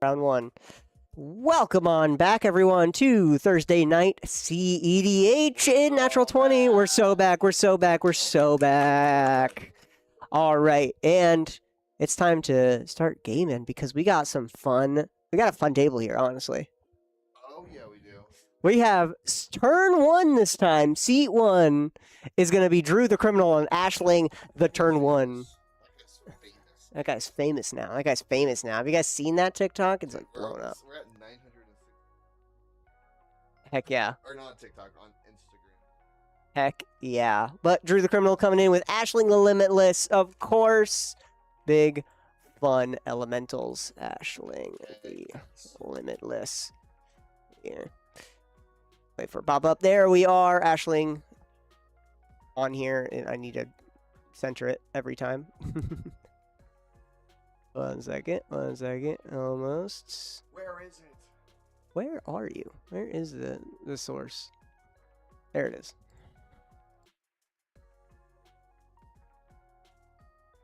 Round one. Welcome on back, everyone, to Thursday night CEDH in Natural 20. We're so back. We're so back. We're so back. All right, and it's time to start gaming because we got some fun. We got a fun table here, honestly. Oh yeah, we do. We have turn one this time. Seat one is going to be Drew the Criminal and Ashling the turn one. That guy's famous now. That guy's famous now. Have you guys seen that TikTok? It's like blown up. We're at 960. Heck yeah. Or not TikTok, on Instagram. Heck yeah. But Drew the Criminal coming in with Ashling the Limitless, of course. Big fun elementals. Ashling the Limitless. Here. Wait for pop up. There we are. Ashling on here. And I need to center it every time. 1 second. 1 second. Almost. Where is it? Where are you? Where is the source? There it is.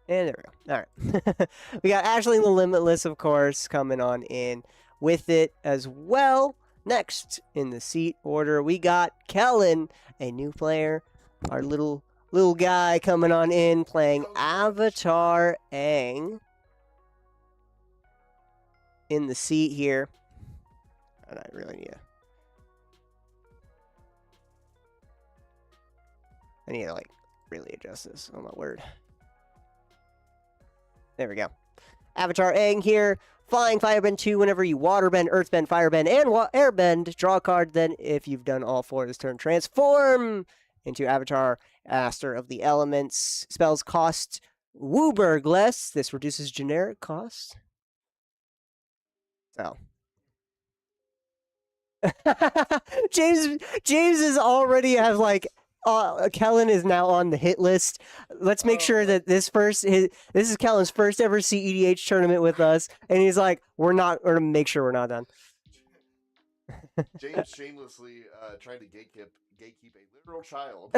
And there we go. All right. We got Ashling the Limitless, of course, coming on in with it as well. Next in the seat order, we got Kellen, a new player. Our little guy coming on in, playing Avatar Aang. In the seat here. And I really need to like really adjust this. Oh my word. There we go. Avatar Aang here. Flying Firebend 2 whenever you Waterbend, Earthbend, Firebend, and Airbend. Draw a card. Then if you've done all 4 this turn, transform into Avatar Master of the Elements. Spells cost Wooburg less. This reduces generic cost. So. James is already has like Kellen is now on the hit list. Let's make sure that this is Kellen's first ever CEDH tournament with us, and he's like, we're gonna make sure we're not done. James shamelessly trying to gatekeep a literal child.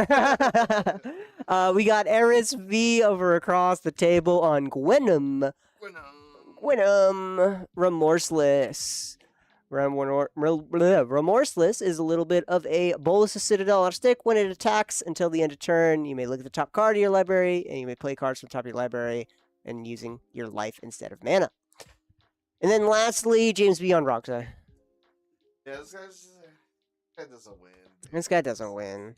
We got Eris V over across the table on Gwenum. Remorseless. Remorseless is a little bit of a Bolus of Citadel on a stick. When it attacks until the end of turn, you may look at the top card of your library, and you may play cards from the top of your library and using your life instead of mana. And then lastly, James B on Rockside. Yeah, this guy doesn't win. This guy doesn't win.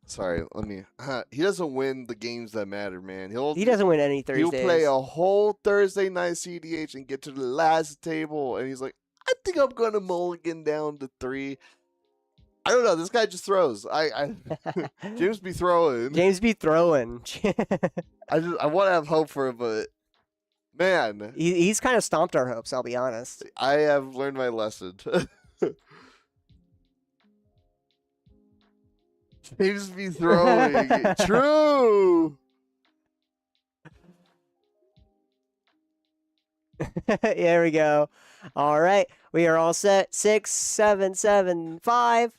Sorry, he doesn't win the games that matter, man. He doesn't win any Thursdays. He'll play a whole Thursday night CDH and get to the last table, and he's like, I think I'm gonna mulligan down to 3. I don't know. This guy just throws. James be throwing. James be throwing. I want to have hope for him, but man, he's kind of stomped our hopes. I'll be honest. I have learned my lesson. James be throwing. True. There we go. All right. We are all set. 6, 7, 7, 5.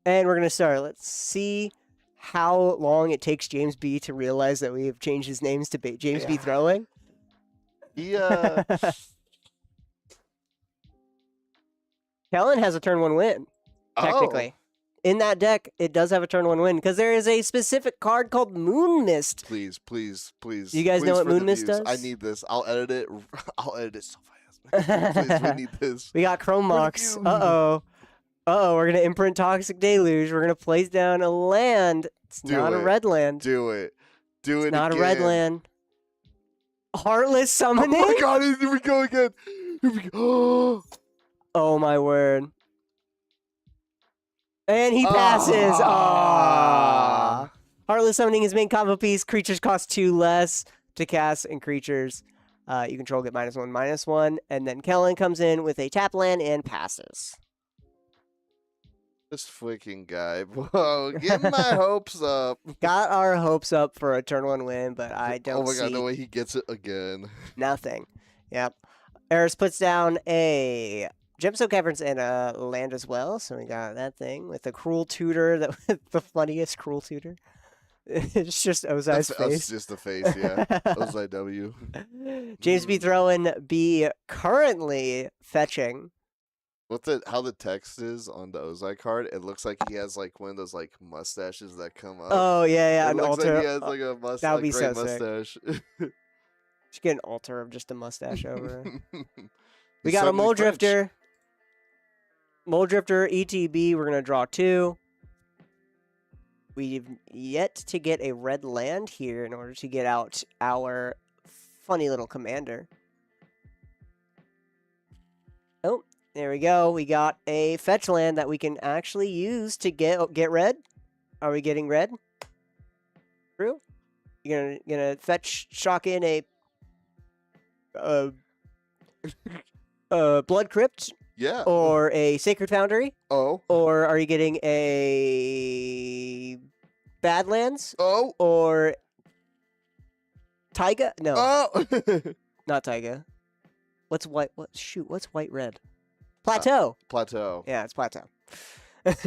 And we're going to start. Let's see how long it takes James B to realize that we have changed his names to James B Throwing. Kellen has a turn 1 win, technically. In that deck, it does have a turn 1 win because there is a specific card called Moon Mist. Please. You guys know what Moon Mist does? I need this. I'll edit it. I'll edit it so fast. Please, we need this. We got Chrome Mox. Uh-oh. We're going to imprint Toxic Deluge. We're going to place down a land. It's not a red land. Do it. It's not a red land. Heartless Summoning? Oh my god, here we go again. Here we go. Oh my word. And he passes. Aww. Heartless Summoning is main combo piece. Creatures cost 2 less to cast, and creatures you control get -1/-1. And then Kellen comes in with a tap land and passes. This freaking guy. Whoa, get my hopes up. Got our hopes up for a turn 1 win, but I don't see... Oh my god, no way he gets it again. Nothing. Yep. Eris puts down a Gemstone Caverns and a land as well. So we got that thing with a Cruel Tutor, the funniest Cruel Tutor. It's just Ozai's face. just the face, yeah. Ozai W. James B throwing B currently fetching. How the text is on the Ozai card? It looks like he has like one of those like mustaches that come up. Oh yeah, It an looks altar. like he has like a that would a be great so sick. mustache. Should get an altar of just a mustache over. We He's got a suddenly Mole French. Drifter. Mole Drifter, ETB, we're going to draw 2. We've yet to get a red land here in order to get out our funny little commander. Oh, there we go. We got a fetch land that we can actually use to get red. Are we getting red? True. You're gonna fetch shock in a Blood Crypt. Yeah. Or a Sacred Foundry? Oh. Or are you getting a Badlands? Oh. Or Taiga? No. Oh. Not Taiga. What's white? What's white red? Plateau. Plateau. Yeah, it's Plateau.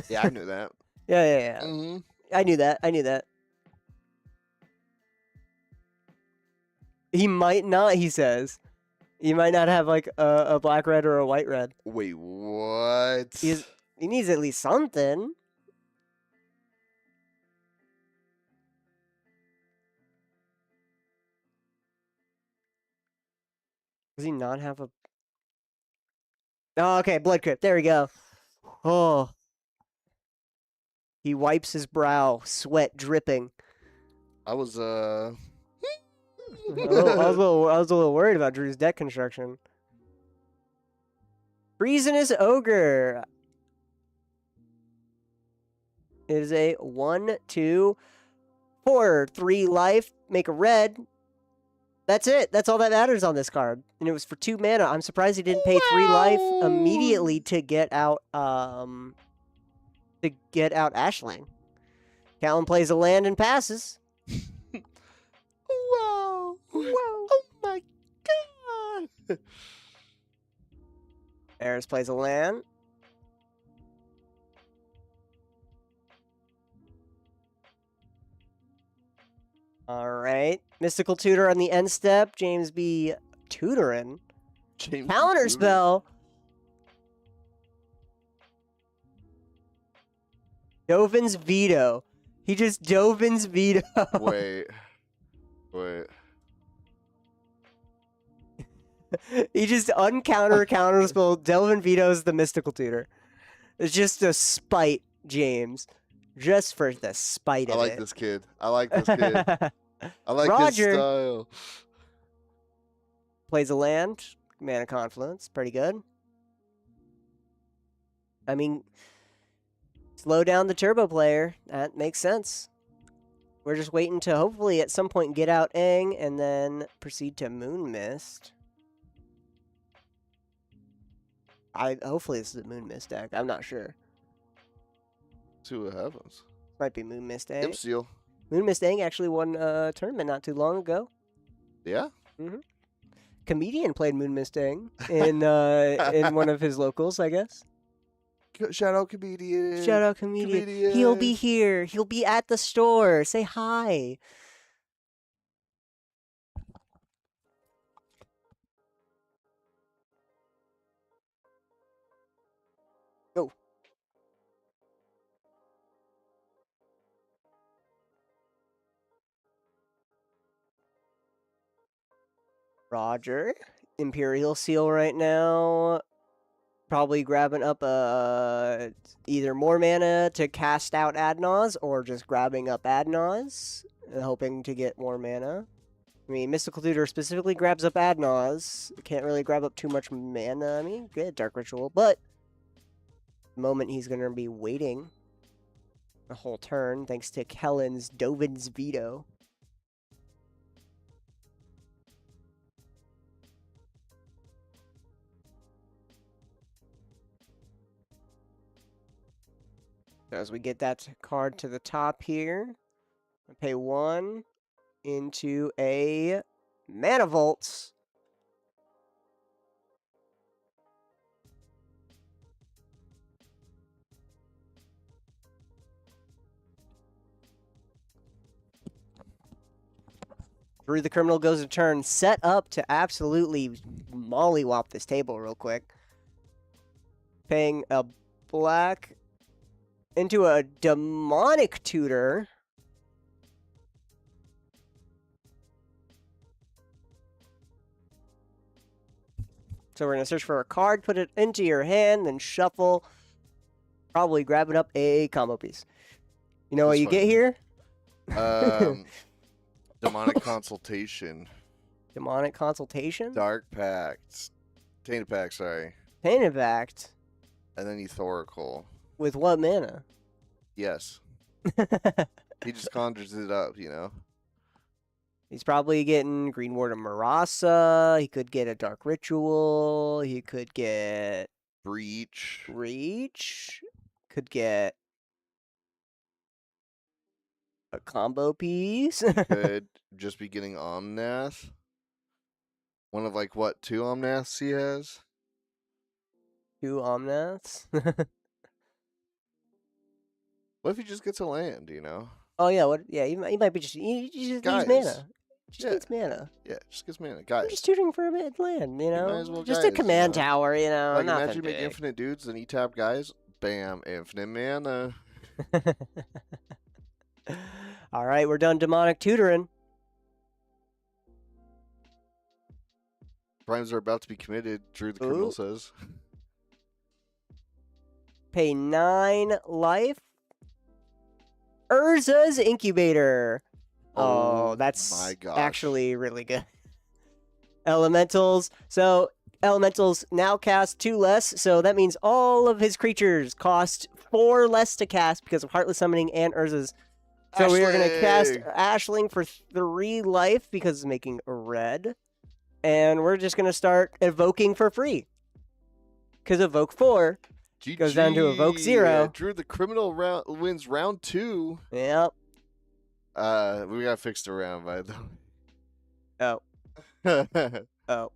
Yeah, I knew that. Yeah. Mm-hmm. I knew that. He might not, he says. You might not have like a black red or a white red. Wait, what? He needs at least something. Does he not have a... Oh, okay, Blood Crypt. There we go. Oh. He wipes his brow, sweat dripping. I was I was a little worried about Drew's deck construction. Treasonous Ogre. It is a 1, 2, 4, 3 life. Make a red. That's it. That's all that matters on this card. And it was for 2 mana. I'm surprised he didn't pay 3 life immediately to get out Ashling. Callum plays a land and passes. Whoa. Oh my god. Eris plays a land. All right. Mystical Tutor on the end step. James B. Tutoring. Counter spell. Dovin's Veto. He just Dovin's Veto. Wait. He just counter spell. Delvin vetoes the Mystical Tutor. It's just to spite James. Just for the spite of it. I like this kid. I like Roger his style. Plays a land. Mana Confluence. Pretty good. I mean, slow down the turbo player. That makes sense. We're just waiting to hopefully at some point get out Aang and then proceed to Moon Mist. Hopefully this is a Moon Mist deck. I'm not sure. See what happens. Might be Moon Mist Aang. Imp-Seal. Moon Mist Aang actually won a tournament not too long ago. Yeah? Mm-hmm. Comedian played Moon Mist Aang in one of his locals, I guess. Shout out Comedian. Shout out Comedian. He'll be here. He'll be at the store. Say hi. Go. Roger. Imperial Seal right now. Probably grabbing up either more mana to cast out Adnaz or just grabbing up Adnaz, hoping to get more mana. I mean, Mystical Tutor specifically grabs up Adnaz. Can't really grab up too much mana. I mean, good Dark Ritual, but the moment he's going to be waiting a whole turn thanks to Kellen's Dovin's Veto. As we get that card to the top here, I pay 1 into a Mana Vaults. Drew the Criminal goes to turn, set up to absolutely mollywop this table real quick. Paying a black into a demonic tutor. So we're going to search for a card, put it into your hand, then shuffle. Probably grabbing up a combo piece. You know what you get here? Demonic Consultation. Demonic Consultation? Dark Pact. Tainted Pact, sorry. Tainted Pact. And then Ethorical. With what mana? Yes. He just conjures it up, you know? He's probably getting Green Ward of Marasa. He could get a Dark Ritual. He could get... Breach. Could get... a combo piece. Could just be getting Omnath. One of, like, what, 2 Omnaths he has? 2 Omnaths. What if he just gets a land, you know? Oh, yeah. What? Yeah, he might be just... He just Guys. needs mana. Just Yeah. needs mana. Yeah, just gets mana. I'm Guys, just tutoring for a mid land, you know? might as well just guys, a command you know? tower, you know? like, Nothing imagine you make big. infinite dudes, then you tap guys, bam, infinite mana. All right, we're done demonic tutoring. Crimes are about to be committed, Drew the Criminal Ooh. says. Pay 9 life. Urza's Incubator. Oh, that's my gosh. actually really good. Elementals. So, Elementals now cast 2 less, so that means all of his creatures cost 4 less to cast because of Heartless Summoning and Urza's. So we are going to cast Ashling for 3 life because it's making a red. And we're just going to start evoking for free. Because evoke 4 goes down to evoke 0. Drew the Criminal wins round 2. Yep. We got fixed around by the Oh. way. Oh.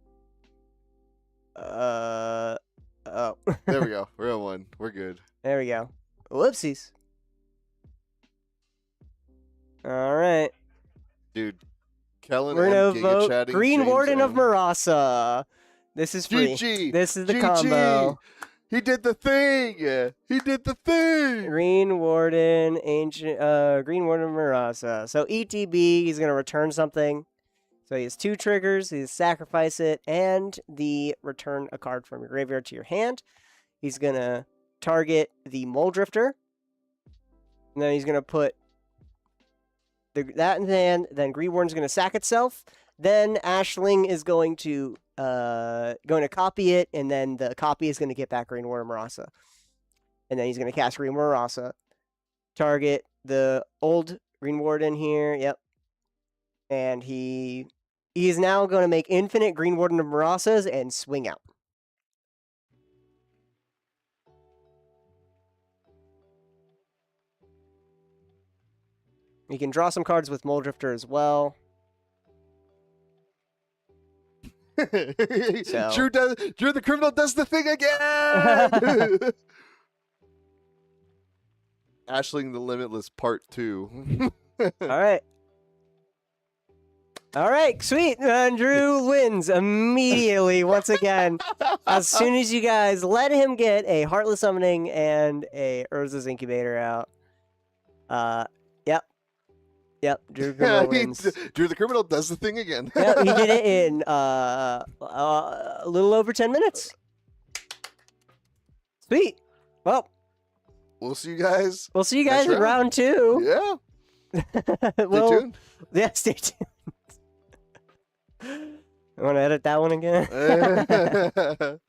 Oh. There we go. We're on 1. We're good. There we go. Whoopsies. All right. Dude, Kellen We're and going to Giga vote chatting Green James Warden of M. Marasa. This is free. GG. This is the GG. combo. He did the thing. He did the thing. Green Warden, Green Warden of Marasa. So ETB, he's going to return something. So he has 2 triggers. He's sacrifice it and the return a card from your graveyard to your hand. He's going to target the Mole Drifter. And then he's going to put that in the hand. Then Green Warden's going to sack itself. Then Ashling is going to copy it, and then the copy is going to get back Green Warden Marasa. And then he's going to cast Green Warden Marasa. Target the old Green Warden here. Yep. And he is now going to make infinite Green Warden of Marasas and swing out. You can draw some cards with Mole Drifter as well. Drew the Criminal does the thing again. Ashling the Limitless Part 2. All right. All right, sweet. Drew wins immediately once again. As soon as you guys let him get a Heartless Summoning and a Urza's Incubator out. Yep, Drew Criminal wins. Drew the Criminal does the thing again. Yep, he did it in a little over 10 minutes. Sweet. Well, We'll see you guys. we'll see you guys next in round 2. Yeah. Stay Well, tuned. yeah, stay tuned. You want to edit that one again?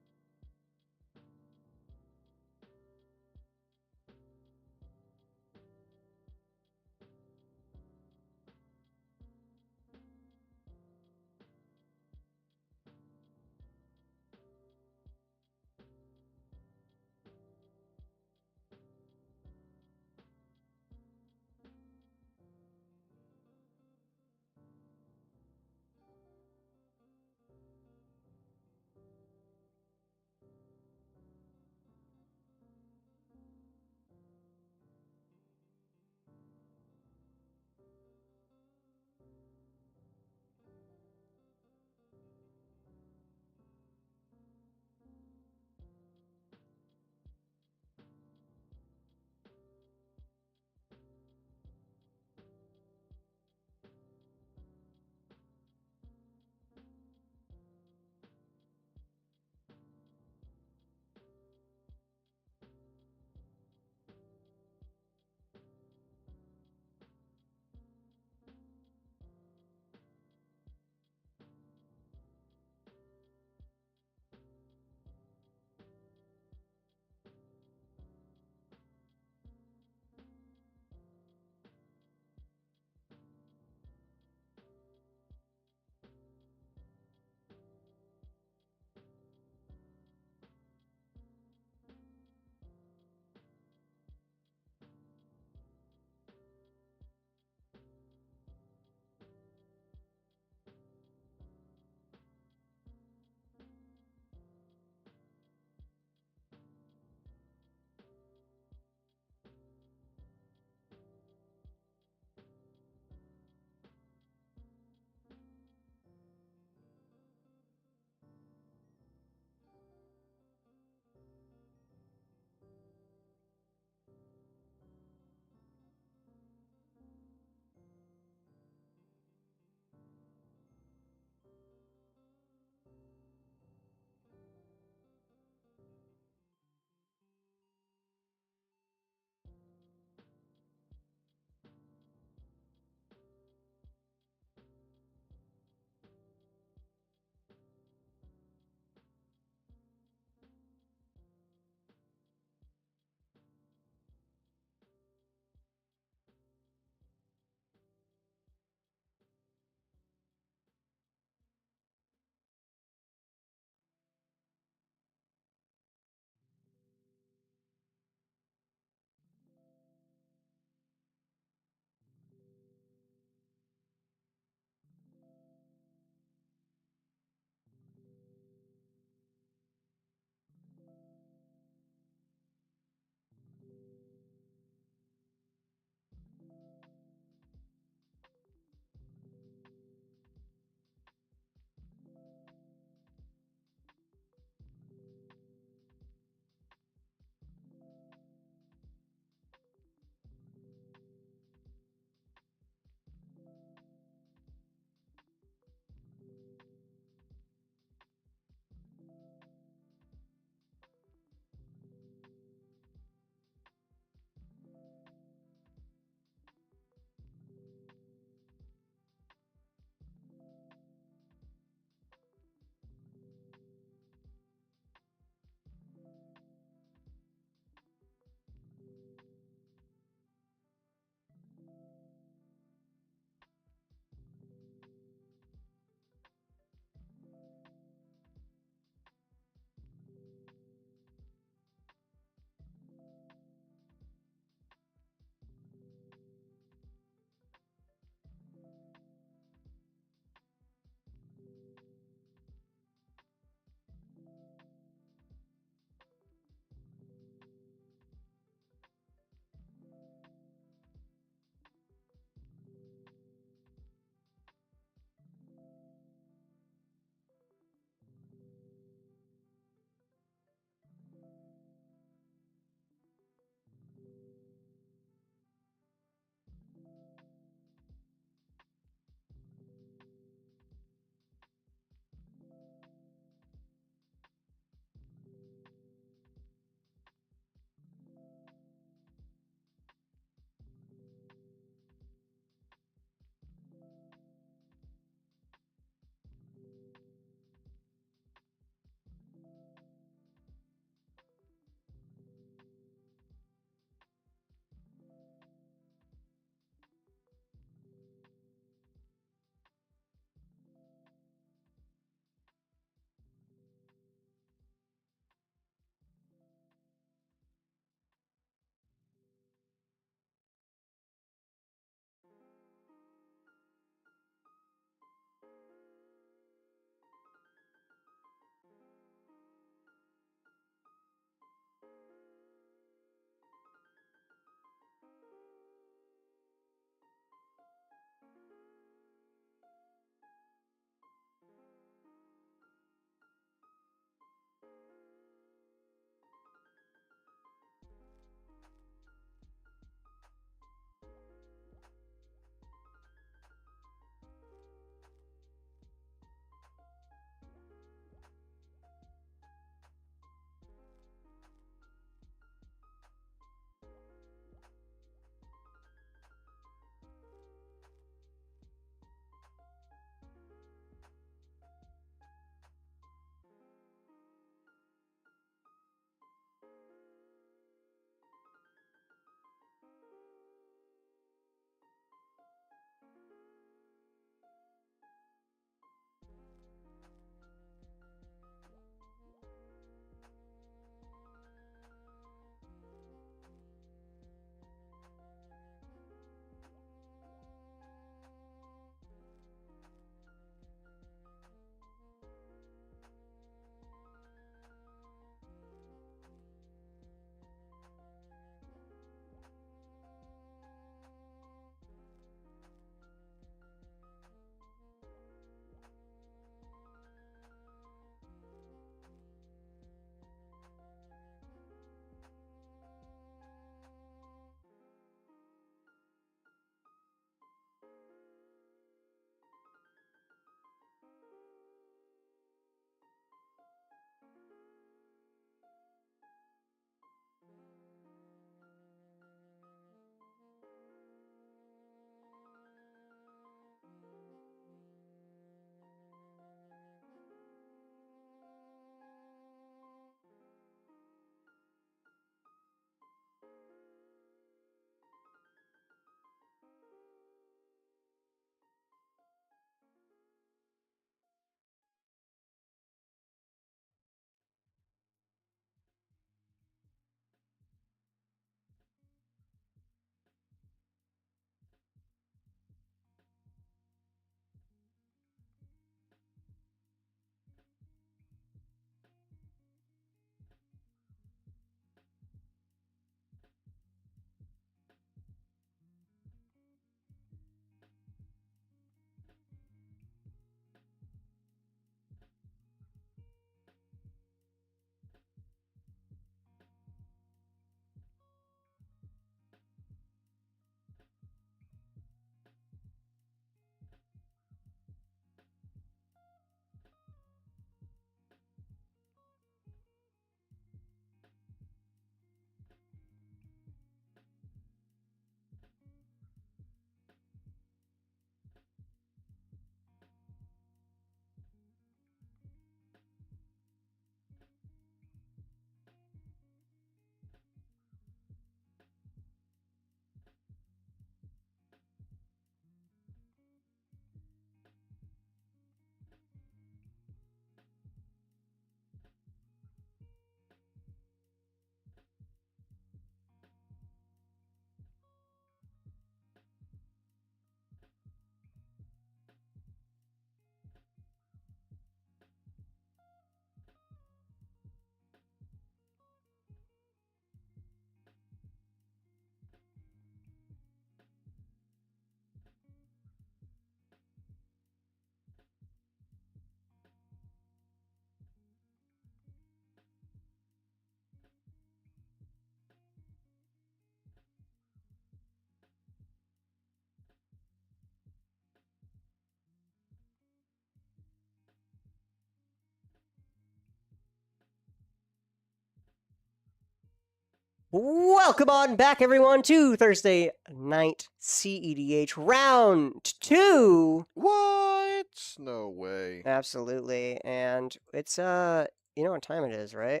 Welcome on back, everyone, to Thursday Night CEDH Round 2. What? No way. Absolutely. And it's, you know what time it is, right?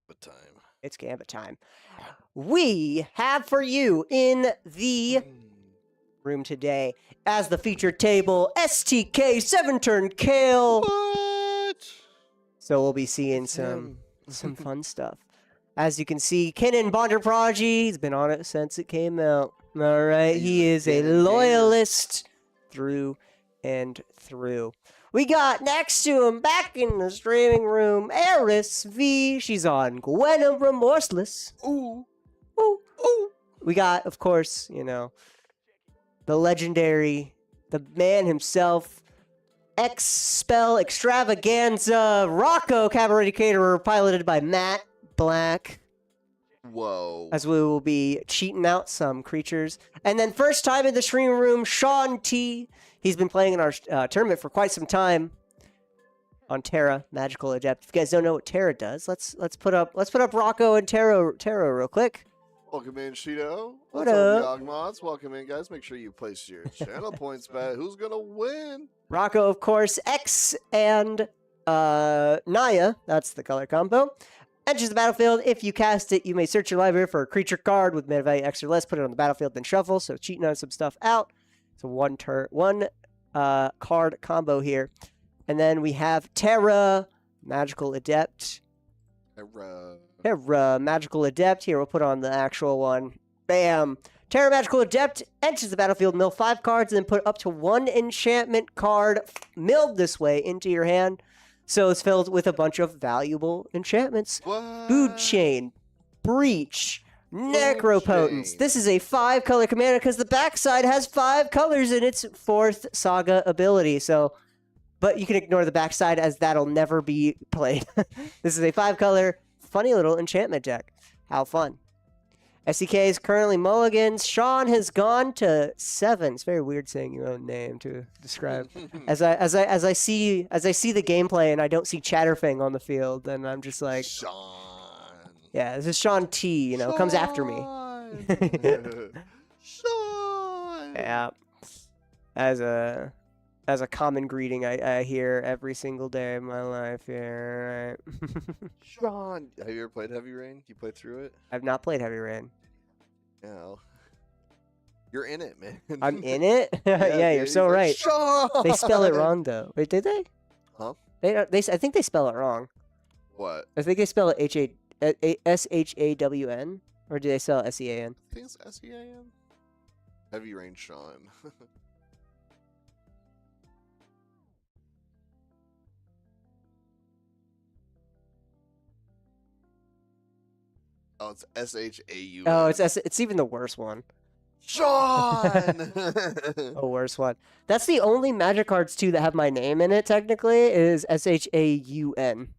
What time? It's Gambit time. We have for you in the room today, as the featured table, STK 7-turn Kale. What? So we'll be seeing It's some him. fun stuff. As you can see, Kenan Bonder Prodigy, he's been on it since it came out. All right, he is a loyalist through and through. We got next to him, back in the streaming room, Eris V. She's on Gwenna Remorseless. Ooh. Ooh, ooh. We got, of course, you know, the legendary, the man himself, X-Spell Extravaganza, Rocco Cabaret Caterer, piloted by Matt Black, Whoa. as we will be cheating out some creatures. And then first time in the stream room, Sean T. He's been playing in our tournament for quite some time on Terra, Magical Adept. If you guys don't know what Terra does, let's put up Rocco and Terra real quick. Welcome in, Shido. What What's up, up? Yogmoths? Welcome in, guys. Make sure you place your channel points bet. Who's gonna win? Rocco, of course, X and Naya, that's the color combo. Enters the battlefield. If you cast it, you may search your library for a creature card with mana value X or less, put it on the battlefield, then shuffle. So cheating on some stuff out. So one card combo here. And then we have Terra, Magical Adept. Terra, Magical Adept. Here, we'll put on the actual one. Bam. Terra Magical Adept enters the battlefield, mill 5 cards, and then put up to 1 enchantment card milled this way into your hand. So it's filled with a bunch of valuable enchantments. What? Food Chain, Breach, Necropotence. Chain. This is a 5-color commander because the backside has 5 colors in its 4th Saga ability. So, but you can ignore the backside as that'll never be played. This is a 5-color, funny little enchantment deck. How fun. SEK is currently mulligans. Sean has gone to 7. It's very weird saying your own name to describe. As I see the gameplay and I don't see Chatterfang on the field, then I'm just like, Sean. yeah, this is Sean T. You know, comes after me. Sean. Yeah. As a common greeting I hear every single day of my life here. Right? Sean. Have you ever played Heavy Rain? You played through it? I've not played Heavy Rain. Yeah. You're in it, man. I'm in it. Yeah, you're dude. so He's like, right. Sean. They spell it wrong though. Wait, did they? Huh? I think they spell it wrong. What? I think they spell it SHAWN, or do they spell it SEAN? I think it's SEAN. Heavy Rain Sean. Oh, it's SHAU. Oh, it's even the worst one. Sean. A worse one. That's the only Magic cards too that have my name in it. Technically, is SHAUN.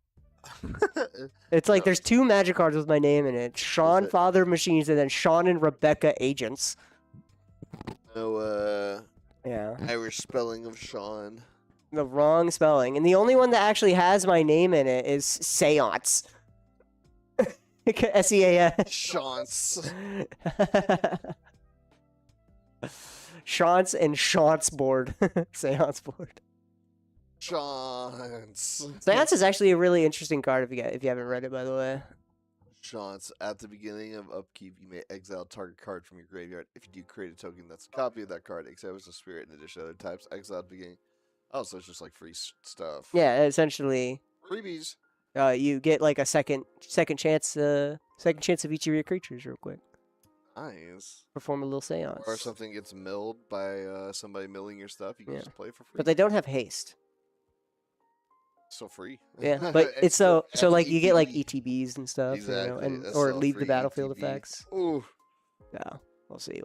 It's like there's 2 Magic cards with my name in it: Sean it? Father Machines, and then Sean and Rebecca Agents. No, Yeah, Irish spelling of Sean. the wrong spelling, and the only one that actually has my name in it is Seance. SEAN. Chance. Chance and Chance board. Seance board. Chance. Seance is actually a really interesting card if you haven't read it, by the way. Chance. At the beginning of upkeep, you may exile target card from your graveyard. If you do, create a token that's a copy of that card, except as a spirit in addition to other types. Exile at the beginning. Oh, so it's just like free stuff. Yeah, essentially, Freebies. you get like a second chance of each of your creatures real quick. Nice. Perform a little seance. Or if something gets milled by somebody milling your stuff, you can just play for free. But they don't have haste. So free. Yeah, but it's so like you get like ETBs and stuff, Exactly. you know, and That's or all leave the free battlefield ETB. effects. Ooh. Yeah, we'll see.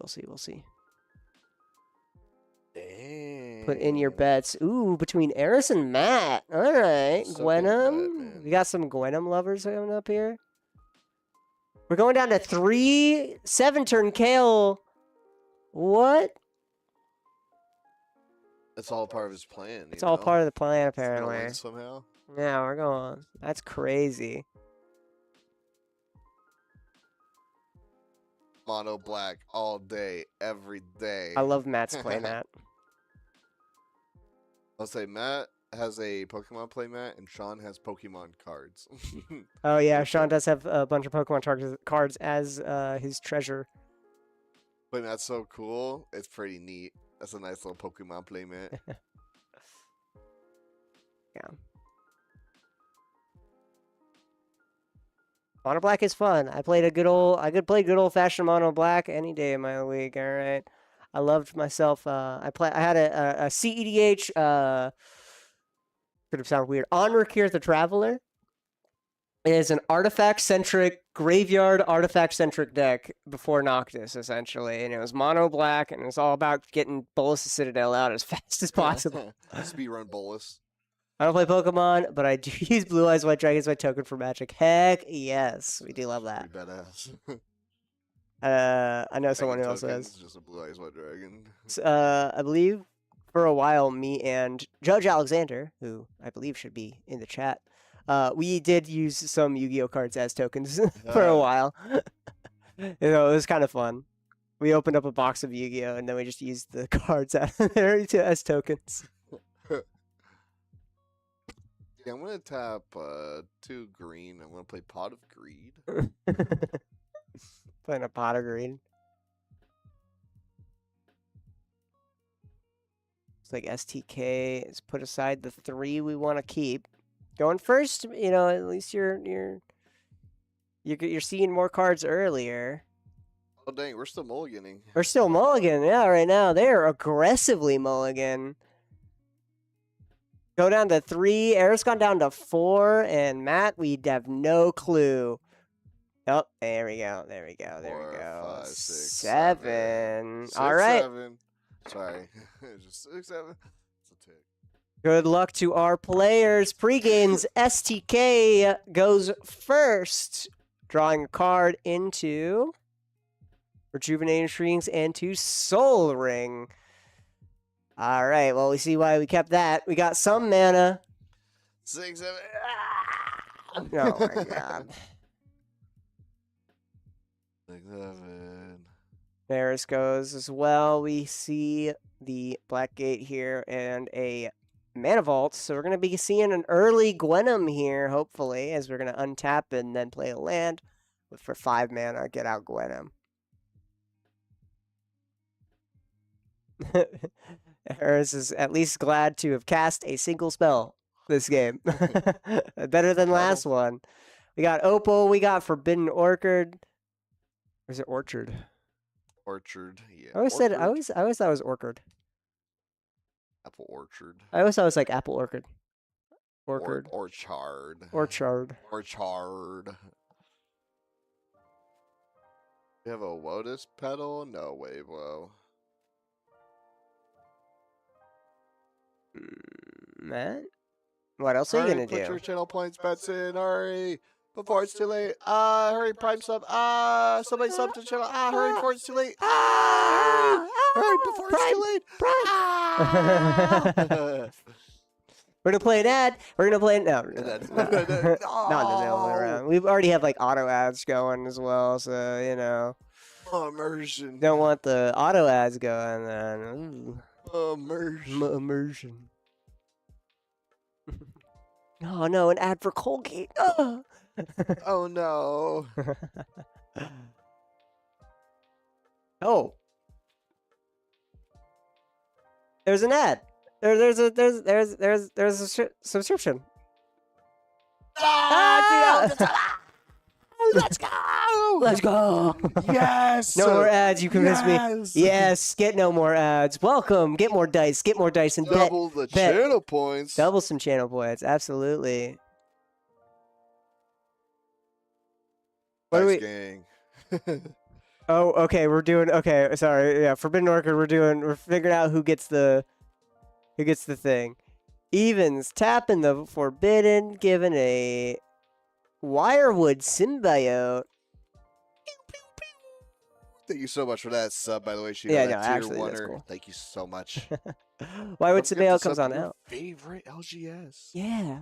Dang. Put in your bets. Ooh, between Eris and Matt. All right, So good bet, Gwenham. man. We got some Gwenham lovers coming up here. We're going down to 3 7-turn Kale. What? It's all part of his plan. It's all part of the plan, It's gonna win apparently. somehow. Yeah, we're going. That's crazy. Mono black all day, every day. I love Matt's playmat. I'll say Matt has a Pokemon playmat and Sean has Pokemon cards. Oh yeah, Sean does have a bunch of Pokemon cards as his treasure. Playmat's so cool. It's pretty neat. That's a nice little Pokemon playmat. Yeah. Mono black is fun. I could play good old fashioned mono black any day of my week. All right. I loved myself. I had a CEDH. Could have sounded weird. Onruk here, the Traveler. It is an artifact-centric, graveyard artifact-centric deck before Noctis, essentially. And it was mono black, and it was all about getting Bolas' Citadel out as fast as possible. Speedrun Bolus. I don't play Pokemon, but I do use Blue Eyes White Dragon as my token for Magic. Heck yes, we do love that. Pretty badass. I know someone who also Tokens, has. just a Blue Eyes White Dragon. I believe for a while, me and Judge Alexander, who I believe should be in the chat, we did use some Yu-Gi-Oh cards as tokens for a while. It was kind of fun. We opened up a box of Yu-Gi-Oh and then we just used the cards out of there as tokens. Yeah, I'm gonna tap 2 green. I'm gonna play Pot of Greed. Playing a pot of green. It's like STK is put aside the 3 we want to keep. Going first, at least you're seeing more cards earlier. Oh dang, we're still mulliganing. We're still mulligan, yeah, right now. They're aggressively mulligan. Go down to 3. Eric's gone down to 4, and Matt, we have no clue. Oh, there we go. There we go. There we 4, go. 5, 6, 7. 6, All right. 7. Sorry, just 6, 7. It's a tick. Good luck to our players. Pre-games, STK goes first, drawing a card into Rejuvenating Strings and to Soul Ring. All right, well, we see why we kept that. We got some mana. 6, 7. Oh, my God. 6, 7. Varus goes as well. We see the Black Gate here and a Mana Vault. So we're going to be seeing an early Gwenum here, hopefully, as we're going to untap and then play a land for 5 mana, get out Gwenum. Harris is at least glad to have cast a single spell this game. Better than last one. We got Opal. We got Forbidden Orchard. Or is it Orchard? Orchard, yeah. I always thought it was Orchard. Apple Orchard. I always thought it was like Apple Orchard. Orchard. Orchard. Orchard. Orchard. You have a Lotus Petal? No way, bro. Matt? What else are you gonna Put do? your channel points bets in, hurry. Before it's too late. Hurry, Prime sub. Somebody sub to the channel. Hurry before it's too late. Hurry before it's too late. We're gonna play an ad. We're gonna play no, not the other way around. We already have like auto ads going as well, so Immersion. don't want the auto ads going. Then Immersion. Oh no, an ad for Colgate. Oh, Oh no. Oh. There's an ad. There's a subscription. Let's go! Let's go! Yes! No more ads, you convinced me. Yes! Yes, get no more ads. Welcome. Get more dice. Get more dice and Double the channel points. Double some channel points. Absolutely. What Dice are we? gang. Oh, okay. We're doing. Okay, sorry. Yeah, Forbidden Orchard. We're figuring out who gets the thing. Evens tapping the Forbidden, giving a Wirewood Symbiote. Thank you so much for that sub, by the way. Yeah, that no, actually, that's cool. Thank you so much. Wirewood Don't forget Symbiote to comes sub on to your out. Favorite LGS. Yeah.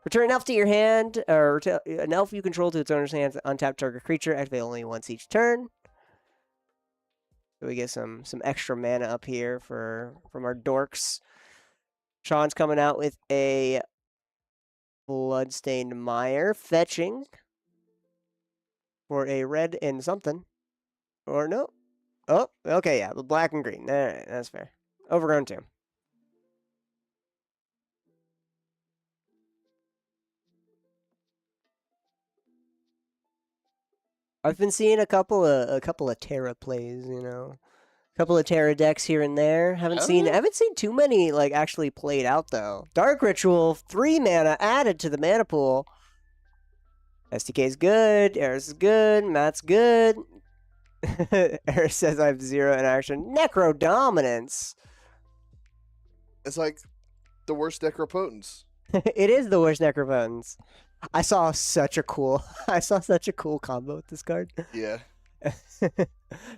Return an elf to your hand, or an elf you control to its owner's hands. Untap target creature. Activate only once each turn. So we get some extra mana up here from our dorks. Sean's coming out with a Bloodstained Mire, fetching for a red and something. Or no. Oh, okay, yeah, the black and green. All right, that's fair. Overgrown Tomb. I've been seeing a couple of Terra plays, you know. A couple of Terra decks here and there. Haven't seen too many like actually played out though. Dark Ritual, 3 mana added to the mana pool. STK's good, Eris is good, Matt's good. Eris says I have 0 in action. Necro Dominance. It's like the worst Necropotence. It is the worst Necropotence. I saw such a cool combo with this card. Yeah.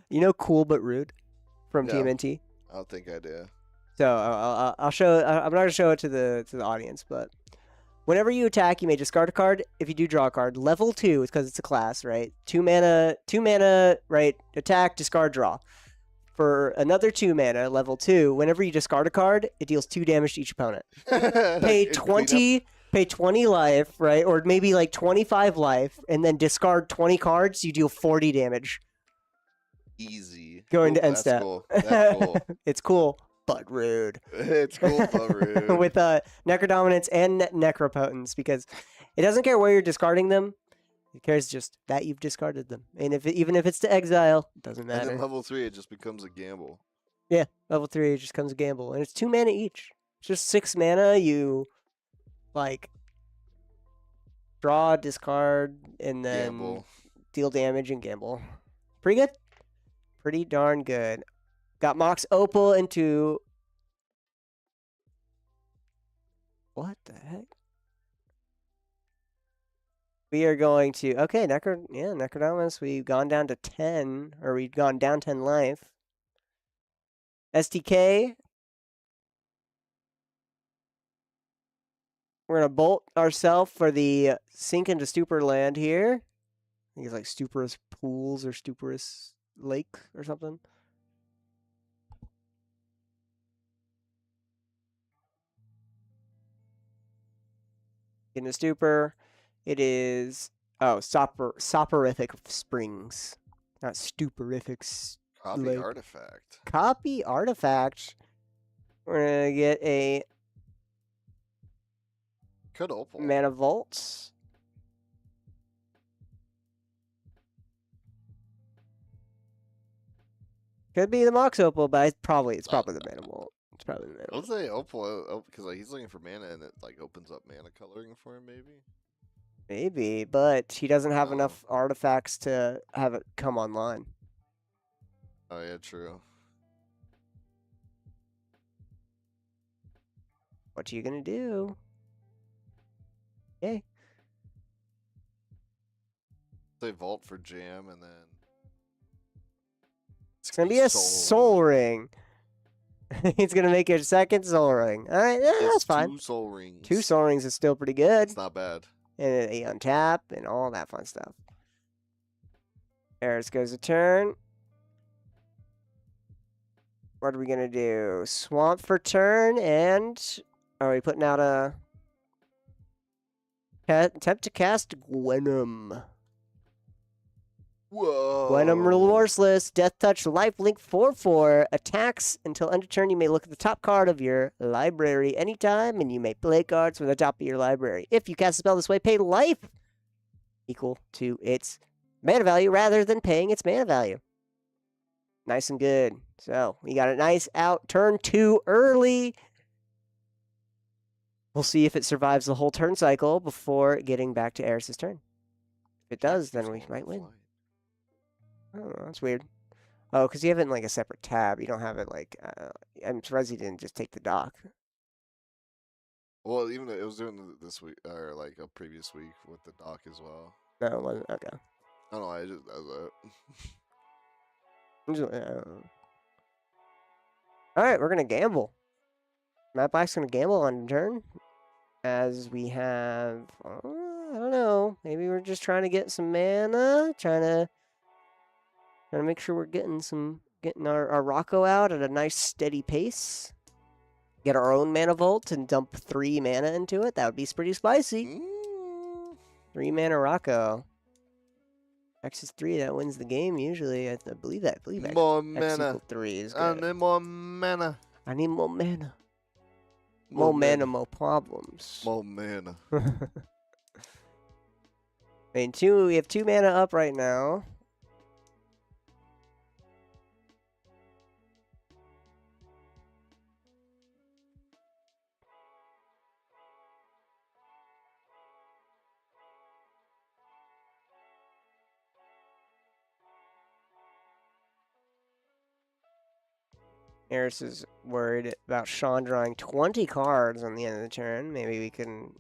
You know, Cool but Rude from No. TMNT. I don't think I do. So I'll show. I'm not gonna show it to the audience, but whenever you attack, you may discard a card. If you do draw a card, level 2, it's because it's a class, right? 2 mana, right? Attack, discard, draw. For another 2 mana, level 2, whenever you discard a card, it deals 2 damage to each opponent. Pay 20 life, right? Or maybe like 25 life, and then discard 20 cards, you deal 40 damage. Easy. Going to end That's step. cool. That's cool. It's cool, but rude. It's cool, but rude. With Necrodominance and Necropotence, because it doesn't care where you're discarding them. It cares just that you've discarded them. And even if it's to exile, it doesn't matter. And then level 3, it just becomes a gamble. Yeah, level 3, it just comes a gamble. And it's 2 mana each. It's just 6 mana, you like draw, discard, and then Gamble. deal damage and gamble. Pretty good. Pretty darn good. Got Mox Opal into... What the heck? We are going to... Okay, Necrodominus, we've gone down to 10, or we've gone down 10 life. STK. We're going to bolt ourselves for the Sink into Stupor land here. I think it's like Stuporous Pools or Stuporous Lake or something. In a Stupor, it is... Oh, Soporific Springs. Not Stuporific Copy Lake. Artifact. Copy Artifact. We're going to get a Could Opal. Mana Vault. Could be the Mox Opal, but it's probably the Mana Vault. It's probably the Mana I'll Vault. say Opal because like he's looking for mana and it like opens up mana coloring for him maybe. Maybe, but he doesn't have Oh. enough artifacts to have it come online. Oh yeah, true. What are you gonna do? Okay. Say Vault for Jam and then It's gonna be a Soul Ring. He's gonna make a second Soul Ring. All right, yeah, that's fine. 2 Soul Rings. 2 Soul Rings is still pretty good. It's not bad. And a untap and all that fun stuff. Eris goes a turn. What are we gonna do? Swamp for turn, and are we putting out a attempt to cast Gwenum? Whoa. Gwenum Remorseless, Death Touch, Lifelink 4/4, attacks until end of turn. You may look at the top card of your library anytime, and you may play cards from the top of your library. If you cast a spell this way, pay life equal to its mana value rather than paying its mana value. Nice and good. So we got a nice out turn 2 early. We'll see if it survives the whole turn cycle before getting back to Eris's turn. If it does, then we might win. Oh, that's weird. Oh, because you have it in like a separate tab. You don't have it like. I'm surprised you didn't just take the dock. Well, even though it was doing this week or like a previous week with the dock as well. No, it wasn't. Okay. I don't know. I just All right, we're gonna gamble. Matt Black's gonna gamble on turn, as we have. I don't know. Maybe we're just trying to get some mana, trying to make sure we're getting some getting our Rocco out at a nice steady pace. Get our own mana vault and dump 3 mana into it. That would be pretty spicy. 3 mana Rocco. X is 3. That wins the game usually. I believe that. More X mana. equal 3 is I good. need more mana. I need more mana. More mana, more problems. More mana. I mean, we have 2 mana up right now. Eris is worried about Sean drawing 20 cards on the end of the turn. Maybe we can,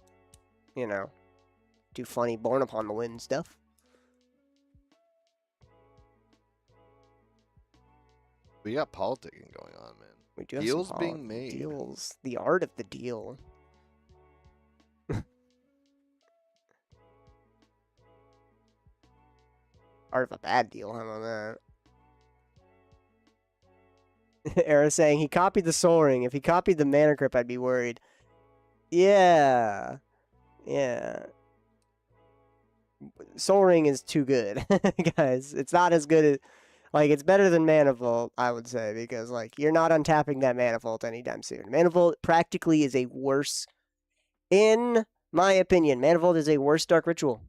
you know, do funny Born Upon the Wind stuff. We got politicking going on, man. We do have Deals some being made. Deals. The art of the deal. Art of a bad deal. How about that? Era saying he copied the Soul Ring. If he copied the Mana Crypt, I'd be worried. Yeah. Yeah. Soul Ring is too good, guys. It's not as good as... Like, it's better than Mana Vault, I would say, because, like, you're not untapping that Mana Vault anytime soon. Mana Vault practically is a worse... In my opinion, Mana Vault is a worse Dark Ritual.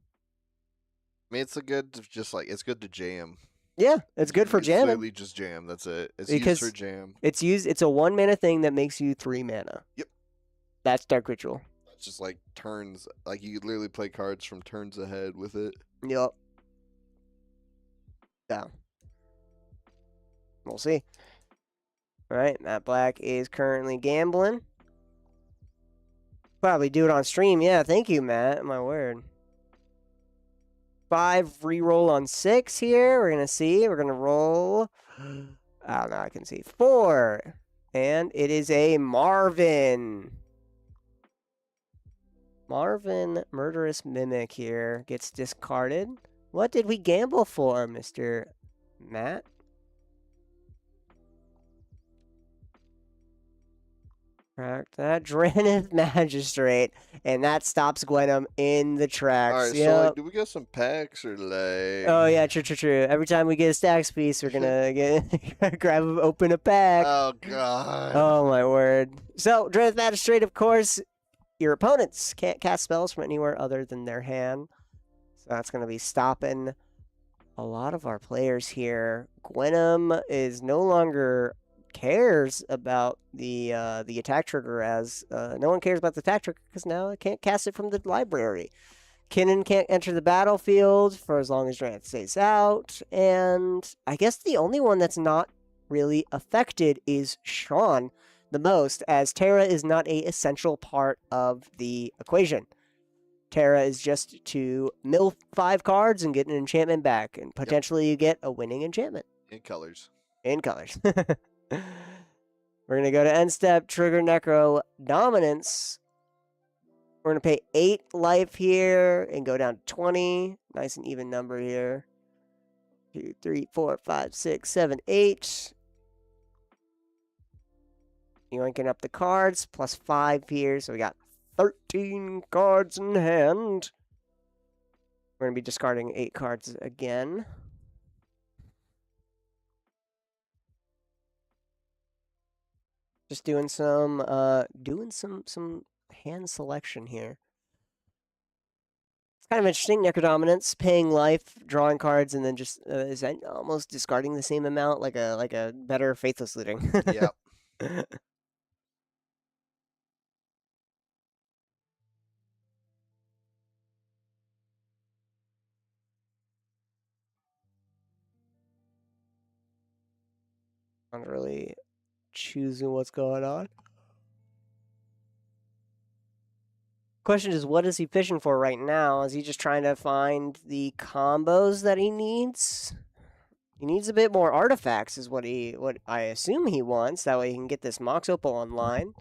I mean, it's a good, just like, it's good to jam. Yeah, it's good for jamming. It's literally just jam. That's it. It's because used for jam. It's a 1 mana thing that makes you 3 mana. Yep. That's Dark Ritual. It's just like turns. Like you could literally play cards from turns ahead with it. Yep. Yeah. We'll see. All right, Matt Black is currently gambling. Probably do it on stream. Yeah, thank you, Matt. My word. 5 reroll on 6 here. We're going to see. We're going to roll. Oh, no, I can see. 4. And it is a Marvin. Marvin, Murderous Mimic here. Gets discarded. What did we gamble for, Mr. Matt? Correct. That Dranith Magistrate. And that stops Gwenum in the tracks. All right, yep. so like, do we get some packs or like? Oh yeah, true. Every time we get a stacks piece, we're gonna open a pack. Oh god. Oh my word. So Dranith Magistrate, of course, your opponents can't cast spells from anywhere other than their hand. So that's gonna be stopping a lot of our players here. Gwenum is no longer cares about the attack trigger, as no one cares about the attack trigger because now it can't cast it from the library. Kinnan can't enter the battlefield for as long as Dranith stays out, and I guess the only one that's not really affected is Sean the most, as Terra is not a essential part of the equation. Terra is just to mill 5 cards and get an enchantment back, and potentially you get a winning enchantment. In colors. In colors. We're going to go to end step, trigger Necro Dominance. We're going to pay 8 life here and go down to 20. Nice and even number here. 2, 3, 4, 5, 6, 7, 8. Yoinking up the cards, plus 5 here. So we got 13 cards in hand. We're going to be discarding 8 cards again. Just doing some hand selection here. It's kind of interesting. Necrodominance, paying life, drawing cards, and then just is that almost discarding the same amount, like a better Faithless Looting. Yep. Not really choosing what's going on. Question is, what is he fishing for right now? Is he just trying to find the combos that he needs? He needs a bit more artifacts, is what I assume he wants. That way he can get this Mox Opal online.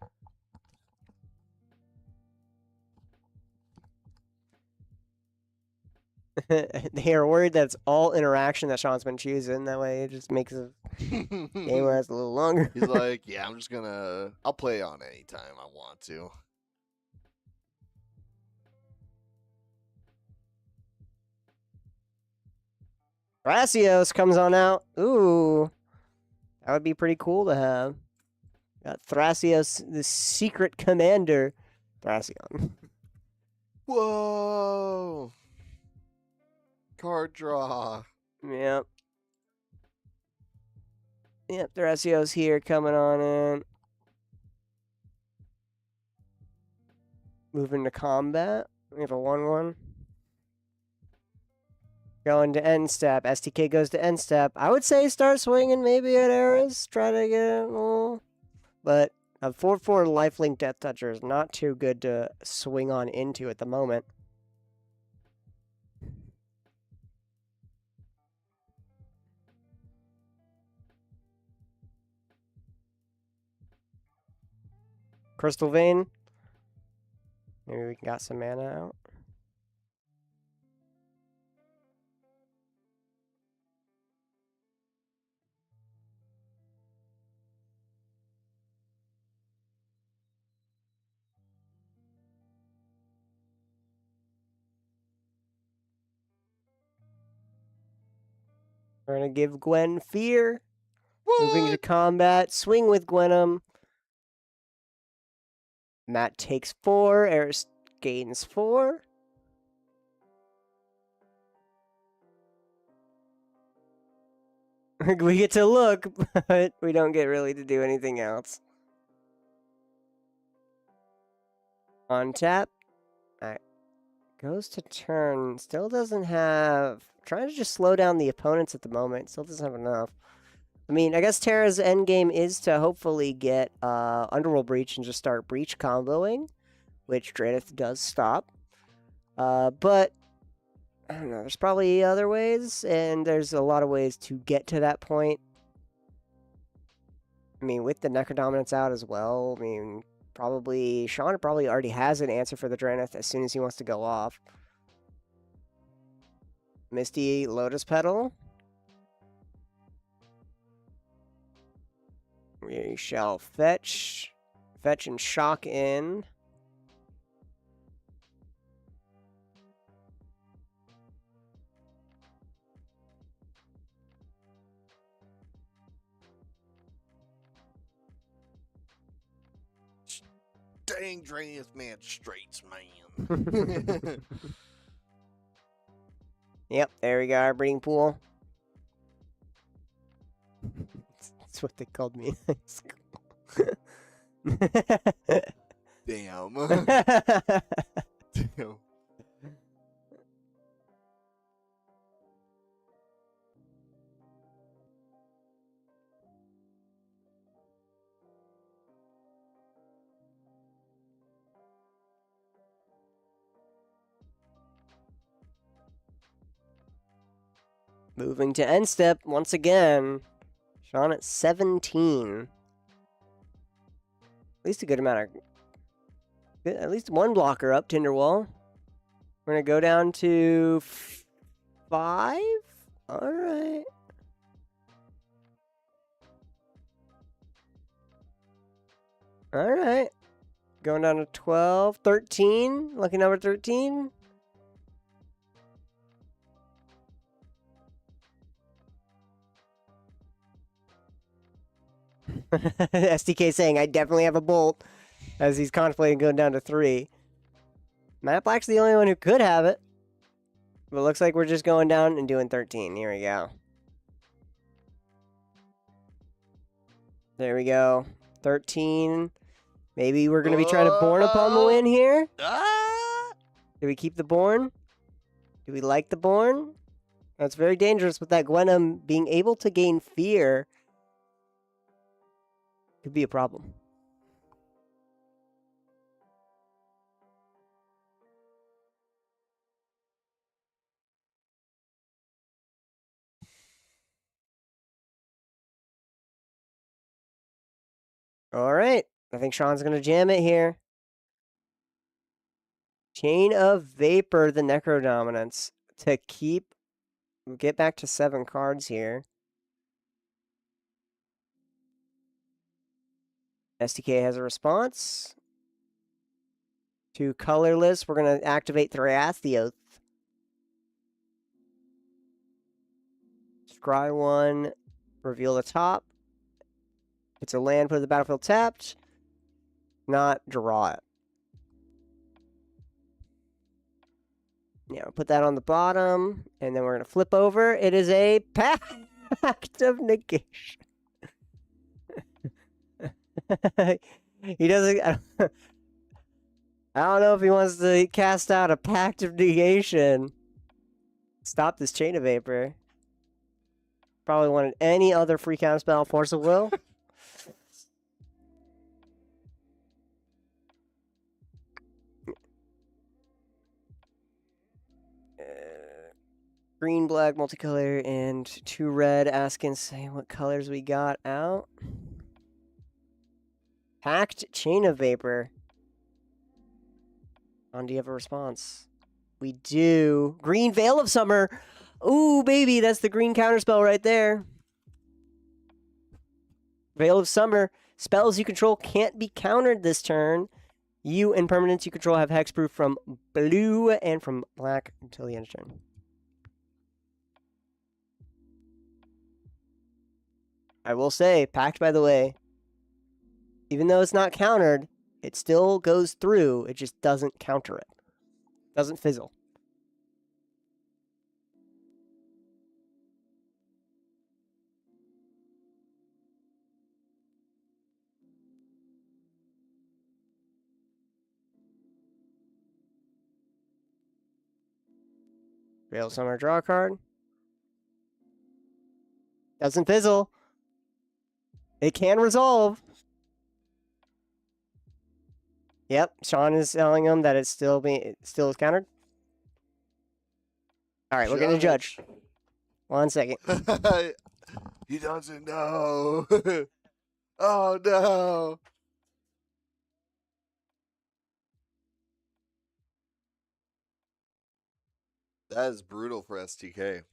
They are worried that it's all interaction that Sean's been choosing. That way it just makes the game last a little longer. He's like, yeah, I'm just gonna. I'll play on any time I want to. Thrasios comes on out. Ooh. That would be pretty cool to have. Got Thrasios, the secret commander. Thrasion. Whoa! Card draw. Yep. Yep, Thrasios here coming on in. Moving to combat. We have a 1-1. Going to end step. STK goes to end step. I would say start swinging maybe at Eras. Try to get it a little. But a 4/4 lifelink Death Toucher is not too good to swing on into at the moment. Crystal Vein. Maybe we got some mana out. We're going to give Gwen Fear. Moving to What? combat. Swing with Gwenum. Matt takes 4. Eris gains 4. We get to look, but we don't get really to do anything else. On tap. Alright. Goes to turn. Still doesn't have... Trying to just slow down the opponents at the moment. Still doesn't have enough. I mean, I guess Terra's endgame is to hopefully get Underworld Breach and just start Breach comboing, which Dranith does stop. But, I don't know, there's probably other ways, and there's a lot of ways to get to that point. I mean, with the Necrodominance out as well, I mean, probably, Sean probably already has an answer for the Dranith as soon as he wants to go off. Misty Lotus Petal. We shall fetch and shock in. Dang, Drainus man, straights, man. Yep, there we go, our breeding pool. That's what they called me in high school. Damn. Damn. Moving to end step once again. Sean at 17. At least a good amount of... At least one blocker up, Tinderwall. We're going to go down to 5? Alright. Alright. Going down to 12. 13. Lucky number 13. SDK saying, I definitely have a bolt, as he's contemplating going down to 3. Matt Black's the only one who could have it. But it looks like we're just going down and doing 13. Here we go. There we go. 13. Maybe we're going to be trying to born upon the win here. Do we keep the born? Do we like the born? That's very dangerous with that Gwenum being able to gain fear. Could be a problem. All right. I think Sean's going to jam it here. Chain of Vapor, the Necrodominance. to get back to 7 cards here. STK has a response. To colorless, we're going to activate Thriathioth. Scry 1, reveal the top. It's a land, put the battlefield tapped. Not draw it. Yeah, we'll put that on the bottom, and then we're going to flip over. It is a Pact of Negation. He doesn't... I don't know if he wants to cast out a Pact of Negation. Stop this Chain of Vapor. Probably wanted any other free counterspell, Force of Will. Green, black, multicolor, and 2 red. Asking, say what colors we got out. Packed Chain of Vapor. Do you have a response? We do. Green Veil of Summer. Ooh, baby, that's the green counterspell right there. Veil of Summer. Spells you control can't be countered this turn. You and permanents you control have hexproof from blue and from black until the end of turn. I will say, Pact, by the way, even though it's not countered, it still goes through. It just doesn't counter it. Doesn't fizzle. Real Summer, draw a card. Doesn't fizzle. It can resolve. Yep, Sean is telling him that it still is countered. All right, we're gonna judge. 1 second. He doesn't know. Oh no. That is brutal for STK.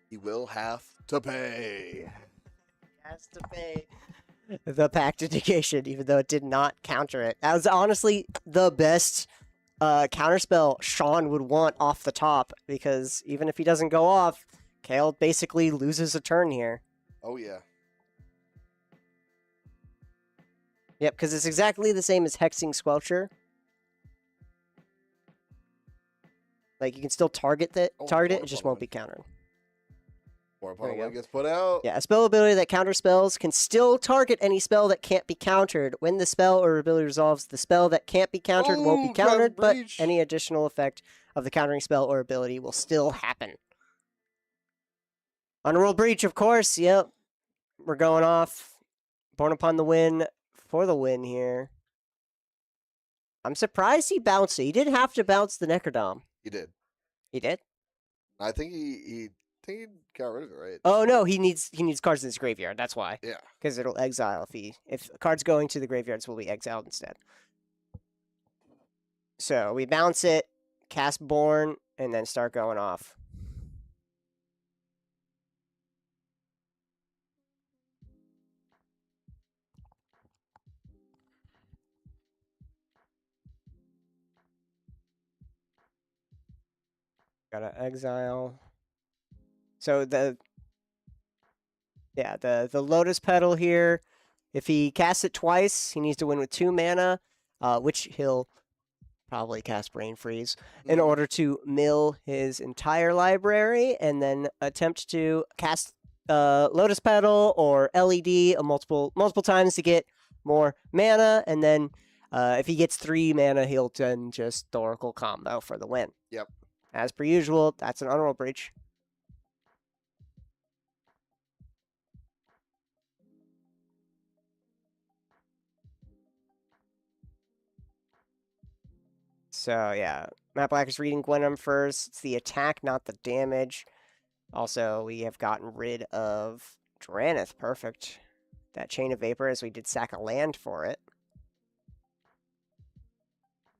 He will have to pay. Has to pay the Pact of Negation, even though it did not counter it. That was honestly the best counterspell Sean would want off the top, because even if he doesn't go off, Kale basically loses a turn here. Oh yeah. Yep, because it's exactly the same as Hexing Squelcher. Like, you can still target it, it just won't be countered. One gets put out. Yeah, a spell ability that counters spells can still target any spell that can't be countered. When the spell or ability resolves, the spell that can't be countered won't be countered, but any additional effect of the countering spell or ability will still happen. Underworld Breach, of course, yep. We're going off. Born Upon the Wind for the win here. I'm surprised he bounced it. He didn't have to bounce the Necrodome. He did. He did? I think he got rid of it, right? Oh no, he needs cards in his graveyard. That's why. Yeah. Because it'll exile if cards going to the graveyards will be exiled instead. So we bounce it, cast Born, and then start going off. Gotta exile. So the Lotus Petal here, if he casts it twice, he needs to win with 2 mana, which he'll probably cast Brain Freeze in order to mill his entire library, and then attempt to cast Lotus Petal or LED multiple times to get more mana, and then if he gets 3 mana, he'll then just Oracle combo for the win. Yep. As per usual, that's an Honorable Breach. So, yeah. Matt Black is reading Gwenum first. It's the attack, not the damage. Also, we have gotten rid of Dranith. Perfect. That Chain of Vapor, as we did sack a land for it.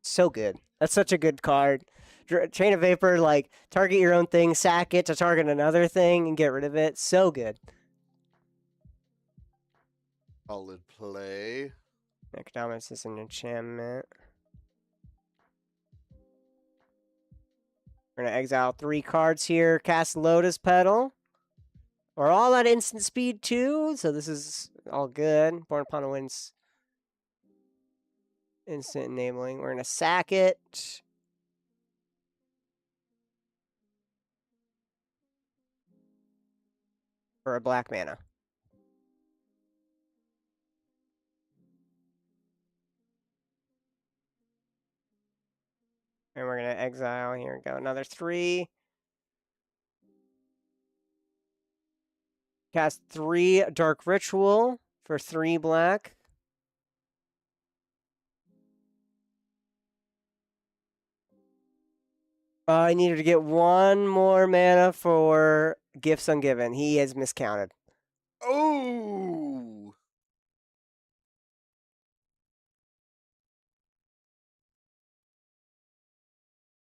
So good. That's such a good card. Chain of Vapor, like, target your own thing, sack it to target another thing, and get rid of it. So good. Solid play. Economics is an enchantment. We're going to exile 3 cards here. Cast Lotus Petal. We're all at instant speed, too, so this is all good. Born upon a Wind's instant enabling. We're going to sack it. For a black mana. And we're going to exile. Here we go. Another 3. Cast 3 Dark Ritual for 3 black. I needed to get 1 more mana for Gifts Ungiven. He has miscounted. Oh!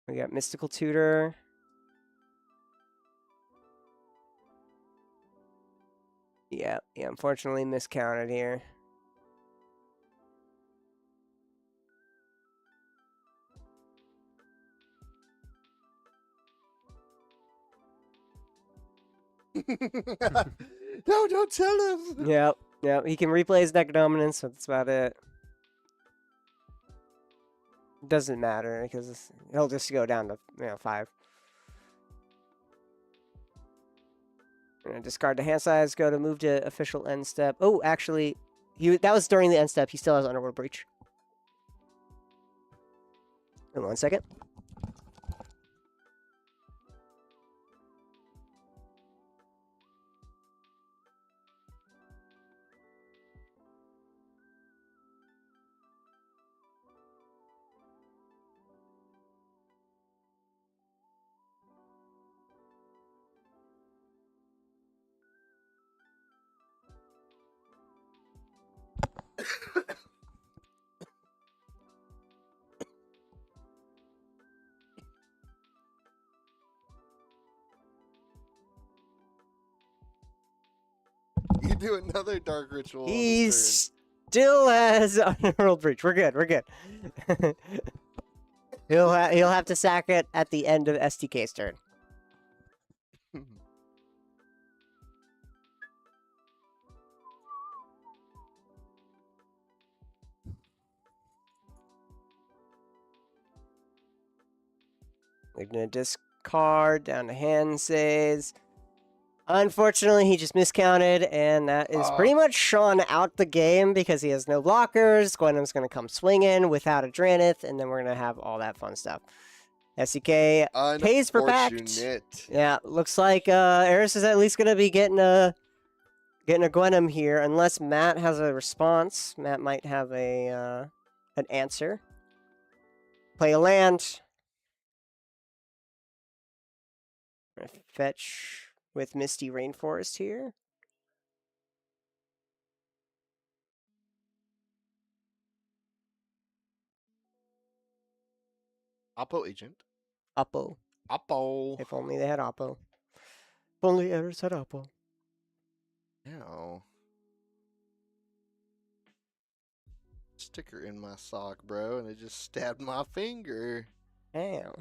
We got Mystical Tutor. Yeah, unfortunately miscounted here. No, don't tell him. Yep. He can replay his deck dominance, so that's about it. Doesn't matter because he'll just go down to 5. We're gonna discard the hand size. Go to move to official end step. Oh, actually, that was during the end step. He still has Underworld Breach. In 1 second. You do another dark ritual. He still has Underworld Breach. We're good. he'll have to sack it at the end of STK's turn. We're gonna discard down to hand says. Unfortunately, he just miscounted, and that is pretty much Sean out the game because he has no blockers. Gwenum's going to come swinging without a Dranith, and then we're going to have all that fun stuff. SEK pays for Pact. Yeah, looks like Eris is at least going to be getting a Gwenum here, unless Matt has a response. Matt might have an answer. Play a land. Fetch with Misty Rainforest here. Oppo agent. Oppo. Oppo. If only they had Oppo. If only Eris had Oppo. Ow. Sticker in my sock, bro, and it just stabbed my finger. Damn.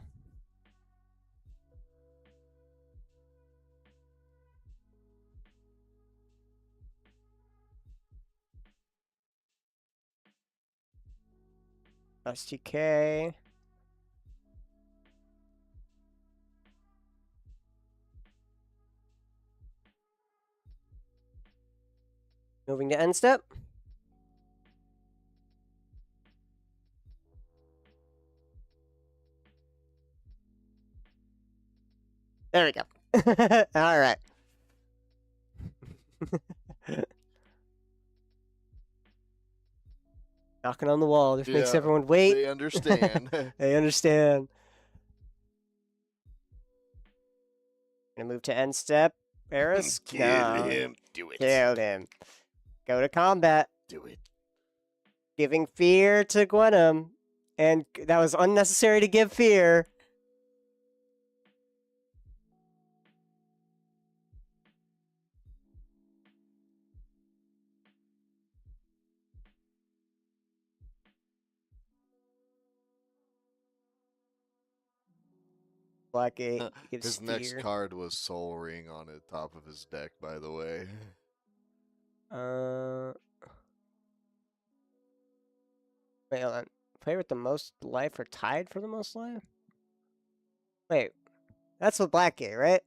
STK. Moving to end step. There we go. All right. Knocking on the wall just makes Yeah, everyone wait. They understand. They understand. Gonna move to end step. Eris, Kill him. Do it. Killed him. Go to combat. Do it. Giving fear to Gwenum. And that was unnecessary to give fear. Black 8 gives His fear. next card was Soul Ring on the top of his deck, by the way. Wait, hold on. Player with the most life or tied for the most life? Wait, that's with Blackgate, right?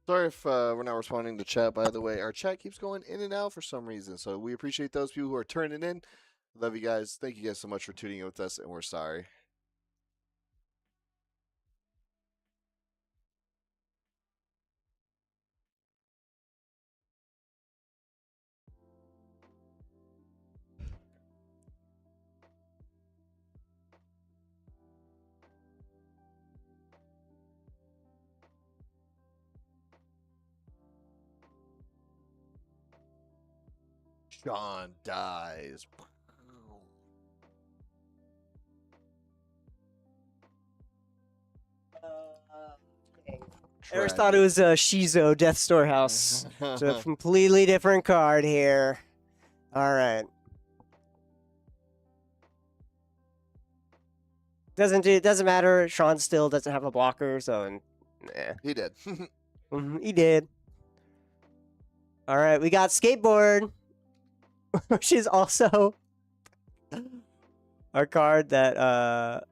Sorry if we're not responding to chat, by the way. Our chat keeps going in and out for some reason, so we appreciate those people who are turning in. Love you guys. Thank you guys so much for tuning in with us, and we're sorry. Sean dies. Eris thought it was a Shizo Death Storehouse. It's a completely different card here. All right. It doesn't matter. Sean still doesn't have a blocker, so He did. he did. All right, we got skateboard, which is also our card that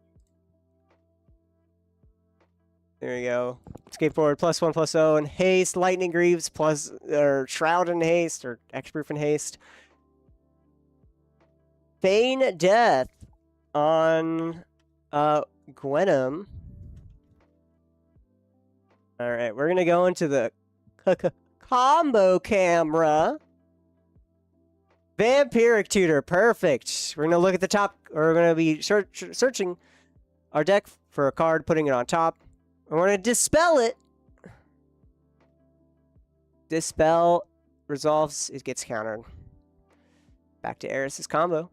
there we go. Skateboard +1/+0 and haste, lightning greaves plus or shroud and haste or hexproof and haste. Feign death on Gwenum. All right, we're gonna go into the combo camera. Vampiric Tutor, perfect. We're gonna look at the top, or we're gonna be searching our deck for a card, putting it on top. I want to dispel it. Dispel resolves, it gets countered. Back to Eris's combo.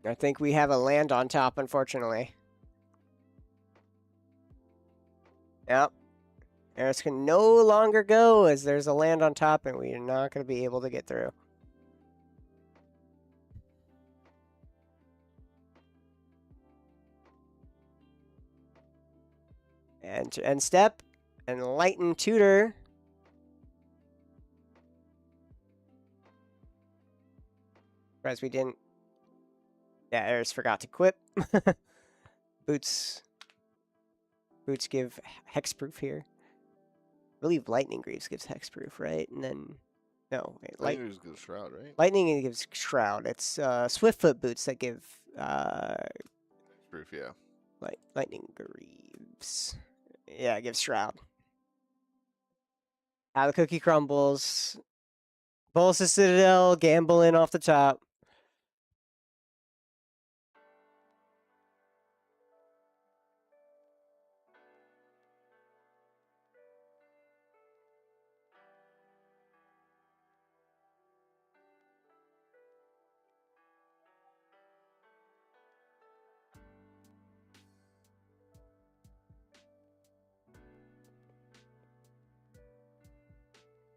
I think we have a land on top, unfortunately. Yep. Eris can no longer go as there's a land on top and we are not going to be able to get through. And to end step, Enlighten Tutor. Surprised we didn't. Yeah, Eris forgot to equip. Boots give hexproof here. I believe Lightning Greaves gives hexproof, right? And then, no, wait, Lightning Greaves gives Shroud, right? Lightning gives Shroud. It's Swiftfoot boots that give Proof, yeah. Lightning Greaves. Yeah, it gives Shroud. How the cookie crumbles. Bolsa Citadel, gamble in off the top.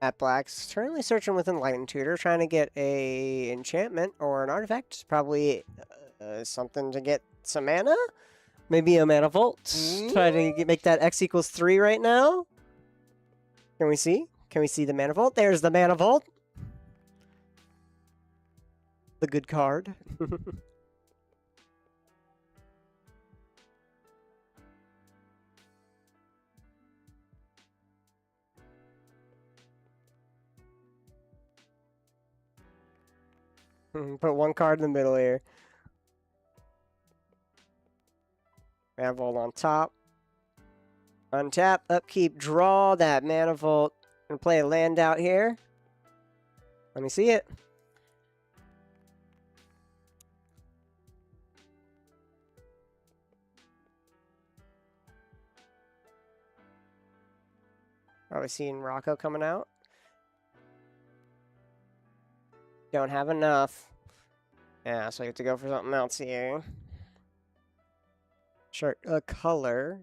At Black's currently searching with Enlightened Tutor, trying to get a enchantment or an artifact. Probably something to get some mana. Maybe a mana vault. Try to make that X equals 3 right now. Can we see? Can we see the mana vault? There's the mana vault. The good card. Put one card in the middle here. Mana vault on top. Untap, upkeep, draw that mana vault. Gonna play a land out here. Let me see it. Probably seeing Rocco coming out. Don't have enough. Yeah, so you have to go for something else here. Sure, a color.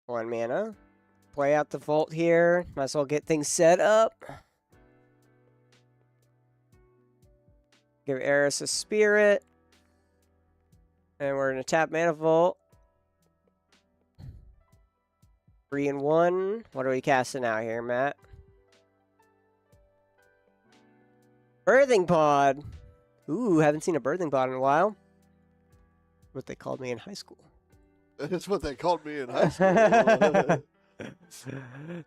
One mana. Play out the vault here. Might as well get things set up. Give Eris a spirit. And we're going to tap mana vault. 3 and 1. What are we casting out here, Matt? Birthing pod. Ooh, haven't seen a birthing pod in a while. What they called me in high school. That's what they called me in high school.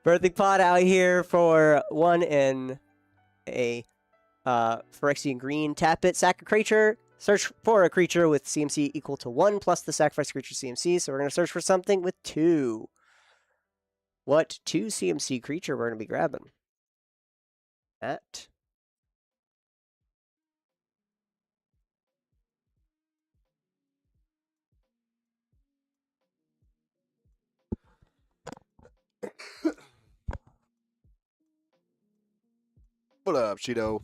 Birthing pod out here for 1 and a Phyrexian green. Tap it, sack a creature. Search for a creature with CMC equal to 1 plus the sacrifice creature CMC. So we're going to search for something with 2. What 2 CMC creature we're going to be grabbing? That. What up, Cheeto?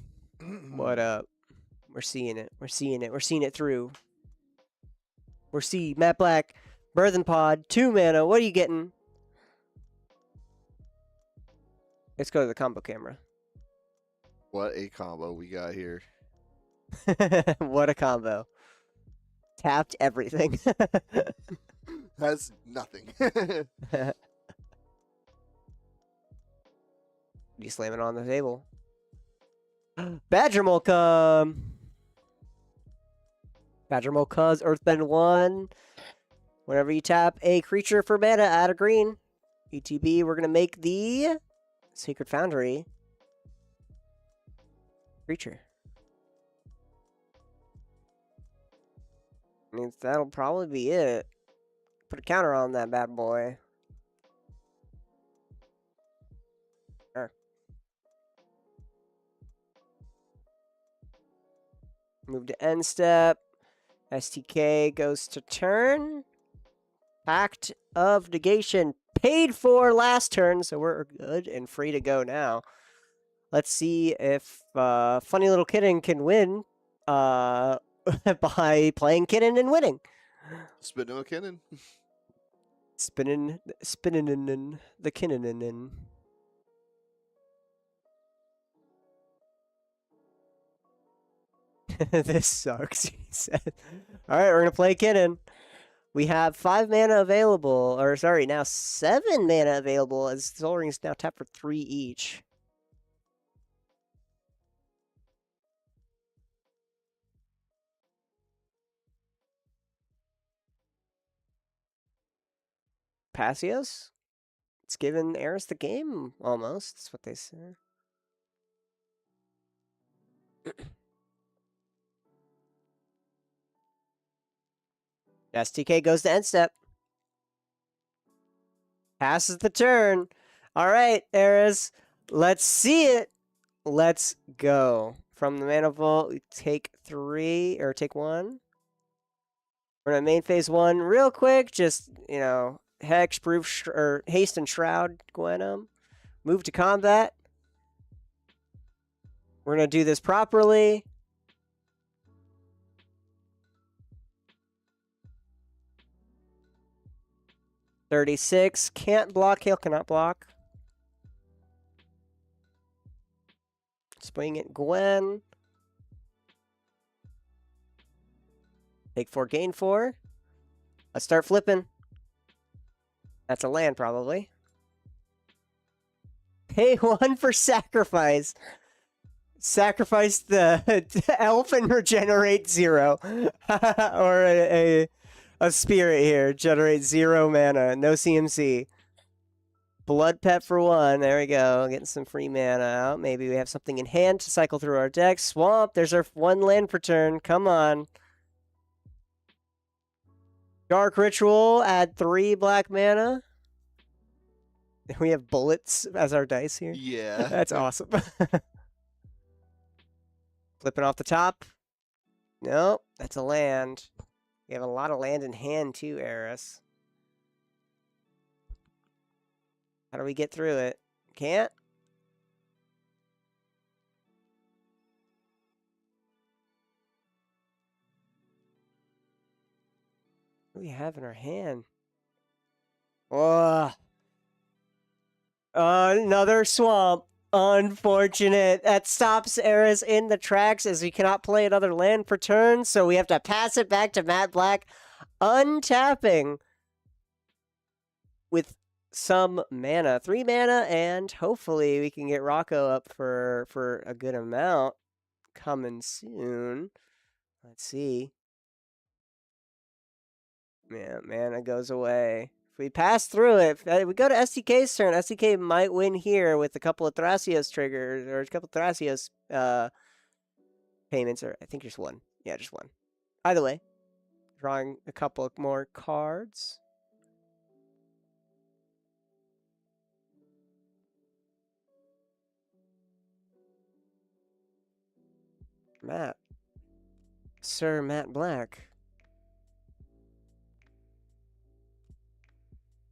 What up? We're seeing it. We're seeing it. We're seeing it through. We're seeing Matt Black, Birthing Pod, 2 mana. What are you getting? Let's go to the combo camera. What a combo we got here. What a combo. Tapped everything. That's nothing. You slam it on the table. Badger Molka. Badger Molka's Earthbend 1. Whenever you tap a creature for mana, add a green. ETB, we're going to make the Sacred Foundry creature. Means that'll probably be it. Put a counter on that bad boy. Sure. Move to end step. STK goes to turn. Pact of Negation paid for last turn, so we're good and free to go now. Let's see if Funny Little Kitten can win by playing Kitten and winning. Spinning a cannon. Spinning in the Kitten in. This sucks, he said. All right, we're going to play Kitten. We have 5 mana available, or sorry, now 7 mana available as Soul Rings now tap for 3 each. Passios? It's giving Eris the game, almost. That's what they say. STK goes to end step. Passes the turn. All right, Eris. Let's see it. Let's go. From the mana vault, we take 3, or take 1. We're going to main phase 1 real quick. Just, you know, Hex, Proof, or Haste and Shroud Gwenum. Move to combat. We're going to do this properly. 36. Can't block. Hail cannot block. Swing it, Gwen. Take 4, gain 4. Let's start flipping. That's a land, probably. Pay 1 for sacrifice. Sacrifice the elf and regenerate 0. Or a spirit here. Generate 0 mana. No CMC. Blood Pet for 1. There we go. Getting some free mana out. Maybe we have something in hand to cycle through our deck. Swamp. There's our 1 land per turn. Come on. Dark Ritual. Add 3 black mana. We have bullets as our dice here. Yeah. That's awesome. Flipping off the top. Nope. That's a land. We have a lot of land in hand too, Eris. How do we get through it? Can't? What do we have in our hand? Oh. Another swamp. Unfortunate. That stops Eris in the tracks as we cannot play another land per turn, so we have to pass it back to Matt Black, untapping with some mana. 3 mana, and hopefully we can get Rocco up for a good amount coming soon. Let's see. Yeah, mana goes away. If we pass through it, if we go to SDK's turn, SDK might win here with a couple of Thrasios triggers, or a couple of Thrasios payments, or I think just 1. Yeah, just 1. Either way, drawing a couple more cards. Matt. Sir Matt Black.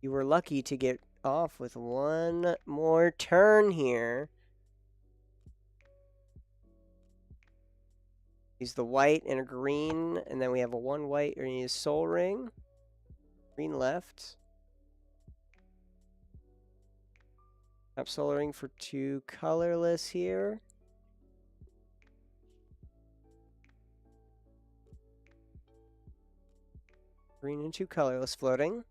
You were lucky to get off with 1 more turn here. Use the white and a green, and then we have a 1 white, or use Soul Ring. Green left. Tap Soul Ring for 2 colorless here. Green and 2 colorless floating.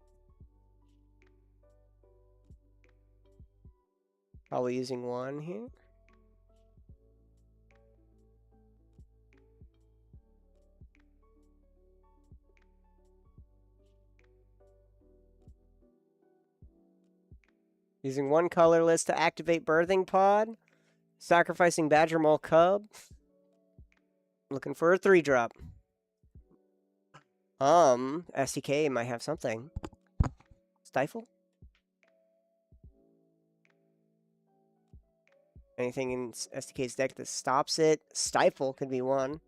Probably using 1 here. Using 1 colorless to activate Birthing Pod. Sacrificing Badger Mole Cub. Looking for a 3-drop. SDK might have something. Stifle? Anything in SDK's deck that stops it? Stifle could be 1.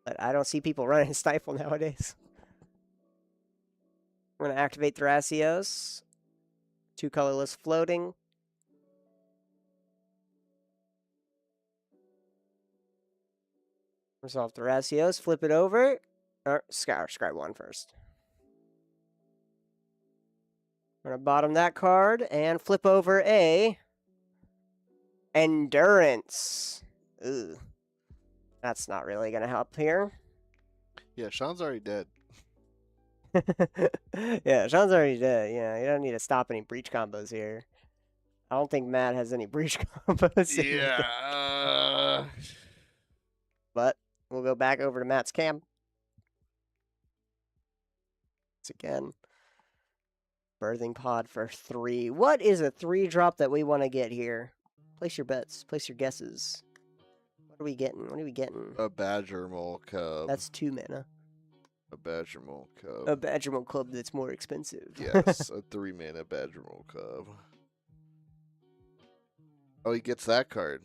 But I don't see people running Stifle nowadays. We're going to activate Thrasios. 2 colorless floating. Resolve Thrasios. Flip it over. Or scry 1 first. We're going to bottom that card and flip over a Endurance. Ooh. That's not really going to help here. Yeah, Sean's already dead. Yeah, Sean's already dead. Yeah, you don't need to stop any breach combos here. I don't think Matt has any breach combos. Yeah. But we'll go back over to Matt's cam. Once again. Birthing Pod for 3. What is a 3-drop that we want to get here? Place your bets. Place your guesses. What are we getting? What are we getting? A Badger Mole Cub. That's 2 mana. A Badger Mole Cub. A Badger Mole Cub that's more expensive. Yes, a 3 mana Badger Mole Cub. Oh, he gets that card.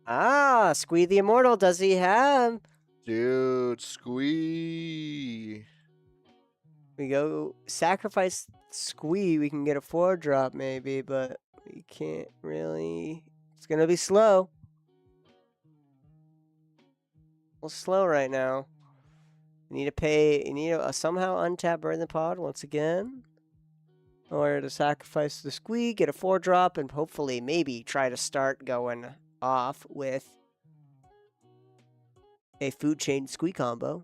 Ah, Squee the Immortal. Does he have? Dude, Squee. We go sacrifice Squee. We can get a 4-drop maybe, but we can't really. It's going to be slow. A little slow right now. You need to pay. You need to somehow untap Burn the Pod once again. Or to sacrifice the squeak, get a 4-drop, and hopefully maybe try to start going off with a food chain squeak combo.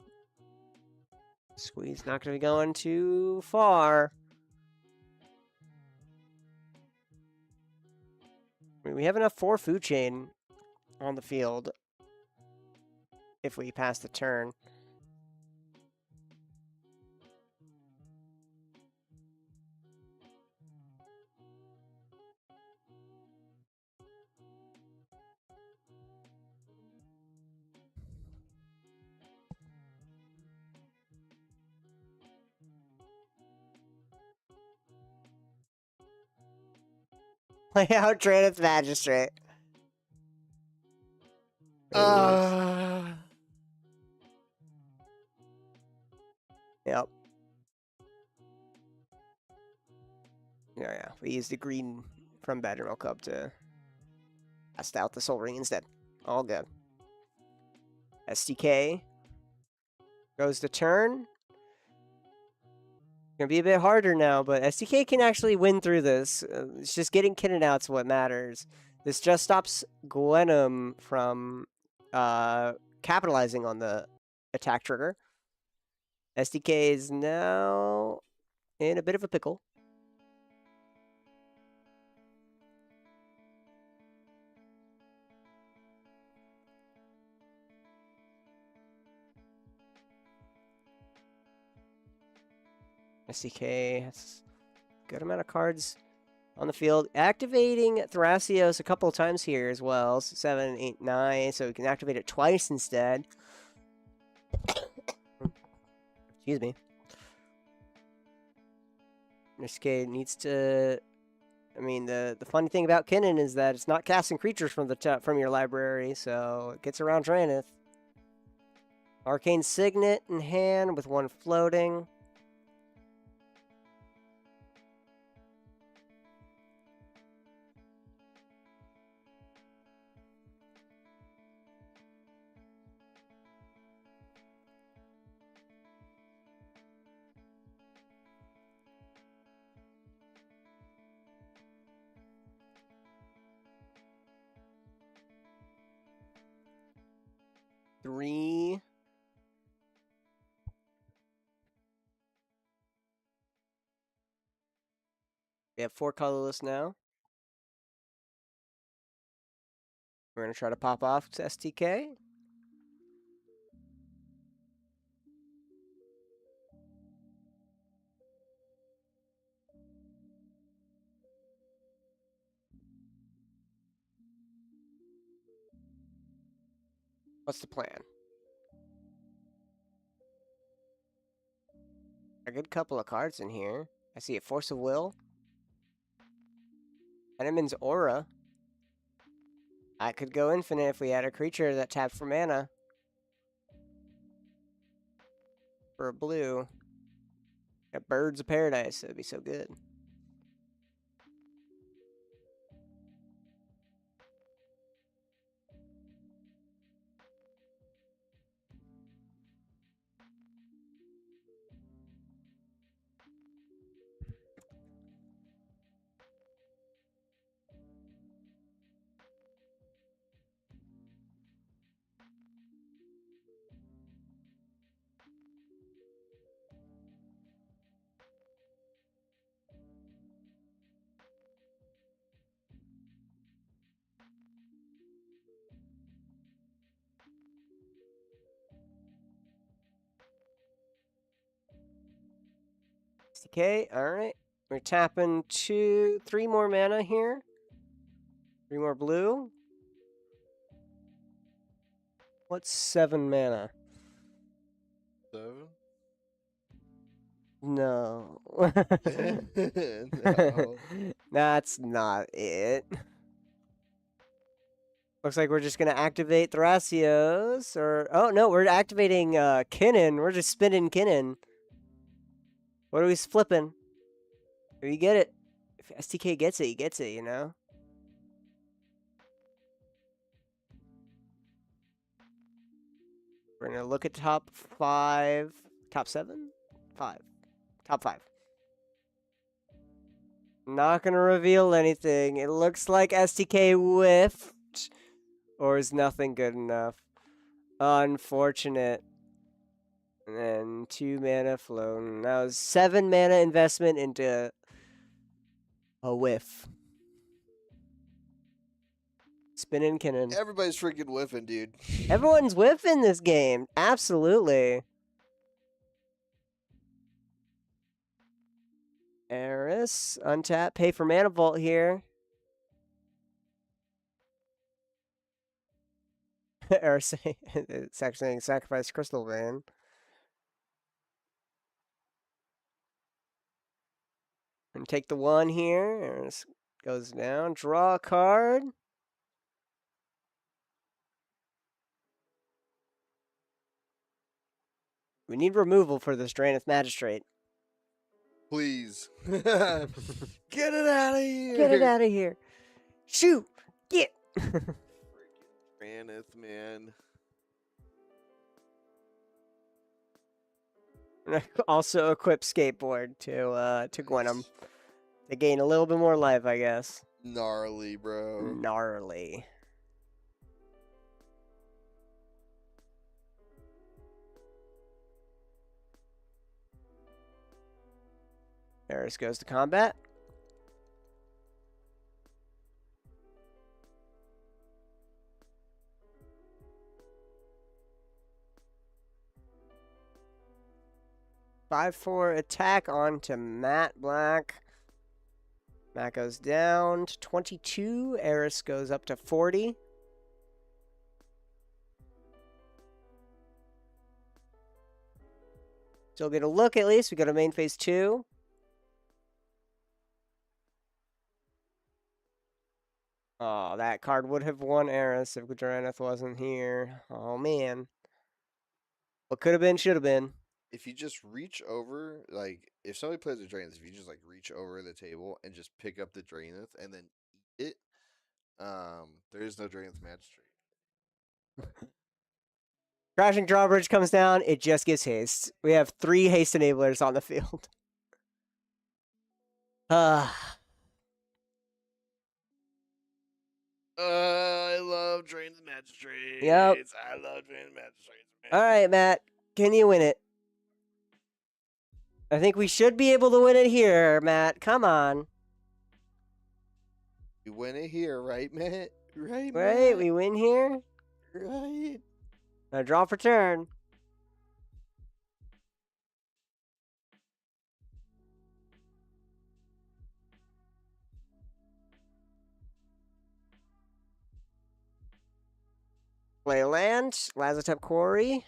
Squeeze not going to be going too far. I mean, we have enough for food chain on the field if we pass the turn. Play out Traneth Magistrate. Yep. Yeah. We used the green from Badger Cup to cast out the Soul Ring instead. All good. SDK goes to turn. Gonna be a bit harder now, but SDK can actually win through this. It's just getting Kinnan out's what matters. This just stops Gwenum from capitalizing on the attack trigger. SDK is now in a bit of a pickle. SDK has a good amount of cards on the field. Activating Thrasios a couple of times here as well. 7, 8, 9. So we can activate it twice instead. Excuse me. SDK needs to... I mean, the funny thing about Kinnan is that it's not casting creatures from the from your library, so it gets around Traneth. Arcane Signet in hand with 1 floating. Three. We have 4 colorless now. We're going to try to pop off to STK. What's the plan? A good couple of cards in here. I see a Force of Will. Enemy's Aura. I could go infinite if we had a creature that tapped for mana. For a blue. A Birds of Paradise. That'd be so good. Okay, alright. We're tapping 3 more mana here. 3 more blue. What's 7 mana? 7? No. No. That's not it. Looks like we're just going to activate Thrasios. Or, oh, no, we're activating Kinnan. We're just spinning Kinnan. What are we flipping? If you get it. If STK gets it, he gets it, you know? We're going to look at top 5. Top 7? 5. Top 5. Not gonna reveal anything. It looks like STK whiffed. Or is nothing good enough? Unfortunate. And then 2 mana flown. That was 7 mana investment into a whiff. Spinning Kinnan. Everybody's freaking whiffing, dude. Everyone's whiffing this game. Absolutely. Eris, untap, pay for Mana Vault here. Eris, it's actually saying sacrifice Crystal Vein. And take the 1 here. Eris goes down. Draw a card. We need removal for this Draenith Magistrate. Please. Get it out of here. Get it out of here. Shoot. Get. Freaking Granith, man. Also equip Skateboard to Gwenum. To gain a little bit more life, I guess. Gnarly, bro. Gnarly. Eris goes to combat. Five, 4 attack onto Matt Black. Matt goes down to 22. Eris goes up to 40. Still get a look at least. We got a main phase 2. Oh, that card would have won Eris if Draenith wasn't here. Oh, man. What could have been, should have been. If you just reach over, like, if somebody plays a Draenith, if you just, like, reach over the table and just pick up the Draenith and then eat it, there is no Draenith Magistrate. Crashing Drawbridge comes down. It just gets haste. We have 3 haste enablers on the field. I love Draenith Magistrates. Yep. I love Draenith Magistrates. All right, Matt. Can you win it? I think we should be able to win it here, Matt. Come on. You win it here, right, Matt? Right, Right, Matt? we win here. Right. Now draw for turn. Play a land. Lazotep Quarry.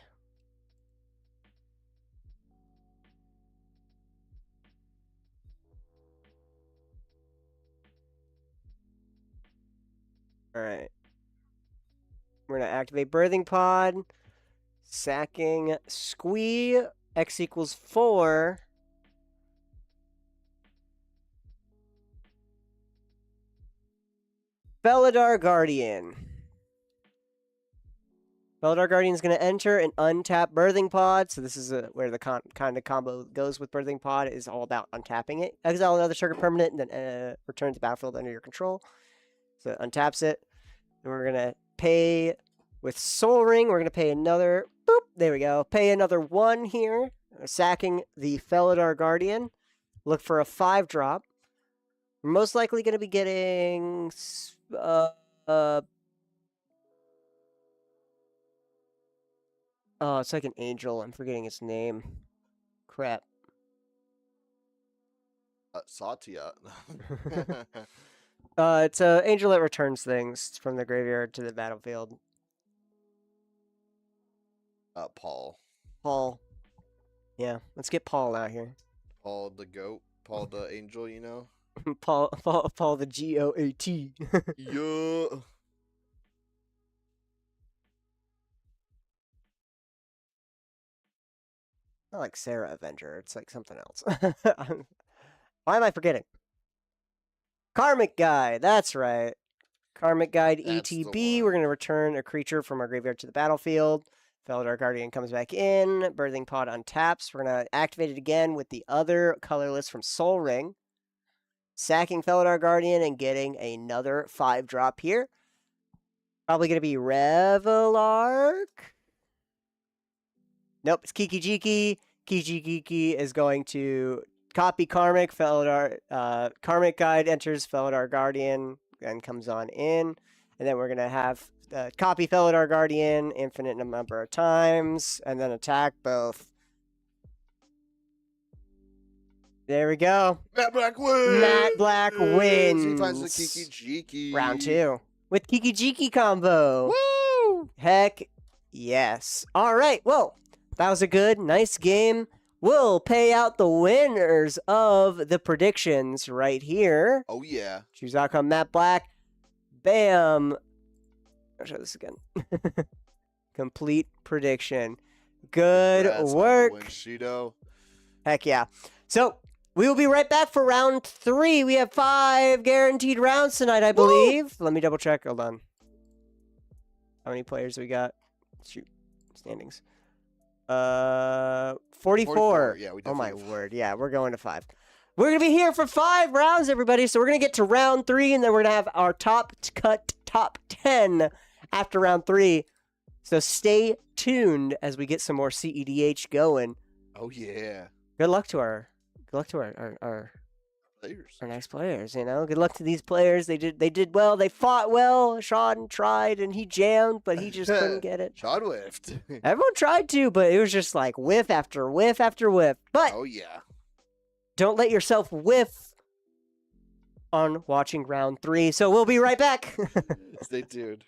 All right. We're going to activate Birthing Pod. Sacking Squee. X equals 4. Felidar Guardian. Felidar Guardian is going to enter and untap Birthing Pod. So this is where the kind of combo goes with Birthing Pod is all about untapping it. Exile another target permanent and then return to the battlefield under your control. So it untaps it. And we're going to pay with Soul Ring. We're going to pay another. Boop. There we go. Pay another 1 here. Sacking the Felidar Guardian. Look for a 5-drop. We're most likely going to be getting. Oh, it's like an angel. I'm forgetting its name. Crap. Satya. It's an angel that returns things from the graveyard to the battlefield. Paul. Paul. Yeah, let's get Paul out here. Paul the goat. Paul the angel, you know? Paul the GOAT. Yeah. Not like Sarah Avenger. It's like something else. Why am I forgetting? Karmic Guide. That's right. Karmic Guide That's the ETB. one. We're going to return a creature from our graveyard to the battlefield. Felidar Guardian comes back in. Birthing Pod untaps. We're going to activate it again with the other colorless from Soul Ring. sacking Felidar Guardian and getting another 5-drop here. Probably going to be Revelark. Nope, it's Kiki-Jiki. Kiki-Jiki is going to copy Karmic. Karmic Guide enters Felidar Guardian and comes on in. And then we're going to have copy Felidar Guardian infinite number of times and then attack both. There we go. Matt Black wins. Matt Black wins. He finds the Kiki-Jiki. Round 2 with Kiki-Jiki combo. Woo! Heck yes. All right. Well, that was a good, nice game. We'll pay out the winners of the predictions right here. Oh, yeah. Choose outcome Matt Black. Bam. I'll show this again. Complete prediction. Good Congrats on the work. win, Shido. Heck yeah. So we will be right back for round 3. We have 5 guaranteed rounds tonight, I believe. Let me double check. Hold on. How many players we got? Shoot. Standings. 44. Yeah, we Oh my definitely have. word. Yeah, we're going to 5. We're going to be here for 5 rounds, everybody. So we're going to get to round 3, and then we're going to have our top 10 after round 3. So stay tuned as we get some more CEDH going. Oh, yeah. Good luck to our Players. nice players, you know. Good luck to these players. They did well. They fought well. Sean tried and he jammed, but he just couldn't get it. Sean whiffed. Everyone tried to, but it was just like whiff after whiff after whiff. But Oh, yeah. don't let yourself whiff on watching round 3. So we'll be right back. Stay tuned.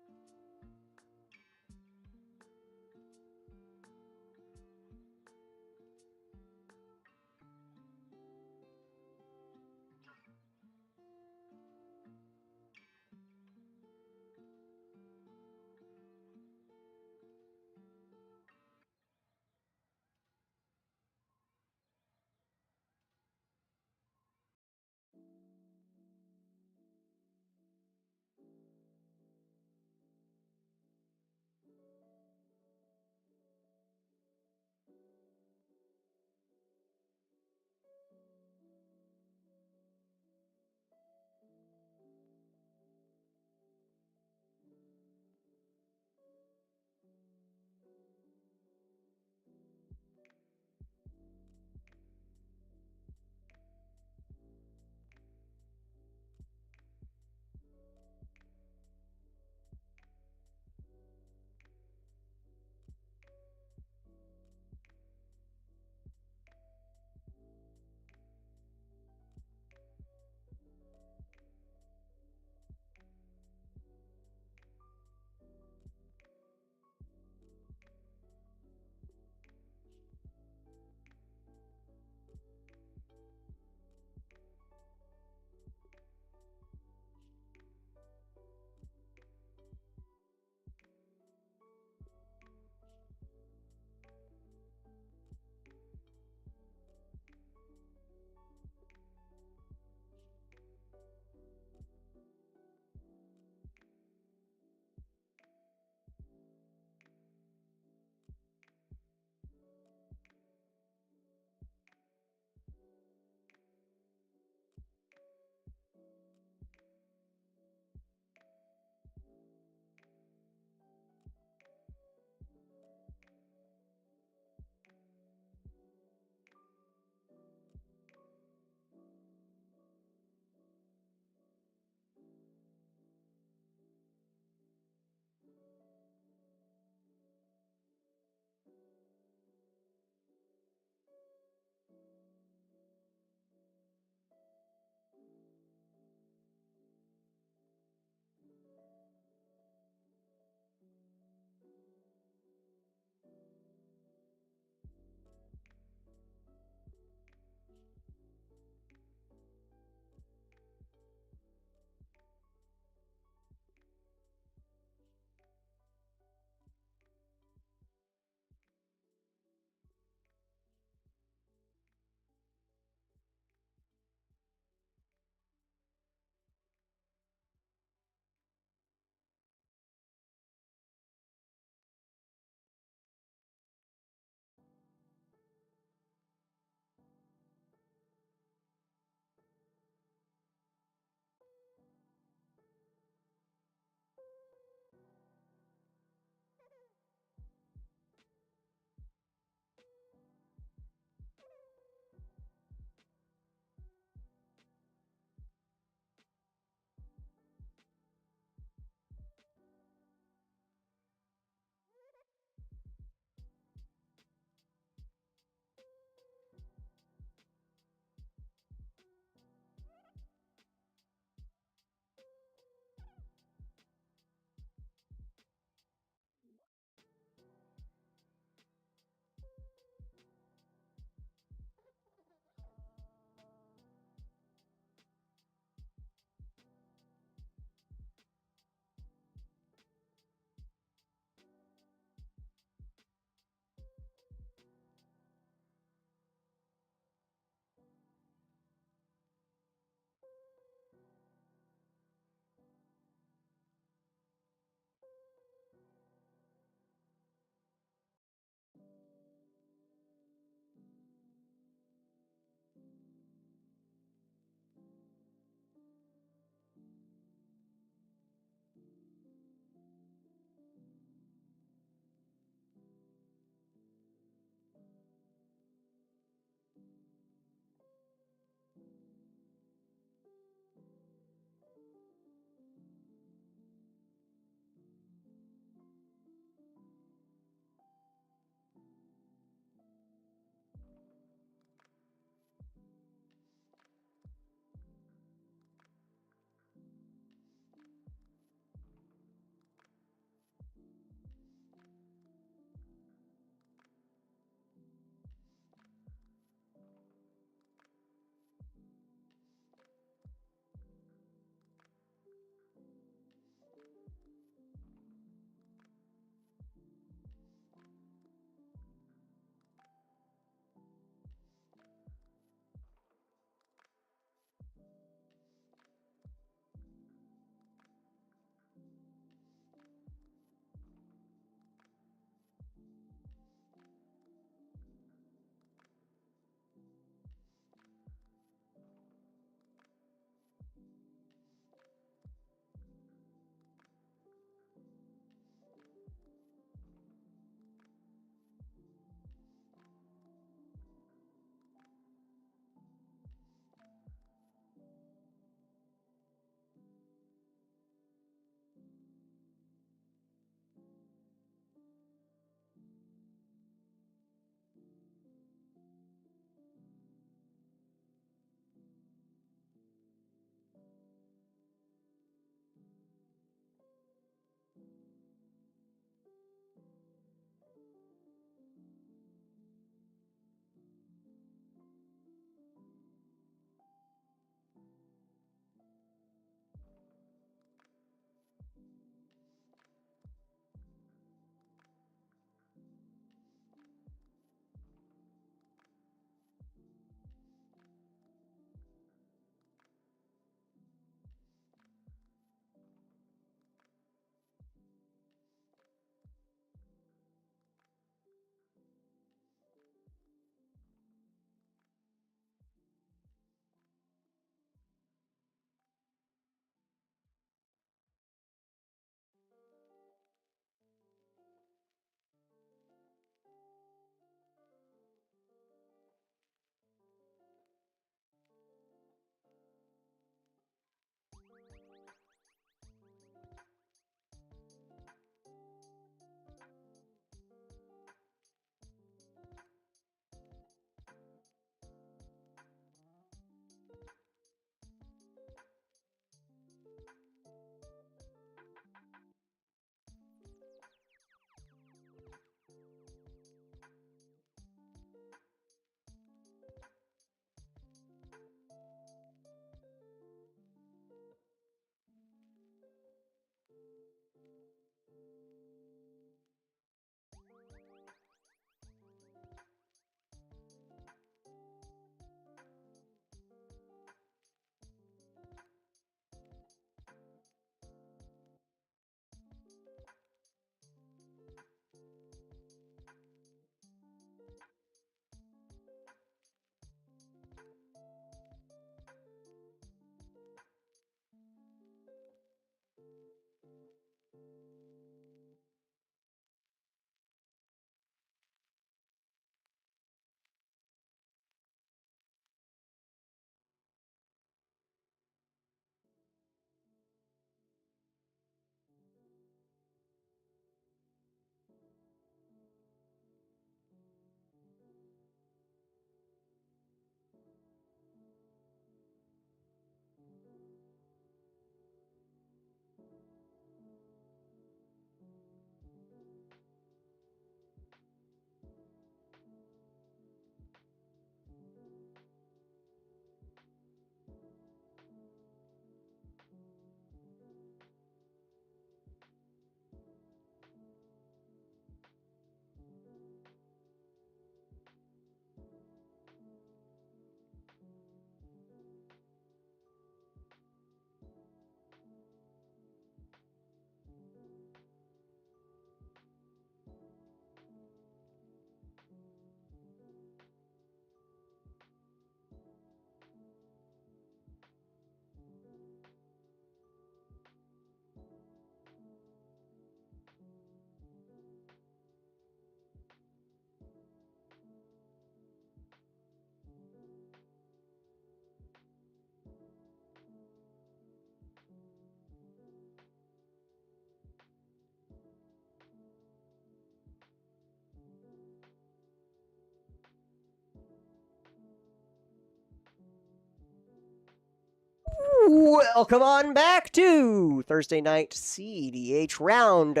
Welcome on back to Thursday night CEDH round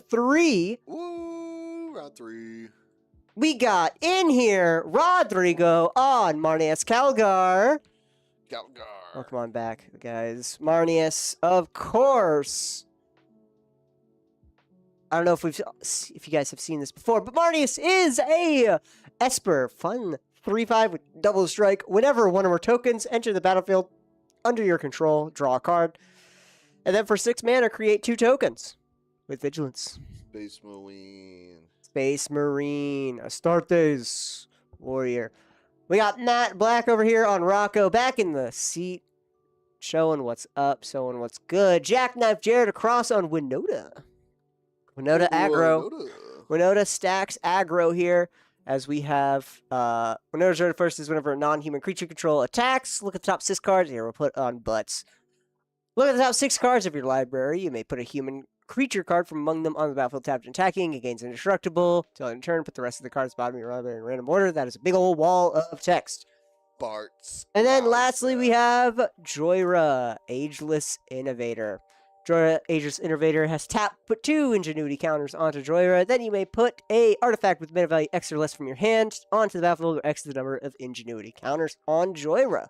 3. Woo! Round 3. We got in here Rodrigo on Marnius Calgar. Calgar. Welcome on back, guys. Marnius, of course. I don't know if you guys have seen this before, but Marnius is a Esper fun 3/5 with double strike. Whenever one of our tokens enter the battlefield under your control, draw a card. And then for 6 mana, create 2 tokens with Vigilance. Space Marine. Space Marine. Astartes. Warrior. We got Matt Black over here on Rocco, back in the seat. Showing what's up, showing what's good. Jackknife Jared across on Winota. Winota aggro. Winota stacks aggro here. As we have, whenever Zerda first is whenever a non-human creature control attacks. Look at the top 6 cards. Here, we'll put on butts. Look at the top 6 cards of your library. You may put a human creature card from among them on the battlefield tapped and attacking. It gains indestructible. Till in turn, put the rest of the cards bottom of your library in random order. That is a big old wall of text. Bart's. And then lastly, we have Joyra, Ageless Innovator. Joyra, Ageless Innovator has put 2 Ingenuity counters onto Joyra. Then you may put a artifact with mana value X or less from your hand onto the battlefield, or X the number of Ingenuity counters on Joyra.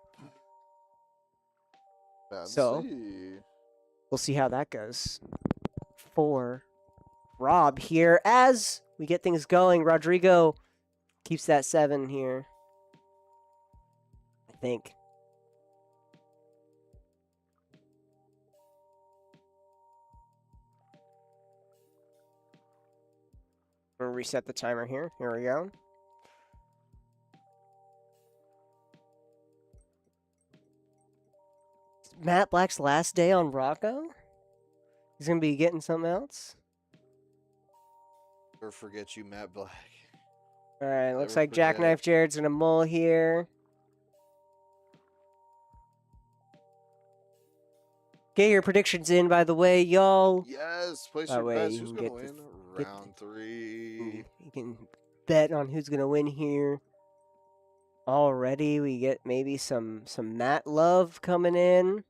So, we'll see how that goes for Rob here. As we get things going, Rodrigo keeps that 7 here, I think. We'll reset the timer here. Here we go. Matt Black's last day on Rocco? He's going to be getting something else? Never forget you, Matt Black. Alright, looks Never like forget. Jackknife Jared's going to mull here. Get your predictions in, by the way, y'all. Yes, place That your way bets. you Who's can gonna get win? get Round 3. Ooh, you can bet on who's going to win here. Already, we get maybe some Matt love coming in.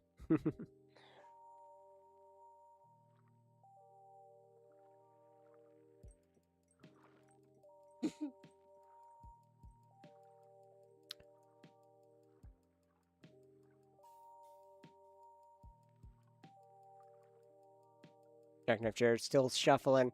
Jackknife Jared still shuffling.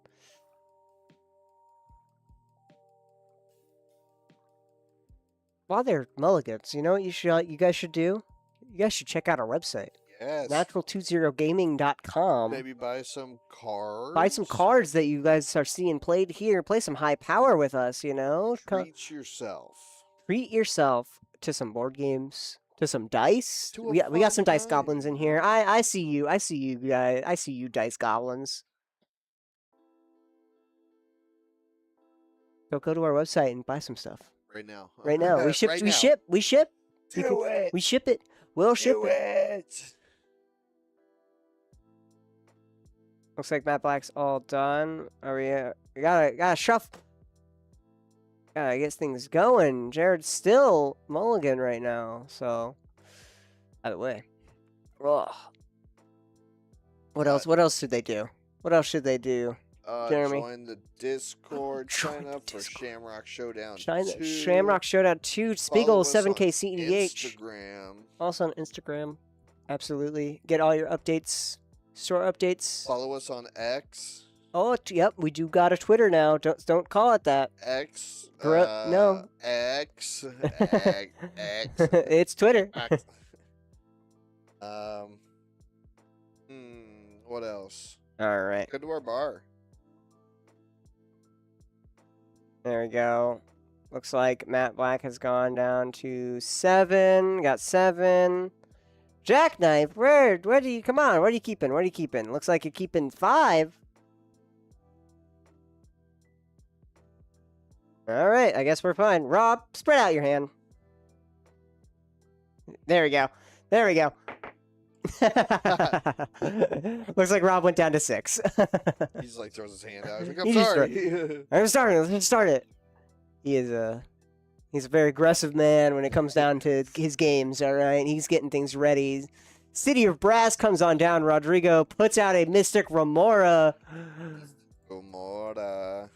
While they're mulligans, you know what you guys should do? You guys should check out our website. Yes. Natural20gaming.com. Maybe buy some cards. Buy some cards that you guys are seeing played here. Play some high power with us, you know? Treat yourself. Treat yourself to some board games, to some dice. To a We got some fun dice night. goblins in here. I see you. I see you guys. I see you dice goblins. So go to our website and buy some stuff. Right now. Right now. We ship. Right we now. ship. We ship. Do it. We ship it. We'll ship Do it. it. Looks like Matt Black's all done. Are we gotta shuffle. Gotta get things going. Jared's still mulligan right now, so by the way. Ugh. What else? What else should they do? What else should they do? Jeremy. Join the Discord. Join Sign the up for Discord. Shamrock Showdown. Shamrock Showdown 2. Spiegel Follow us on 7K CEDH. Instagram. Also on Instagram. Absolutely. Get all your updates. Store updates. Follow us on X. Oh, yep. We do got a Twitter now. Don't call it that. X. No. X. X. It's Twitter. X. What else? All right. Go to our bar. There we go. Looks like Matt Black has gone down to 7. Got 7. Jackknife, where do you come on? What are you keeping? What are you keeping? Looks like you're keeping 5. All right, I guess we're fine. Rob, spread out your hand. There we go. There we go. Looks like Rob went down to 6. He just like throws his hand out. He's like, He I'm just sorry. I'm starting. Let's start it. He's a very aggressive man when it comes down to his games. All right, he's getting things ready. City of Brass comes on down. Rodrigo puts out a Mystic Remora. Remora.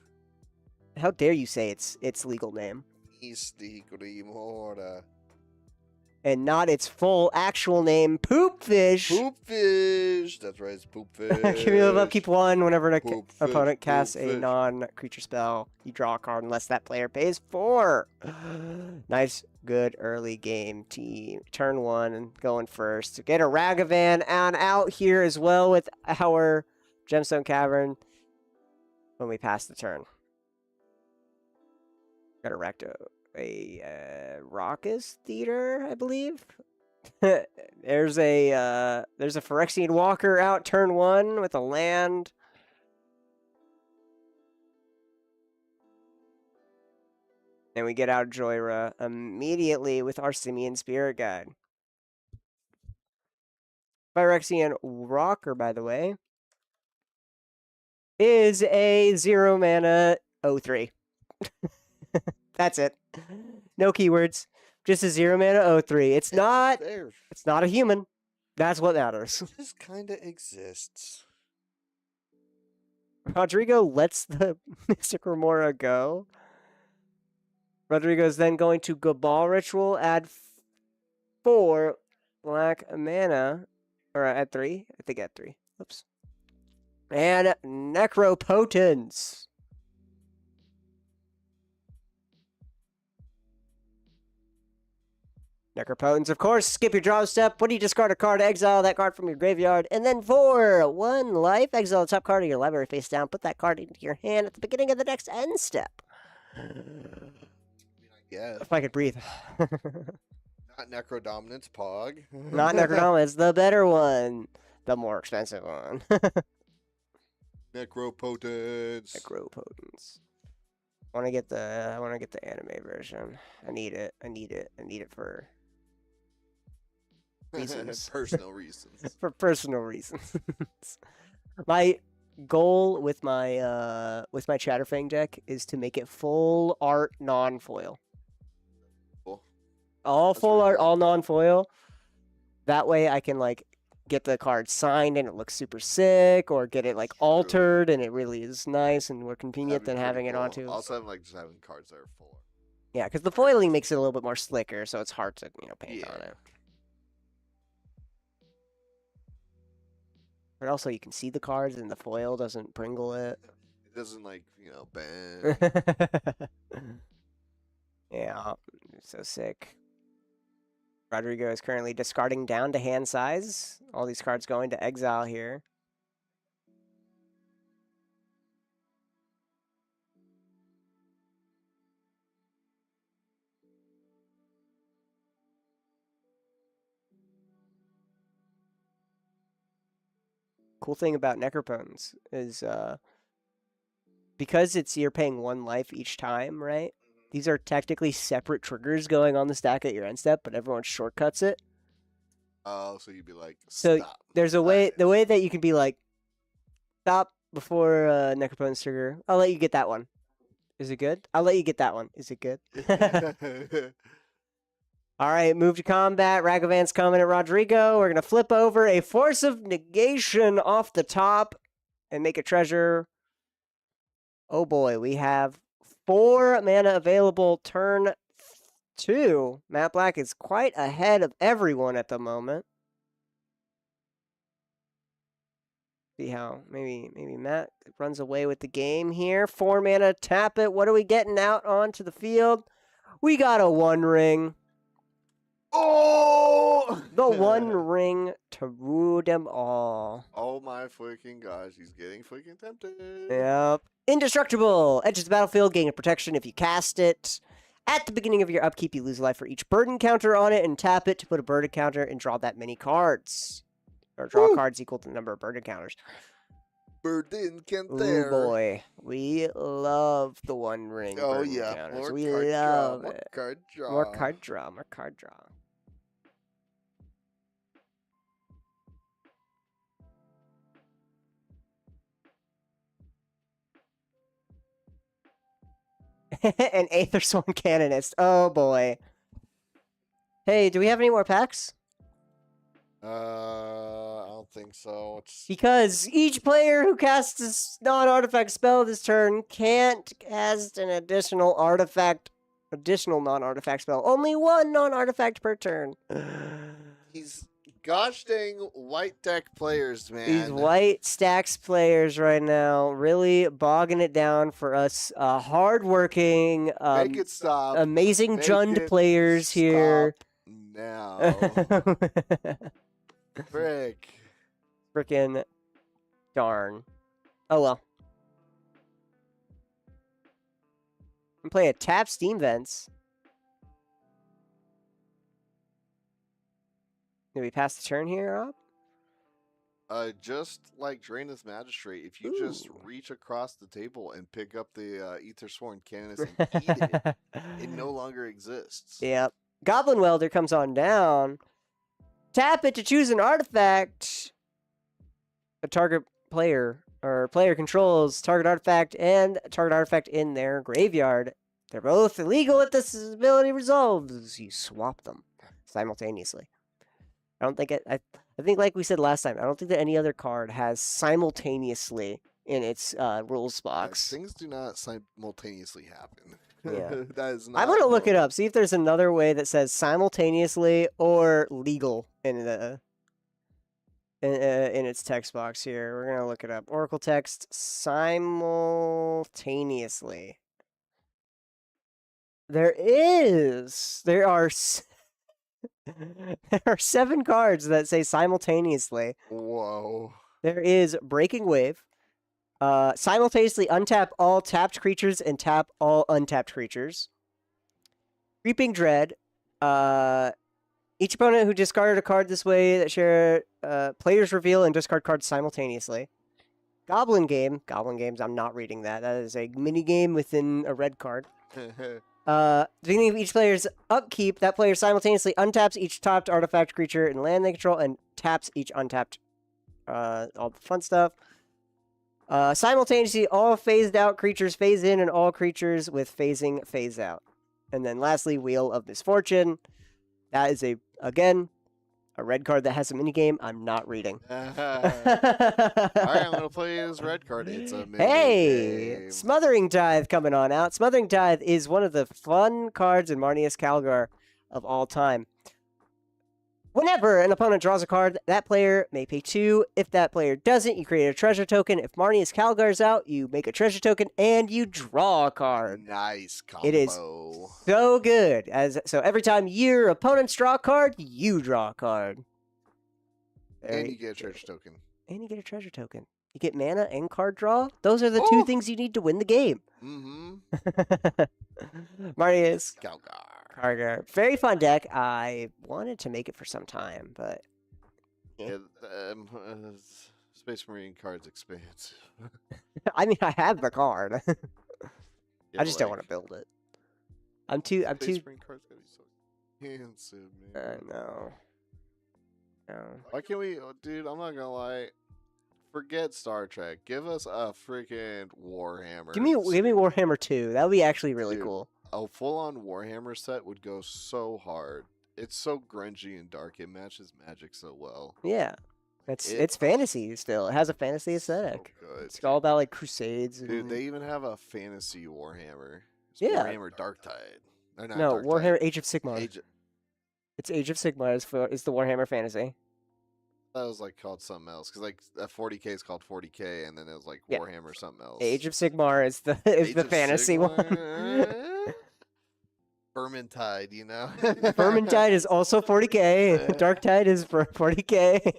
How dare you say its legal name? Mystic Remora. And not its full actual name, Poopfish. Poopfish. That's right, it's Poopfish. Cumulative upkeep 1 whenever an Poopfish, opponent casts a Poopfish. non-creature spell. You draw a card unless that player pays 4. Nice, good early game team. Turn 1 and going first. Get a Ragavan on out here as well with our Gemstone Cavern when we pass the turn. Got a Recto. A Raucous Theater, I believe. There's a Phyrexian Walker out turn 1 with a land. And we get out Joyra immediately with our Simian Spirit Guide. Phyrexian Walker, by the way, is a 0 mana 0/3. That's it. No keywords. Just a 0 mana 0/3. It's not a human. That's what matters. It just kinda exists. Rodrigo lets the Mystic Remora go. Rodrigo's then going to Cabal Ritual, add 4 black mana. Or add 3. I think add 3. Oops. And Necropotence. Necropotence, of course. Skip your draw step. When you discard a card, exile that card from your graveyard. And then for 1 life, exile the top card of your library face down. Put that card into your hand at the beginning of the next end step. Yeah. If I could breathe. Not Necrodominance, Pog. Not Necrodominance, the better one. The more expensive one. Necropotence. Necropotence. I want to get the anime version. I need it for reasons. Personal reasons. For personal reasons. My goal with my Chatterfang deck is to make it full art non-foil. Cool. All That's full really art, cool. all non-foil. That way I can like get the card signed and it looks super sick, or get it like True. altered and it really is nice and more convenient That'd be than having pretty it cool. onto. Also, I'm like just having cards that are full. Yeah, because the foiling makes it a little bit more slicker, so it's hard to paint on it. But also, you can see the cards, and the foil doesn't Pringle it. It doesn't like bend. Yeah, so sick. Rodrigo is currently discarding down to hand size. All these cards going to exile here. Cool thing about Necropotence is because you're paying 1 life each time, right? These are technically separate triggers going on the stack at your end step, but everyone shortcuts it. Oh, so you'd be like, So stop. there's a way, the way that you can be like, stop before Necropotence trigger. I'll let you get that one. Is it good? I'll let you get that one. Is it good? All right, move to combat. Ragavan's coming at Rodrigo. We're going to flip over a Force of Negation off the top and make a treasure. Oh boy, we have 4 mana available turn 2. Matt Black is quite ahead of everyone at the moment. See how maybe Matt runs away with the game here. 4 mana, tap it. What are we getting out onto the field? We got a 1 ring. Oh! The 1 ring to rule them all. Oh my freaking gosh, he's getting freaking tempted. Yep. Indestructible. Enters the battlefield, gain a protection if you cast it. At the beginning of your upkeep, you lose a life for each burden counter on it, and tap it to put a burden counter and draw that many cards. Or draw cards equal to the number of burden counters. Burden Oh counter. boy. We love the 1 ring Oh burden yeah, counters. more We card love draw, more it. card draw. More card draw. More card draw. An Aethersworn Canonist. Oh boy. Hey, do we have any more packs? I don't think so. It's Because each player who casts a non-artifact spell this turn can't cast an additional non-artifact spell. Only one non-artifact per turn. these gosh dang white deck players, man. These white stacks players right now really bogging it down for us hardworking, Make it stop. amazing Make Jund it players here. stop now. Frick. Frickin' darn. Oh well. And play a tap Steam Vents. Did we pass the turn here, Rob? Just like Draineth Magistrate, if you just Ooh. reach across the table and pick up the Ether Sworn Canonus and eat it, it no longer exists. Yep. Goblin Welder comes on down. Tap it to choose an artifact. A target player or player controls target artifact and target artifact in their graveyard. They're both illegal if this ability resolves. You swap them simultaneously. I don't think I think like we said last time, I don't think that any other card has simultaneously in its rules box. Things do not simultaneously happen. Yeah. That is not I'm gonna look it normal. up, see if there's another way that says simultaneously or legal in the in its text box here. We're gonna look it up. Oracle text simultaneously. There is. There are. There are 7 cards that say simultaneously. Whoa. There is Breaking Wave. Simultaneously untap all tapped creatures and tap all untapped creatures. Creeping Dread. Each opponent who discarded a card this way that share players reveal and discard cards simultaneously. Goblin Game. Goblin Games, I'm not reading that. That is a mini game within a red card. Beginning of each player's upkeep, that player simultaneously untaps each tapped artifact creature and land they control and taps each untapped all the fun stuff. Simultaneously, all phased out creatures phase in and all creatures with phasing phase out. And then lastly, Wheel of Misfortune. That is, again, a red card that has a minigame I'm not reading. Alright, I'm going to play this red card. It's a mini Hey! game. Smothering Tithe coming on out. Smothering Tithe is one of the fun cards in Marnius Calgar of all time. Whenever an opponent draws a card, that player may pay 2. If that player doesn't, you create a treasure token. If Marnius Calgar's out, you make a treasure token and you draw a card. Nice combo. It is so good. So every time your opponents draw a card, you draw a card. And you get a treasure token. And you get a treasure token. You get mana and card draw. Those are the 2 things you need to win the game. Mm-hmm. Marnius Calgar. Very fun deck. I wanted to make it for some time, but Yeah, Space Marine cards expansive. I mean, I have the card. Yeah, I just don't want to build it. I'm too. Space Marine cards gotta be so expensive, man. No. Why can't we, dude? I'm not gonna lie. Forget Star Trek. Give us a freaking Warhammer. Give me Warhammer 2. That would be actually really Dude. cool. A full-on Warhammer set would go so hard. It's so grungy and dark. It matches Magic so well. Yeah. It's fantasy still. It has a fantasy aesthetic. So good. It's all about like crusades. And... Dude, they even have a fantasy Warhammer. It's Yeah. Warhammer Darktide. Or not No, Darktide. Warhammer Age of Sigmar. Age. It's Age of Sigmar is the Warhammer fantasy. That was like called something else because like that 40K is called 40K, and then it was like Yeah. Warhammer something else. Age of Sigmar is the Age of fantasy one. Sigmar? Vermintide, you know. Vermintide is also 40k. Darktide is for 40k.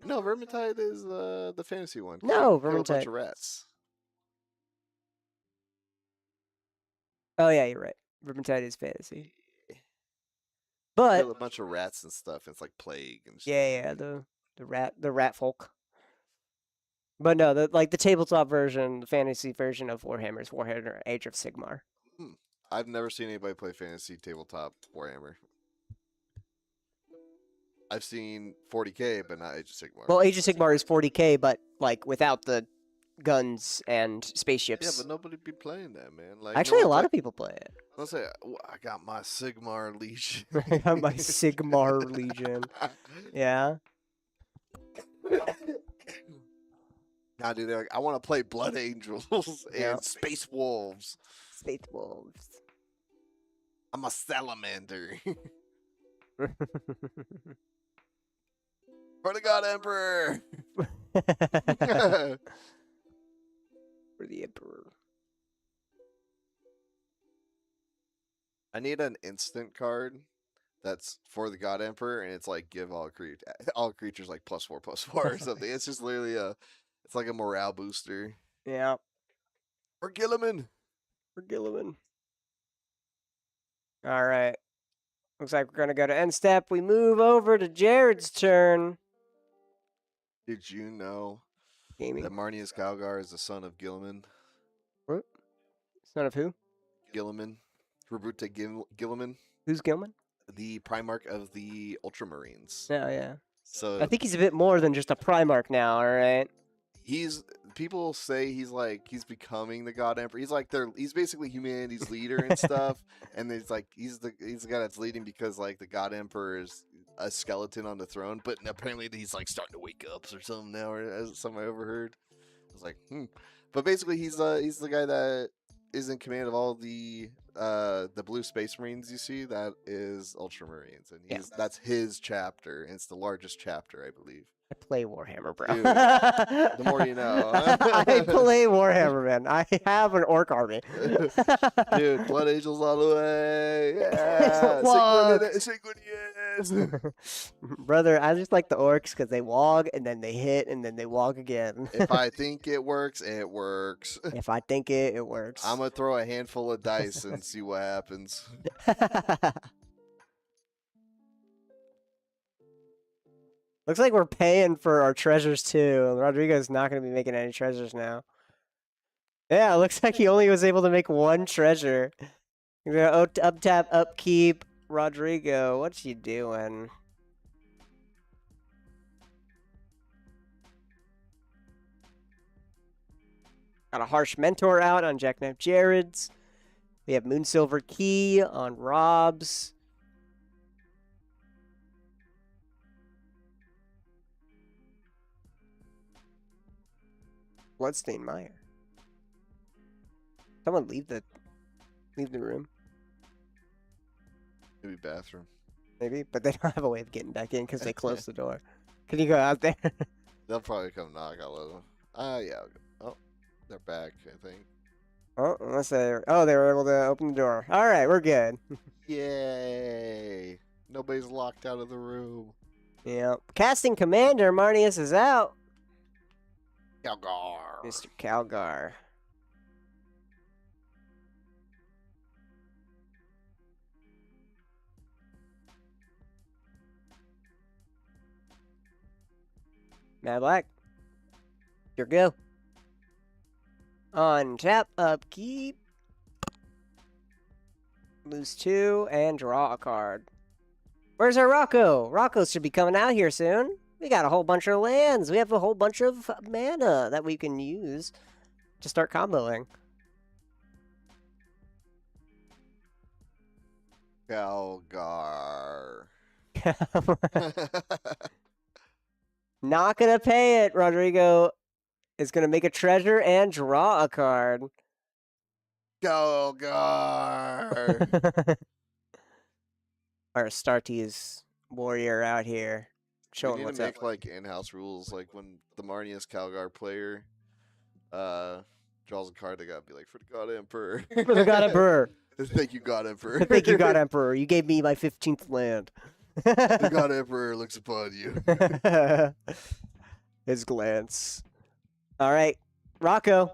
No, Vermintide is the fantasy one. No, Kill a bunch Vermintide. of rats. Oh yeah, you're right. Vermintide is fantasy. But Kill a bunch of rats and stuff. It's like plague and stuff. yeah, the rat folk. But no, the tabletop version, the fantasy version of Warhammer is Warhammer Age of Sigmar. I've never seen anybody play fantasy tabletop Warhammer. I've seen 40K, but not Age of Sigmar. Well, Age of Sigmar is 40k, but like without the guns and spaceships. Yeah, but nobody be playing that, man. Like, Actually, a lot of people play it. Let's say I got my Sigmar Legion. I got my Sigmar Legion. Yeah. Nah, dude, they're like, I want to play Blood Angels Yeah. and Space Wolves. Space Wolves. I'm a salamander. For the God Emperor. For the Emperor. I need an instant card that's for the God Emperor, and it's like give all creatures like +4/+4 or something. It's just literally it's like a morale booster. Yeah. For Gilliman. For Gilliman. All right. Looks like we're going to go to end step. We move over to Jared's turn. Did you know Gaming. that Marnius Calgar is the son of Gilliman? What? Son of who? Gilliman. Roberta Gilliman. Who's Gilman? The Primarch of the Ultramarines. Oh, yeah. So I think he's a bit more than just a Primarch now, all right? People say he's becoming the God Emperor. He's basically humanity's leader and stuff. And he's the guy that's leading because like the God Emperor is a skeleton on the throne, but apparently he's like starting to wake up or something now, or as something I overheard. I was like, But basically he's the guy that is in command of all the blue Space Marines you see. That is Ultramarines, and that's his chapter, and it's the largest chapter, I believe. I play Warhammer, bro. Dude, the more you know. I play Warhammer, man. I have an orc army. Dude, Blood Angels all the way. Yeah. Synchronous. Brother, I just like the orcs because they walk and then they hit and then they walk again. If I think it works, it works. If I think it works. I'm going to throw a handful of dice and see what happens. Looks like we're paying for our treasures too. Rodrigo's not going to be making any treasures now. Yeah, it looks like he only was able to make one treasure. Up tap, upkeep. Rodrigo, what you doing? Got a Harsh Mentor out on Jackknife Jared's. We have Moonsilver Key on Rob's. Bloodstained Mire. Someone leave the room. Maybe bathroom. Maybe, but they don't have a way of getting back in because they closed the door. Can you go out there? They'll probably come knock. I'll let them. Yeah. Oh, they're back, I think. Oh, unless they were able to open the door. All right, we're good. Yay! Nobody's locked out of the room. Yeah. Casting Commander Marnius is out. Calgar. Mr. Calgar. Mad Black. Your go. On tap, upkeep. Lose 2 and draw a card. Where's our Rocco? Rocco should be coming out here soon. We got a whole bunch of lands. We have a whole bunch of mana that we can use to start comboing. Calgar. Not gonna pay it. Rodrigo is gonna make a treasure and draw a card. Calgar. Our Astartes warrior out here. We Showing need what's to up. make like in-house rules, like when the Marnius Calgar player draws a card, they gotta be like, for the God Emperor. For the God Emperor. Thank you, God Emperor. Thank you, God Emperor. You gave me my 15th land. The God Emperor looks upon you. His glance. All right, Rocco.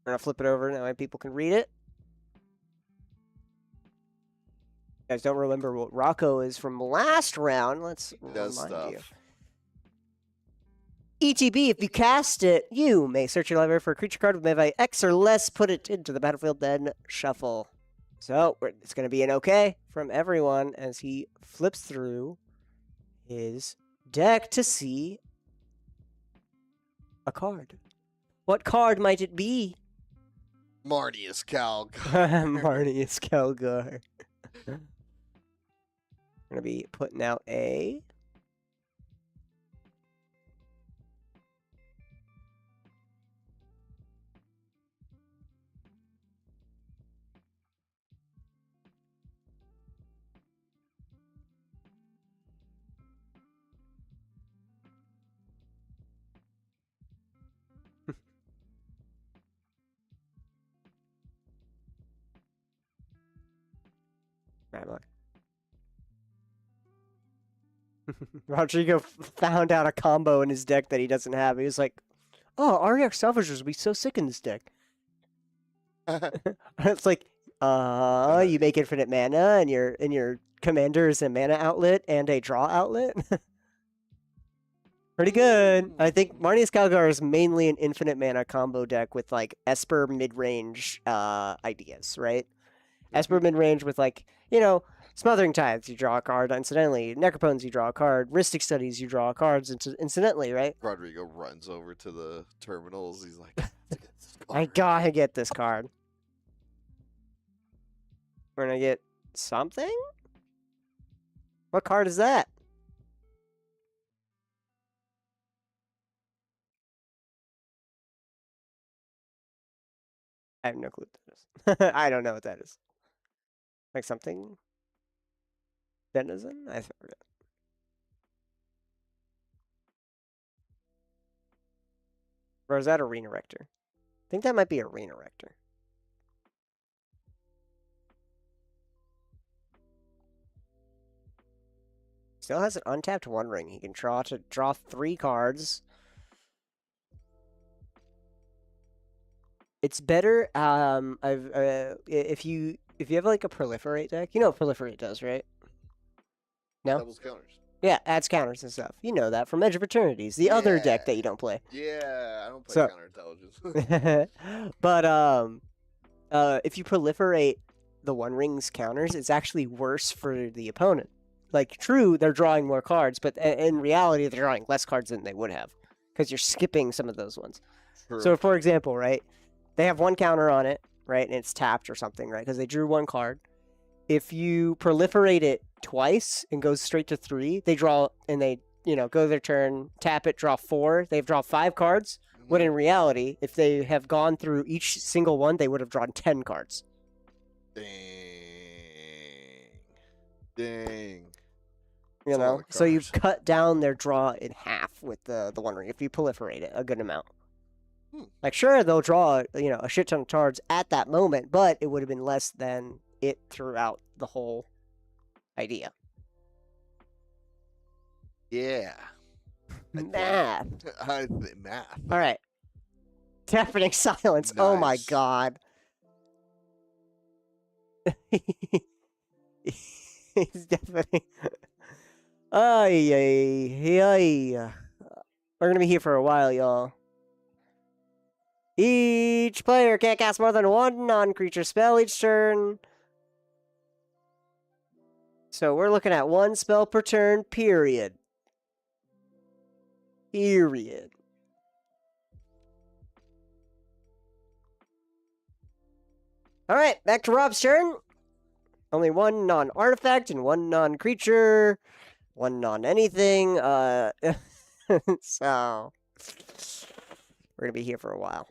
We're gonna flip it over now, people can read it. You guys don't remember what Rocco is from last round. Let's Does remind you. stuff. ETB, if you cast it, you may search your library for a creature card with maybe X or less, put it into the battlefield, then shuffle. So it's going to be an okay from everyone as he flips through his deck to see a card. What card might it be? Marnius Calgar. Marnius Calgar. We're going to be putting out a Rodrigo found out a combo in his deck that he doesn't have. He was like, "Oh, REX Salvagers would be so sick in this deck." It's like, you make infinite mana, and your commander is a mana outlet and a draw outlet. Pretty good. I think Marnius Calgar is mainly an infinite mana combo deck with like Esper mid-range ideas, right? Esper mid-range with like, Smothering Tithes, you draw a card incidentally. Necropones, you draw a card. Rhystic Studies, you draw cards incidentally, right? Rodrigo runs over to the terminals. He's like, I gotta get this card. We're gonna get something? What card is that? I have no clue what that is. I don't know what that is. Like something? Denizen? I forget. Or is that Arena Rector? I think that might be Arena Rector. Still has an untapped One Ring. He can draw 3 cards. It's better. If you have like a proliferate deck, you know what proliferate does, right? No. Doubles counters. Yeah, adds counters and stuff. You know that from Edge of Eternities, the other deck that you don't play. Yeah, I don't play counterintelligence. But if you proliferate the One Ring's counters, it's actually worse for the opponent. Like, true, they're drawing more cards, but in reality, they're drawing less cards than they would have because you're skipping some of those ones. True. So, for example, right, they have 1 counter on it, right, and it's tapped or something, right, because they drew 1 card. If you proliferate it twice and goes straight to 3, they draw and they, go their turn, tap it, draw 4. They've drawn 5 cards. When in reality, if they have gone through each single one, they would have drawn 10 cards. Dang. So you've cut down their draw in half with the One Ring if you proliferate it a good amount. Like, sure, they'll draw, a shit ton of cards at that moment, but it would have been less than it throughout the whole idea. Yeah. Math. Math. All right. Deafening silence. Nice. Oh my god. He's deafening. Ay, ay, ay. We're gonna be here for a while, y'all. Each player can't cast more than 1 non-creature spell each turn. So we're looking at 1 spell per turn, period. Period. Alright, back to Rob's turn. Only 1 non-artifact and 1 non-creature. 1 non-anything. So we're going to be here for a while.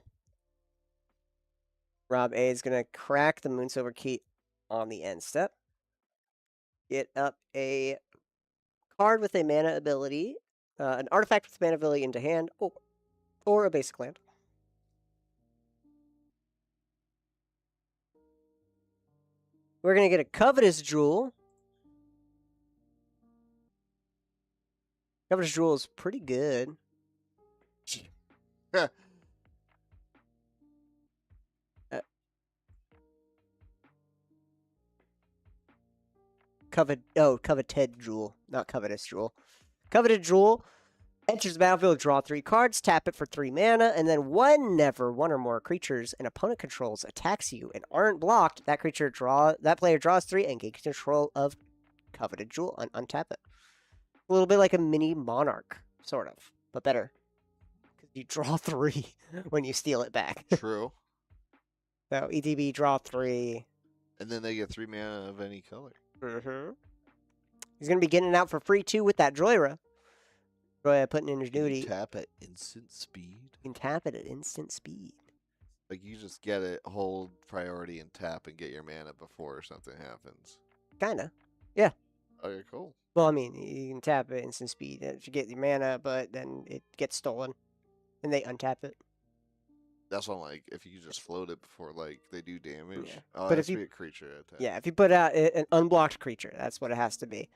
Rob A is going to crack the Moonsilver Key on the end step. Get up a card with a mana ability, an artifact with mana ability into hand, or a basic land. We're going to get a Covetous Jewel. Covetous Jewel is pretty good. Coveted Jewel, not Covetous Jewel. Coveted Jewel enters the battlefield, draw 3 cards, tap it for 3 mana, and then whenever 1 or more creatures an opponent controls attacks you and aren't blocked, that player draws 3 and gains control of Coveted Jewel and untap it. A little bit like a mini Monarch, sort of, but better. Because you draw 3 when you steal it back. True. So ETB, draw 3. And then they get 3 mana of any color. Mm-hmm. He's going to be getting it out for free, too, with that Joyra. Joyra putting in Ingenuity. You tap at instant speed? You can tap it at instant speed. Like, you just get it, hold priority, and tap and get your mana before something happens. Kinda. Yeah. Okay, cool. Well, I mean, you can tap at instant speed to get your mana, but then it gets stolen. And they untap it. That's on, like, if you just float it before, like, they do damage. Yeah. Oh, but if you be a creature attack. Yeah, if you put out an unblocked creature, that's what it has to be.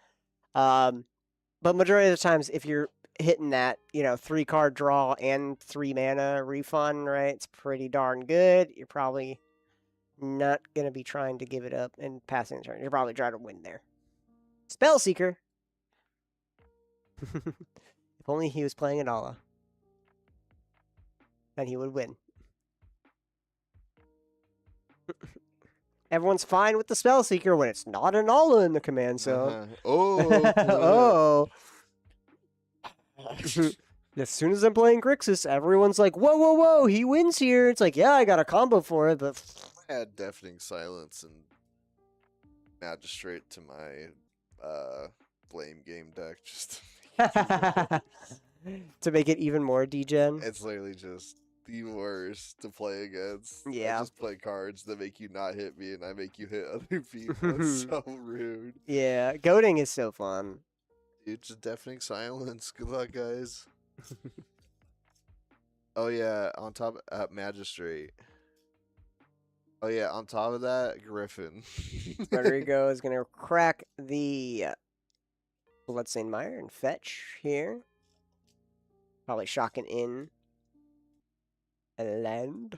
But majority of the times, if you're hitting that, 3-card draw and 3 mana refund, right, it's pretty darn good. You're probably not going to be trying to give it up and passing the turn. You're probably trying to win there. Spellseeker. If only he was playing Anala. Then he would win. Everyone's fine with the Spellseeker when it's not Anala in the command zone. Oh. As soon as I'm playing Grixis, everyone's like, whoa, whoa, whoa, he wins here. It's like, yeah, I got a combo for it, but... Add Deafening Silence and Magistrate to my Blame Game deck just to make it even more degen. It's literally just the worst to play against. Yeah. I just play cards that make you not hit me and I make you hit other people. It's so rude. Yeah, goading is so fun. Dude, just Deafening Silence. Good luck, guys. Oh yeah, on top Magistrate. Oh yeah, on top of that, Griffin. Rodrigo is going to crack the Bloodstained Mire and fetch here. Probably shocking in a land.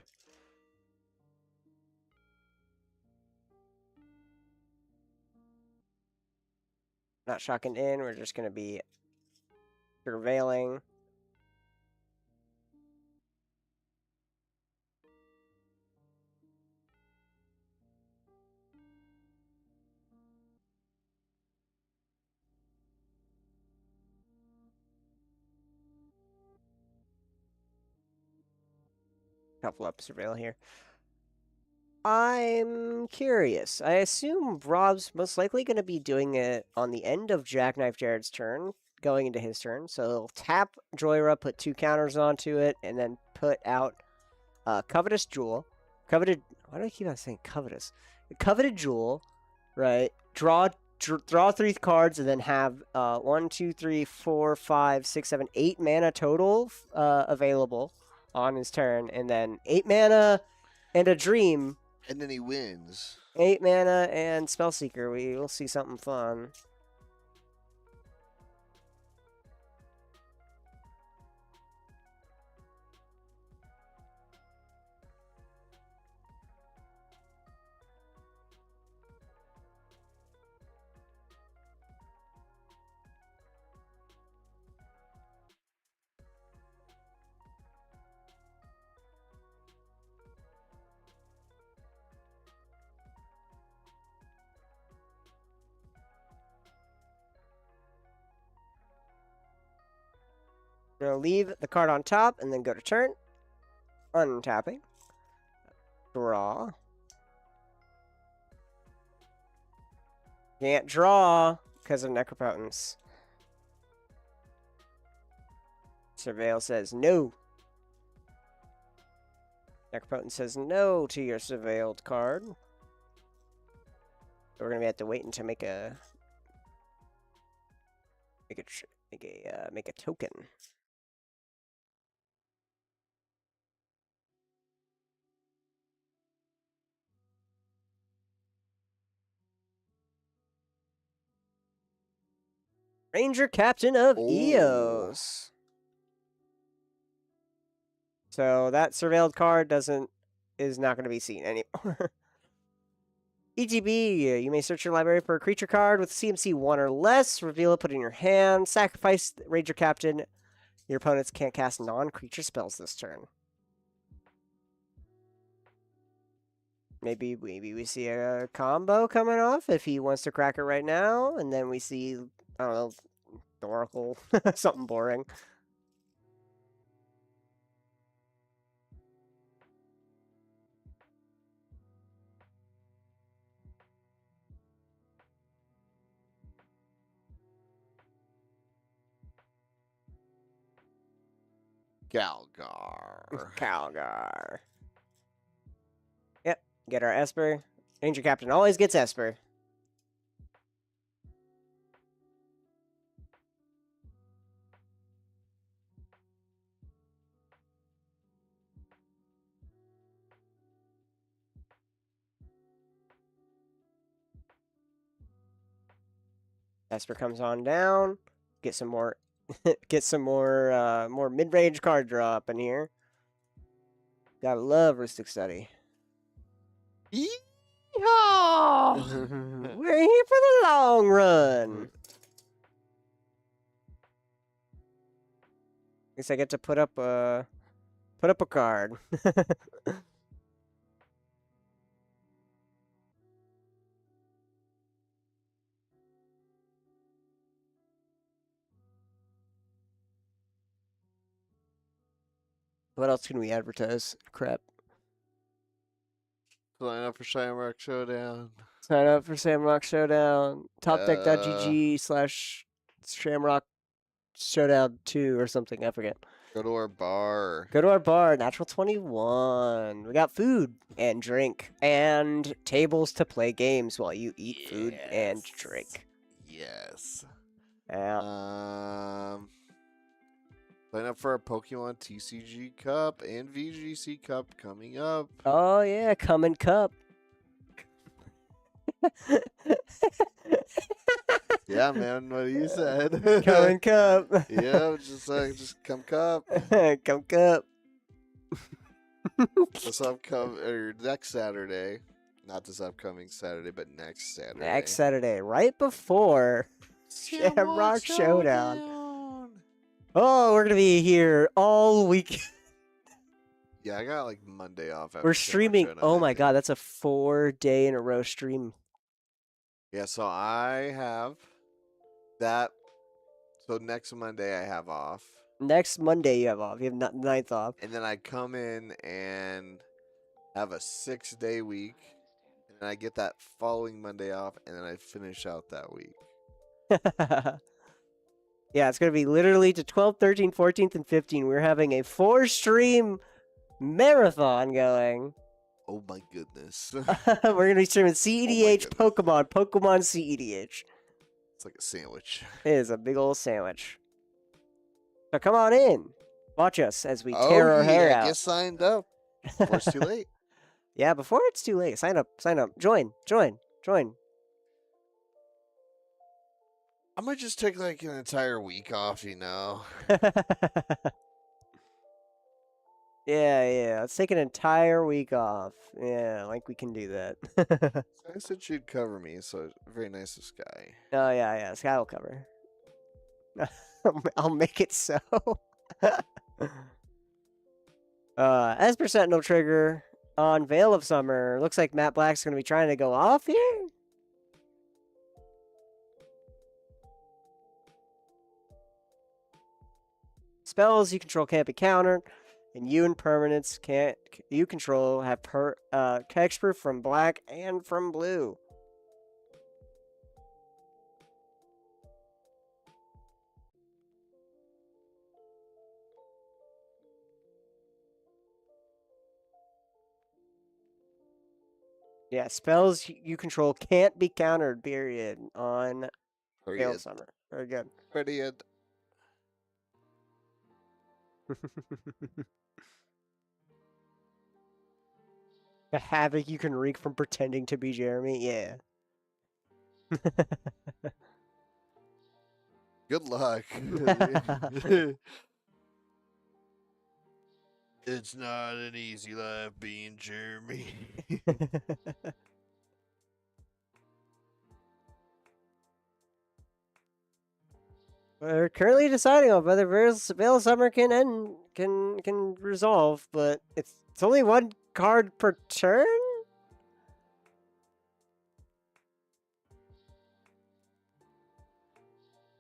Not shocking in, we're just going to be surveilling. Couple up surveil here. I'm curious. I assume Rob's most likely going to be doing it on the end of Jackknife Jared's turn, going into his turn. So he'll tap Joyra, put 2 counters onto it, and then put out Covetous Jewel. Why do I keep on saying Covetous? Coveted Jewel, right? Draw 3 cards, and then have 1, 2, 3, 4, 5, 6, 7, 8 mana total available on his turn, and then 8 mana and a Dream. And then he wins. 8 mana and Spellseeker. We will see something fun. We're going to leave the card on top and then go to turn. Untapping. Draw. Can't draw because of Necropotence. Surveil says no. Necropotence says no to your surveilled card. We're going to have to wait until make a token. Ranger Captain of Eos. So that surveilled card is not going to be seen anymore. ETB, you may search your library for a creature card with CMC 1 or less. Reveal it, put it in your hand. Sacrifice Ranger Captain. Your opponents can't cast non-creature spells this turn. Maybe we see a combo coming off if he wants to crack it right now. And then we see, I don't know, the Oracle. Something boring. Calgar. Yep, get our Esper. Ranger Captain always gets Esper. Esper comes on down. get some more, more mid-range card draw up in here. Gotta love Rustic Study. Yeehaw! We're here for the long run. Guess I get to put up a card. What else can we advertise? Crap. Sign up for Shamrock Showdown. Sign up for Shamrock Showdown. Topdeck.gg/Shamrock Showdown 2 or something. I forget. Go to our bar. Go to our bar, Natural 21. We got food and drink and tables to play games while you eat food and drink. Yes. Yeah. Sign up for our Pokemon TCG Cup and VGC Cup coming up. Oh, yeah. Coming cup. Yeah, man. What you said. Coming cup. Yeah, just come cup. Come cup. This next Saturday. Not this upcoming Saturday, but next Saturday. Next Saturday, right before Shamrock Showdown. Oh, we're gonna be here all week. Yeah, I got like Monday off. We're streaming. Oh my god, that's a 4-day in a row stream. Yeah, so I have that. So next Monday I have off. Next Monday you have off. You have 9th off. And then I come in and have a 6-day week. And then I get that following Monday off. And then I finish out that week. Yeah, it's going to be literally to 12th, 13th, 14th, and 15th. We're having a 4-stream marathon going. Oh my goodness. We're going to be streaming CEDH Pokemon CEDH. It's like a sandwich. It is a big old sandwich. So come on in. Watch us as we tear our hair out. Get signed up before it's too late. Yeah, before it's too late. Sign up. Join. I might just take like an entire week off, you know. Yeah. Let's take an entire week off. Yeah, like we can do that. I said she'd cover me, so very nice of Sky. Oh, yeah. Sky will cover. I'll make it so. Esper Sentinel trigger on Veil of Summer. Looks like Matt Black's going to be trying to go off here. Spells you control can't be countered, and you and permanents you control have hexproof from black and from blue. Yeah, spells you control can't be countered, period, on Veil of Summer. Very good. Pretty good. The havoc you can wreak from pretending to be Jeremy, yeah. Good luck. It's not an easy life being Jeremy. We're currently deciding on whether Veil of Summer can resolve, but it's only one card per turn?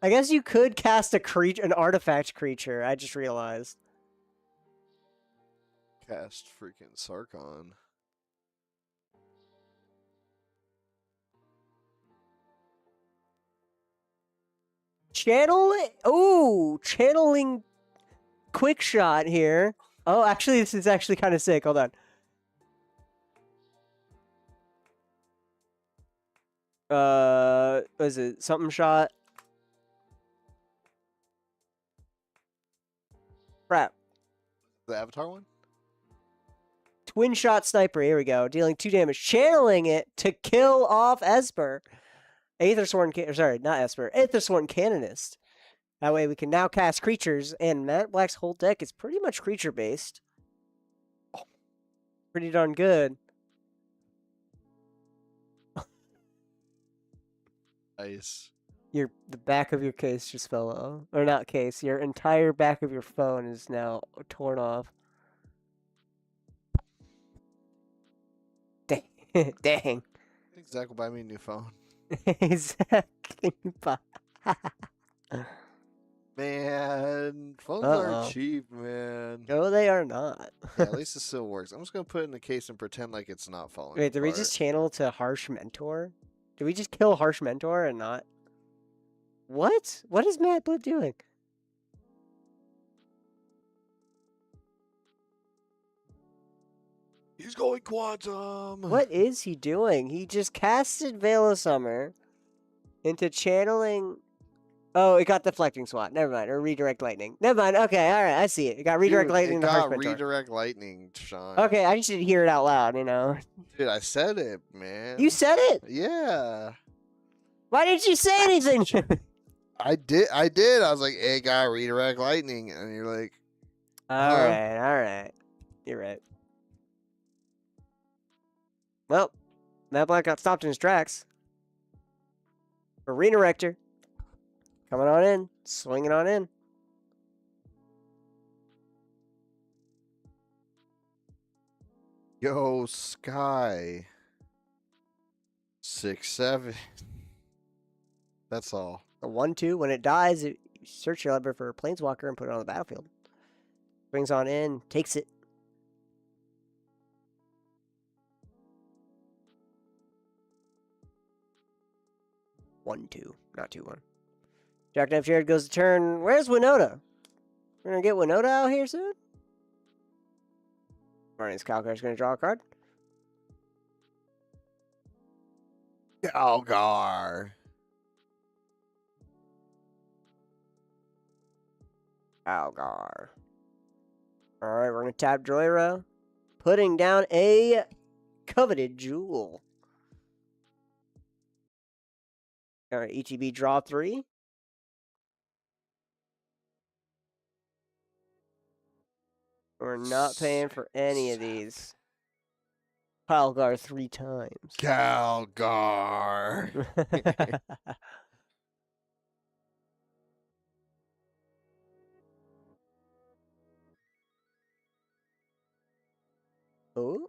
I guess you could cast an artifact creature, I just realized. Cast freaking Sarkon. Channeling quick shot here. Oh, actually, this is actually kind of sick. Hold on. What is it? Something shot? Crap. The Avatar one? Twin shot sniper. Here we go. Dealing 2 damage. Channeling it to kill off Esper. Aethersworn, sorry, not Esper. Aethersworn Canonist. That way we can now cast creatures, and Matt Black's whole deck is pretty much creature-based. Pretty darn good. Nice. The back of your case just fell off. Or not case, your entire back of your phone is now torn off. Dang. Dang. I think Zach will buy me a new phone. Exactly. Man, phones Uh-oh. aren't cheap, man. No, they are not. Yeah, at least it still works. I'm just gonna put it in the case and pretend like it's not falling Wait, did we apart. just channel to Harsh Mentor? Did we just kill Harsh Mentor and not? What? What is Matt Blue doing? He's going quantum. What is he doing? He just casted Veil of Summer into channeling. Oh, it got deflecting swat. Never mind. Or redirect lightning. Never mind. Okay, all right. I see it. It got redirect Dude, lightning it to Harsh got Mentor. redirect lightning, Sean. Okay, I just didn't hear it out loud, you know. Dude, I said it, man. You said it. Yeah. Why didn't you say anything? I did. I was like, it got redirect lightning. And you're like, All right. You're right. Well, Matt Black got stopped in his tracks. Arena Rector. Coming on in. Swinging on in. yo, Sky. 6/7. That's all. A 1/2. When it dies, you search your library for a Planeswalker and put it on the battlefield. Brings on in. Takes it. One, two, not 2-1. Jackknife Jared goes to turn. Where's Winota? We're gonna get Winota out here soon. Martin's Calcar's gonna draw a card. Calgar. Algar. Alright, we're gonna tap Joyra. Putting down a coveted jewel. Alright, ETB draw 3. We're not paying for any of these. Calgar 3 times. Calgar. Oh.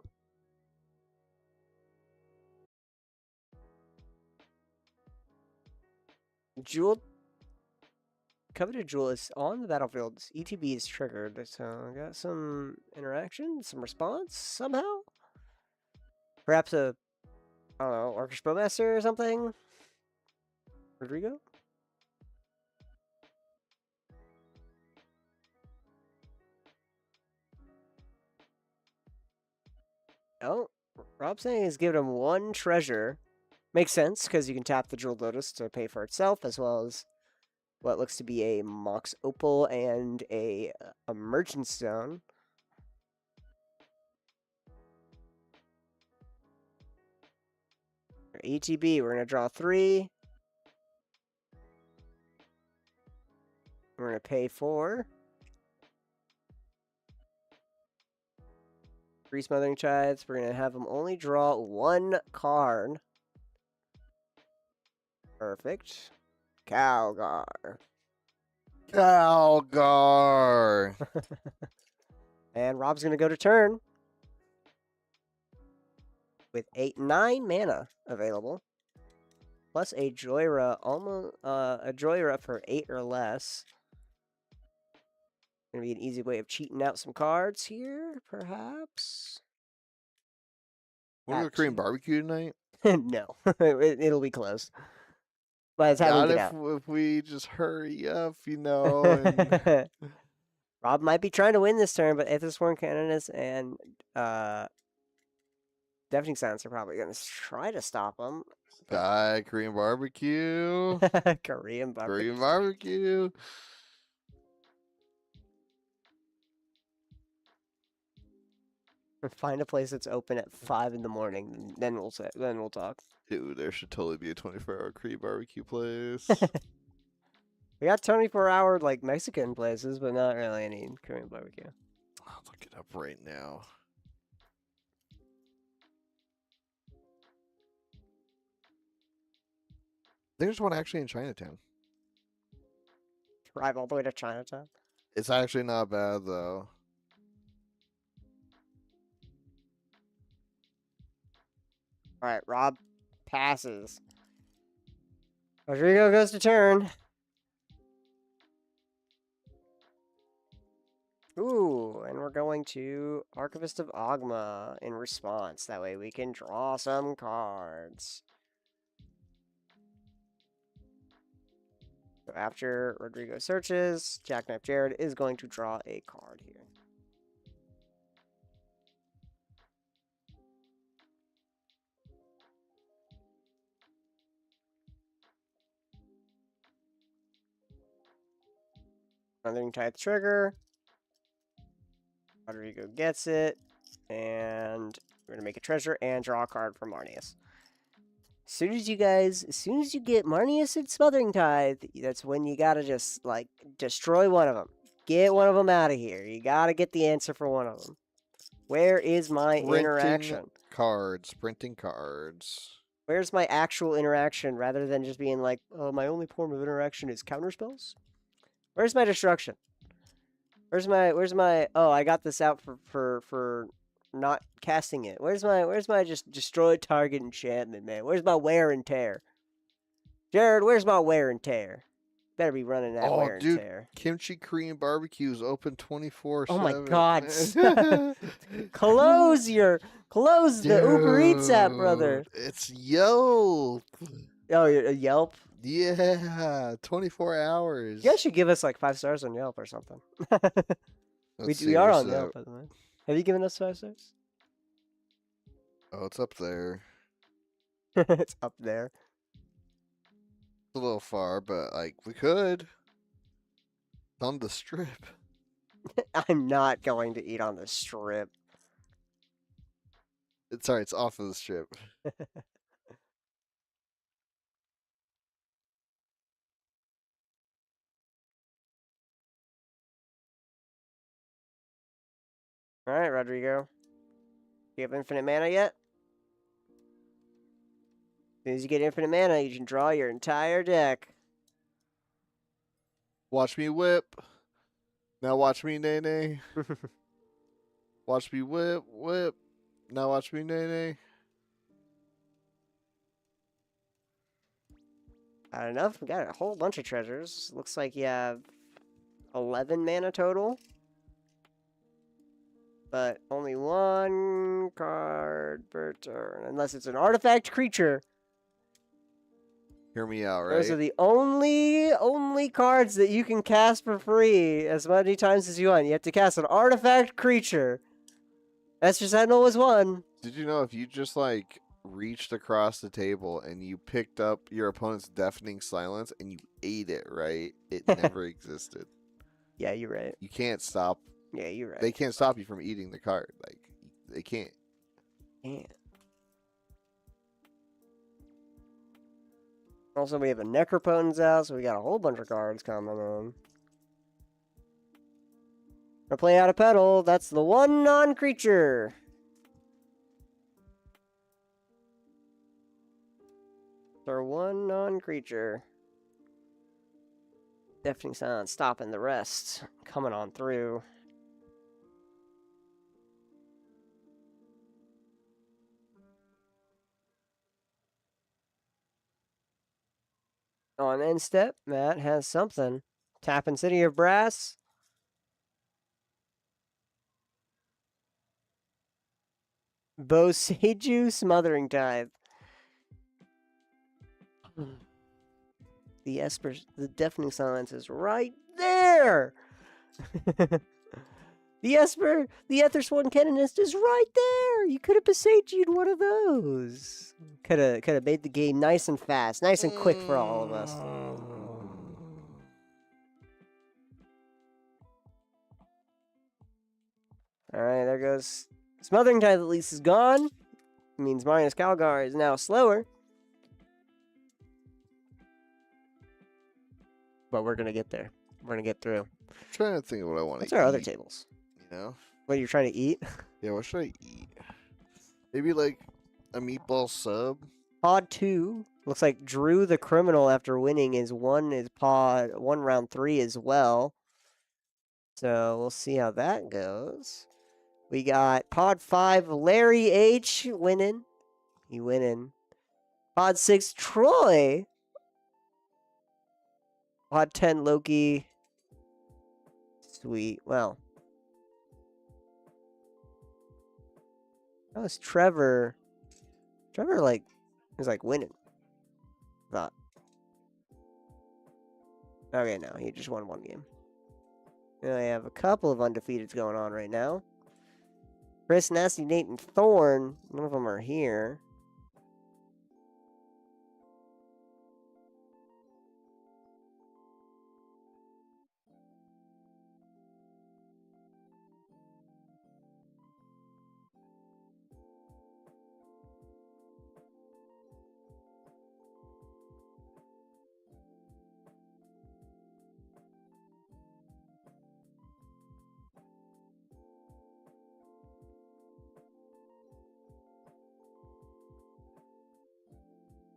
Jewel. Coveted Jewel is on the battlefield. ETB is triggered, so I got some interaction, some response somehow. Perhaps a, I don't know, Orcish Bowmaster or something. Rodrigo. Oh, Rob's saying he's given him 1 treasure. Makes sense, because you can tap the Jeweled Lotus to pay for itself, as well as what looks to be a Mox Opal and a Merchant Stone. For ETB, we're going to draw 3. We're going to pay 4. 3 Smothering Chides. We're going to have him only draw 1 card. Perfect. Calgar. Calgar. And Rob's going to go to turn with 9 mana available, plus a Joyra, almost a Joyra for 8 or less. Gonna be an easy way of cheating out some cards here, perhaps. Want to go Korean barbecue tonight? No, it'll be closed by the time we get out. If we just hurry up, you know. And... Rob might be trying to win this turn, but Aethys Sworn Canoness and Deafening Silence are probably going to try to stop him. Guy, Korean barbecue. Korean barbecue. Korean barbecue. Find a place that's open at 5 in the morning. Then we'll talk. Dude, there should totally be a 24-hour Korean barbecue place. We got 24-hour like Mexican places, but not really any Korean barbecue. I'll look it up right now. There's one actually in Chinatown. Drive all the way to Chinatown. It's actually not bad though. All right, Rob passes. Rodrigo goes to turn. Ooh, and we're going to Archivist of Ogma in response. That way we can draw some cards. So after Rodrigo searches, Jackknife Jared is going to draw a card here. Northern Tithe trigger. Rodrigo gets it. And we're going to make a treasure and draw a card for Marnius. As soon as you get Marnius and Smothering Tithe, that's when you gotta just, like, destroy one of them. Get one of them out of here. You gotta get the answer for one of them. Where is my interaction? Printing cards. Where's my actual interaction rather than just being like, oh, my only form of interaction is counterspells? Where's my destruction? Where's my, oh, I got this out for not casting it. Where's my just destroy target enchantment, man? Where's my wear and tear? Jared, where's my wear and tear? Better be running that wear and tear. Kimchi Korean barbecue is open 24/7. Oh my god. Close the Uber Eats app, brother. It's Yelp. Oh, Yelp? Yeah, 24 hours. You guys should give us like 5 stars on Yelp or something. We are on Yelp, by the way. Have you given us 5 stars? Oh, it's up there. It's up there. It's a little far, but like we could. It's on the strip. I'm not going to eat on the strip. Sorry, it's off of the strip. All right, Rodrigo. You have infinite mana yet? As soon as you get infinite mana, you can draw your entire deck. Watch me whip. Now watch me nay nay. Watch me whip. Now watch me nay nay. Got enough? We got a whole bunch of treasures. Looks like you have 11 mana total. But only 1 card per turn. Unless it's an artifact creature. Hear me out, right? Those are the only cards that you can cast for free as many times as you want. You have to cast an artifact creature. Esther Sentinel was one. Did you know if you just like reached across the table and you picked up your opponent's deafening silence and you ate it, right? It never existed. Yeah, you're right. You can't stop. Yeah, you're right. They can't stop you from eating the card. Like they can't. Can't. Also, we have a Necropotence out, so we got a whole bunch of cards coming in. Gonna play out a pedal. That's the one non-creature. Our one non-creature. Deafening Silence stopping the rest. Coming on through. On end step, Matt has something. Tapping City of Brass. Boseiju Smothering Tithe. The Deafening Silence is right there! The Ethersworn Canonist is right there! You could have Boseiju one of those. Could have made the game nice and fast, nice and quick for all of us. Alright, there goes. Smothering Tithe at least is gone. It means Marnius Calgar is now slower. but we're gonna get there. We're gonna get through. I'm trying to think of what I want to What's eat. our other tables? You know? What you're trying to eat? Yeah, what should I eat? Maybe like a meatball sub? Pod 2. Looks like Drew the Criminal after winning is pod 1 round 3 as well. So we'll see how that goes. We got Pod 5 Larry H winning. He winning. Pod 6 Troy. Pod 10 Loki. Sweet. Well. That was Trevor. Trevor is winning. Thought. Okay, no, he just won one game. I have a couple of undefeateds going on right now. Chris, Nasty, Nate, and Thorn. None of them are here.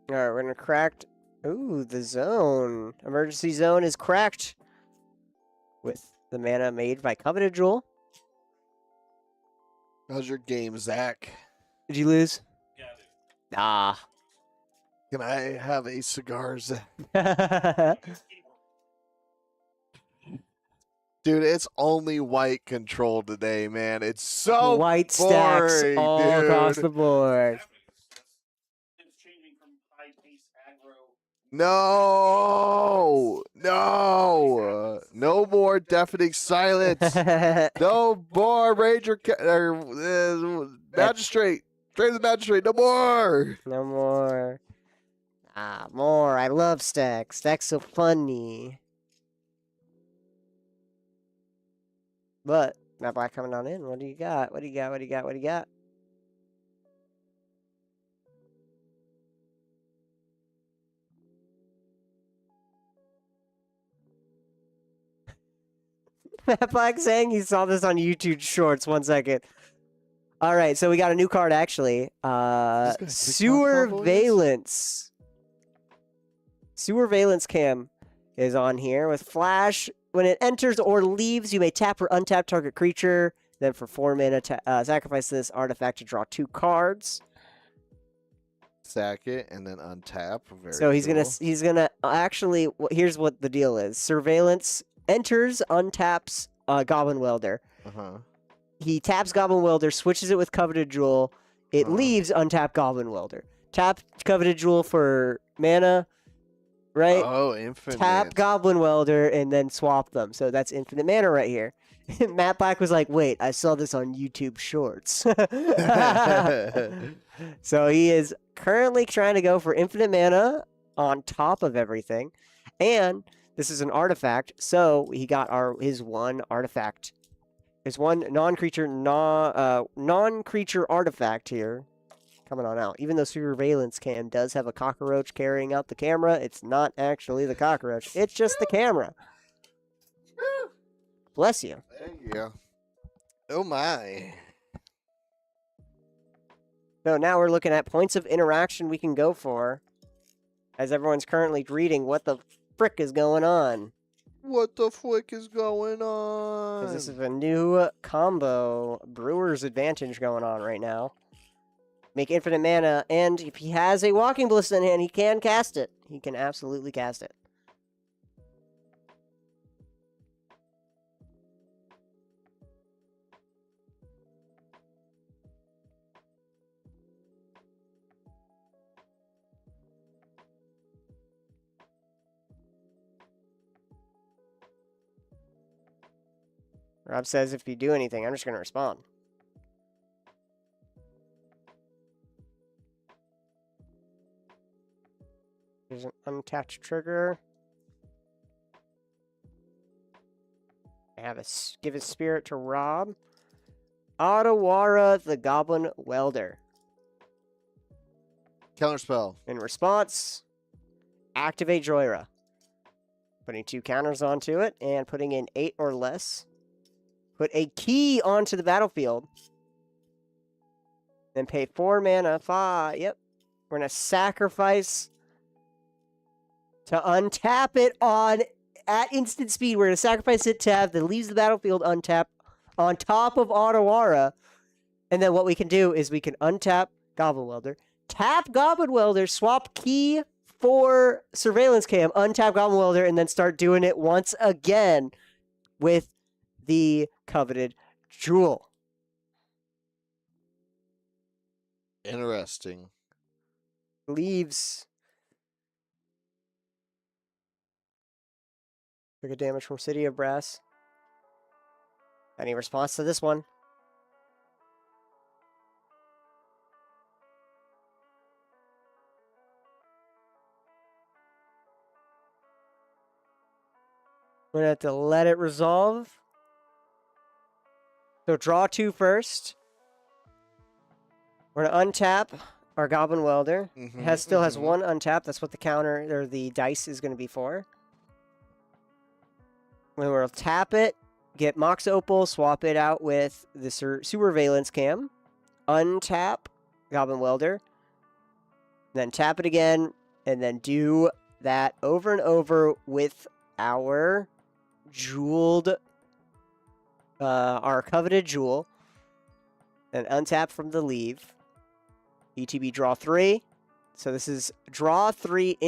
All right, we're gonna crack. Ooh, the zone. Emergency zone is cracked with the mana made by Coveted Jewel. How's your game, Zach? Did you lose? Yeah, dude. Ah. Can I have a cigar, Zach? Dude, it's only white control today, man. It's so White stacks boring, all across dude. the board. It's changing from high pace aggro. No more deafening silence. No more Ranger Magistrate. Train the Magistrate. No more. No more. Ah, more. I love stacks. Stacks so funny. But Matt Black coming on in. What do you got? What do you got? What do you got? What do you got? Matt Black saying he saw this on YouTube Shorts. 1 second. All right, so we got a new card actually. Surveillance. Surveillance cam is on here with flash. When it enters or leaves, you may tap or untap target creature. Then for 4 mana, sacrifice this artifact to draw 2 cards. Sack it and then untap. Very So he's cool. gonna actually. Here's what the deal is: Surveillance enters, untaps Goblin Welder. He taps Goblin Welder, switches it with Coveted Jewel. It leaves, untap Goblin Welder. Tap Coveted Jewel for mana, right? Oh, infinite. Tap Goblin Welder and then swap them. So that's infinite mana right here. Matt Black was like, wait, I saw this on YouTube Shorts. So he is currently trying to go for infinite mana on top of everything. And this is an artifact. So he got his one artifact. His one non-creature artifact here coming on out. Even though Surveillance Cam does have a cockroach carrying out the camera, it's not actually the cockroach. It's just the camera. Bless you. Thank you. Oh my. So now we're looking at points of interaction we can go for. As everyone's currently reading what the frick is going on. What the flick is going on? Because this is a new combo. Brewer's Advantage going on right now. Make infinite mana, and if he has a Walking Ballista in hand, he can cast it. He can absolutely cast it. Rob says if you do anything, I'm just going to respond. There's an untapped trigger. I have give a spirit to Rob. Otawara the Goblin Welder. Counterspell. In response, activate Joyra. Putting 2 counters onto it and putting in 8 or less. Put a key onto the battlefield. Then pay 4 mana. 5. Yep. We're going to sacrifice to untap it at instant speed. We're going to sacrifice it to have the leaves the battlefield untapped on top of Otawara. And then what we can do is we can untap Goblin Welder, tap Goblin Welder, swap key for Surveillance Cam, untap Goblin Welder, and then start doing it once again with the coveted jewel. Interesting. Leaves. Took a damage from City of Brass. Any response to this one? We're going to have to let it resolve. So draw 2 first. We're going to untap our Goblin Welder. It still has 1 untap. That's what the counter or the dice is going to be for. When we'll tap it, get Mox Opal, swap it out with the Surveillance Cam. Untap Goblin Welder. Then tap it again. And then do that over and over with our jeweled, our coveted jewel. Then untap from the leave. ETB draw 3. So this is draw 3,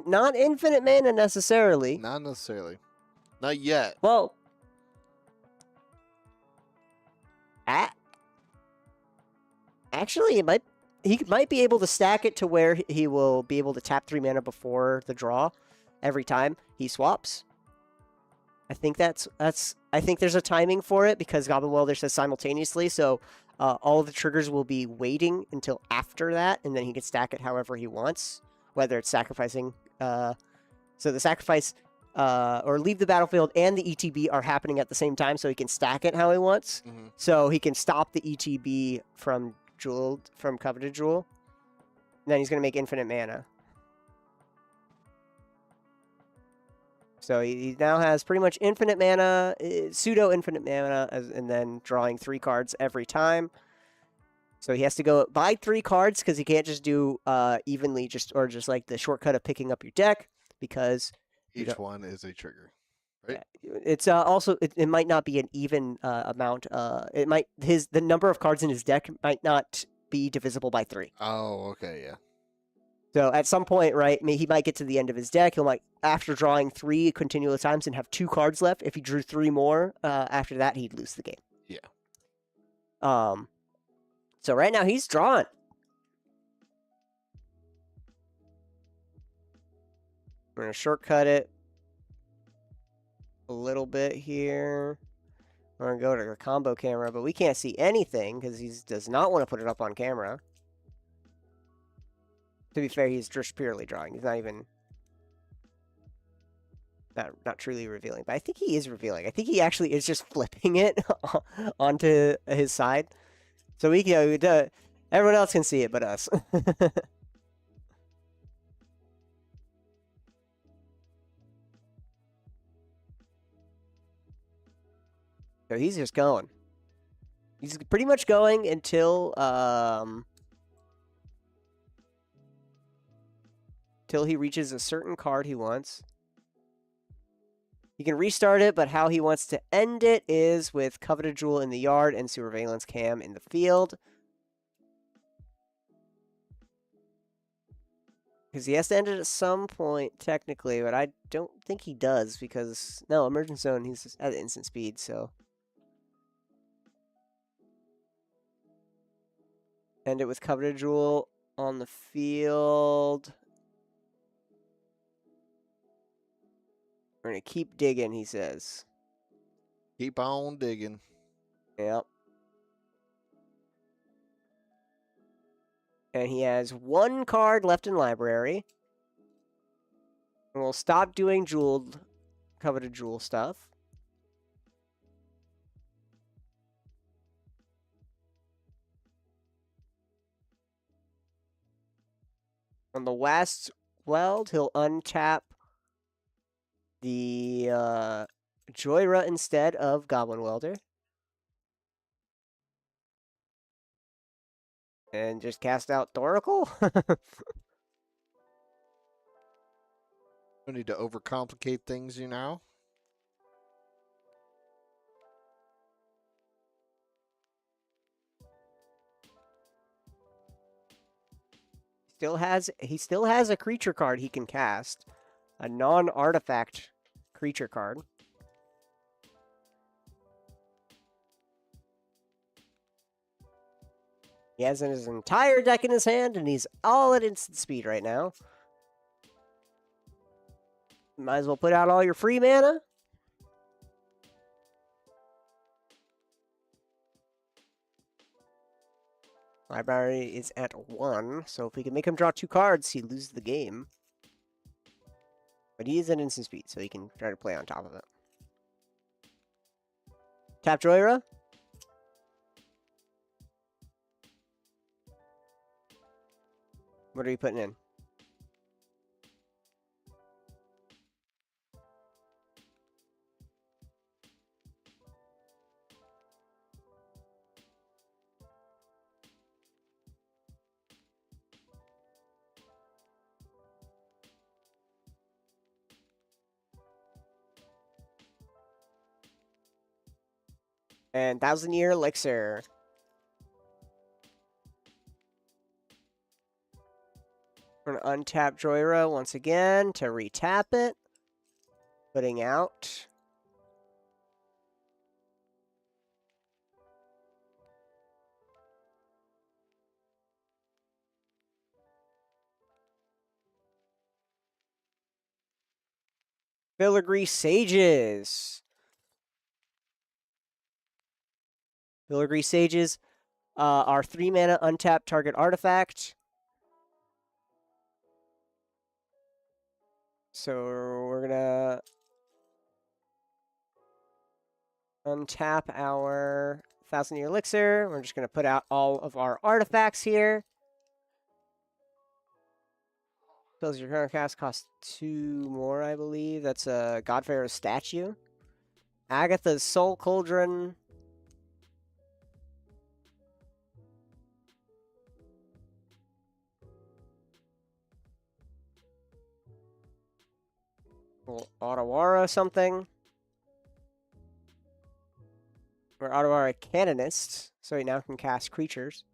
not infinite mana necessarily. Not necessarily. Not yet. Well, actually, he might be able to stack it to where he will be able to tap 3 mana before the draw every time he swaps. I think I think there's a timing for it because Goblin Welder says simultaneously, so all of the triggers will be waiting until after that, and then he can stack it however he wants, whether it's sacrificing. So the sacrifice or leave the battlefield and the ETB are happening at the same time, so he can stack it how he wants. So he can stop the ETB from coveted jewel. And then he's going to make infinite mana. So he now has pretty much infinite mana, pseudo-infinite mana, and then drawing 3 cards every time. So he has to go buy 3 cards because he can't just do evenly, just like the shortcut of picking up your deck, because each one is a trigger. Right? Yeah, it's also it might not be an even amount. The number of cards in his deck might not be divisible by 3. Oh, okay, yeah. So at some point, right, he might get to the end of his deck. He'll after drawing 3 continuous times and have 2 cards left. If he drew 3 more after that, he'd lose the game. Yeah. So right now he's drawing. We're gonna shortcut it a little bit here. We're gonna go to the combo camera, but we can't see anything because he does not want to put it up on camera. To be fair, he's just purely drawing. He's not even not truly revealing, but I think he is revealing. I think he actually is just flipping it onto his side, so we can. Everyone else can see it, but us. So he's just going. He's pretty much going until he reaches a certain card he wants. He can restart it, but how he wants to end it is with Coveted Jewel in the yard and Surveillance Cam in the field. Because he has to end it at some point, technically, but I don't think he does, because... No, Emergent Zone, he's at instant speed, so... End it with Coveted Jewel on the field. We're going to keep digging, he says. Keep on digging. Yep. And he has 1 card left in library. And we'll stop doing coveted jewel stuff. On the West Weld, he'll untap the Joyra instead of Goblin Welder. And just cast out Thoracle? No need to overcomplicate things, you know? He still has a creature card he can cast. A non-artifact creature card. He has his entire deck in his hand, and he's all at instant speed right now. Might as well put out all your free mana. Library is at 1, so if we can make him draw 2 cards, he loses the game. But he is at instant speed, so he can try to play on top of it. Tap Joyra. What are you putting in? And 1,000-year elixir. We're going to untap Joyra once again to retap it. Putting out. Filigree Sages. Filigree Sages are 3 mana untapped target artifact. So we're gonna untap our 1,000-year elixir. We're just gonna put out all of our artifacts here. Spells your current cast cost 2 more, I believe. That's a Godfarer's statue. Agatha's Soul Cauldron. Otawara something. Or Otawara Canonist, so he now can cast creatures.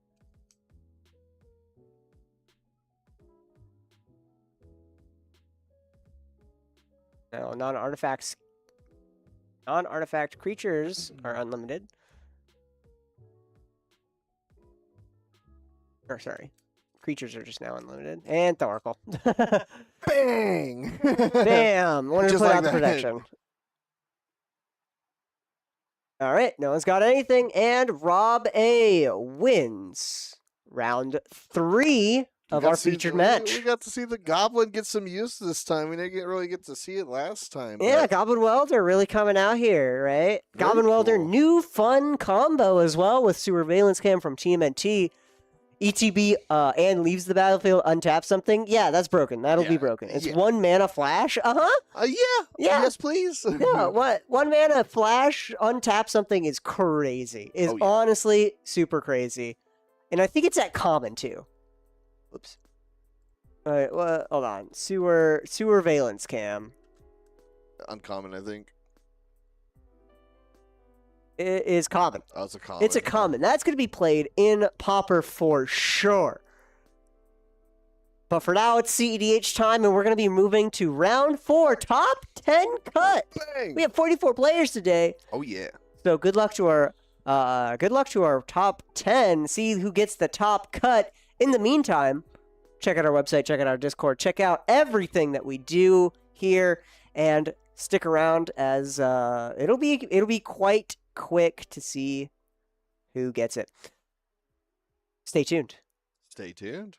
Now, non-artifact creatures are unlimited. Or, sorry. Creatures are just now unlimited. And Thoracle. Bang! Bam! Wanted to Just put like out the that. protection. All right, no one's got anything, and Rob A wins round 3 of our featured match. We got to see the Goblin get some use this time. We didn't really get to see it last time. Yeah, but Goblin Welder really coming out here, right? Very Goblin Welder, cool. new fun combo as well with Surveillance Cam from TMNT. ETB and leaves the battlefield, untap something. Yeah, that's broken. That'll be Yeah, broken. It's yeah. 1 mana flash. Yeah. Yeah. Yes, please. Yeah, what 1 mana flash, untap something is crazy. Is Oh, yeah. honestly super crazy. And I think it's at common too. Oops. Alright, well, hold on. Sewer Valence Cam. Uncommon, I think. It is common. Oh, it's a common. It's a common. That's going to be played in Pauper for sure. But for now, it's CEDH time, and we're going to be moving to round 4, top 10 cut. Bang! We have 44 players today, Oh, yeah. so good luck to our top 10. See who gets the top cut. In the meantime, check out our website, check out our Discord, check out everything that we do here, and stick around as it'll be quite quick to see who gets it. Stay tuned. Stay tuned.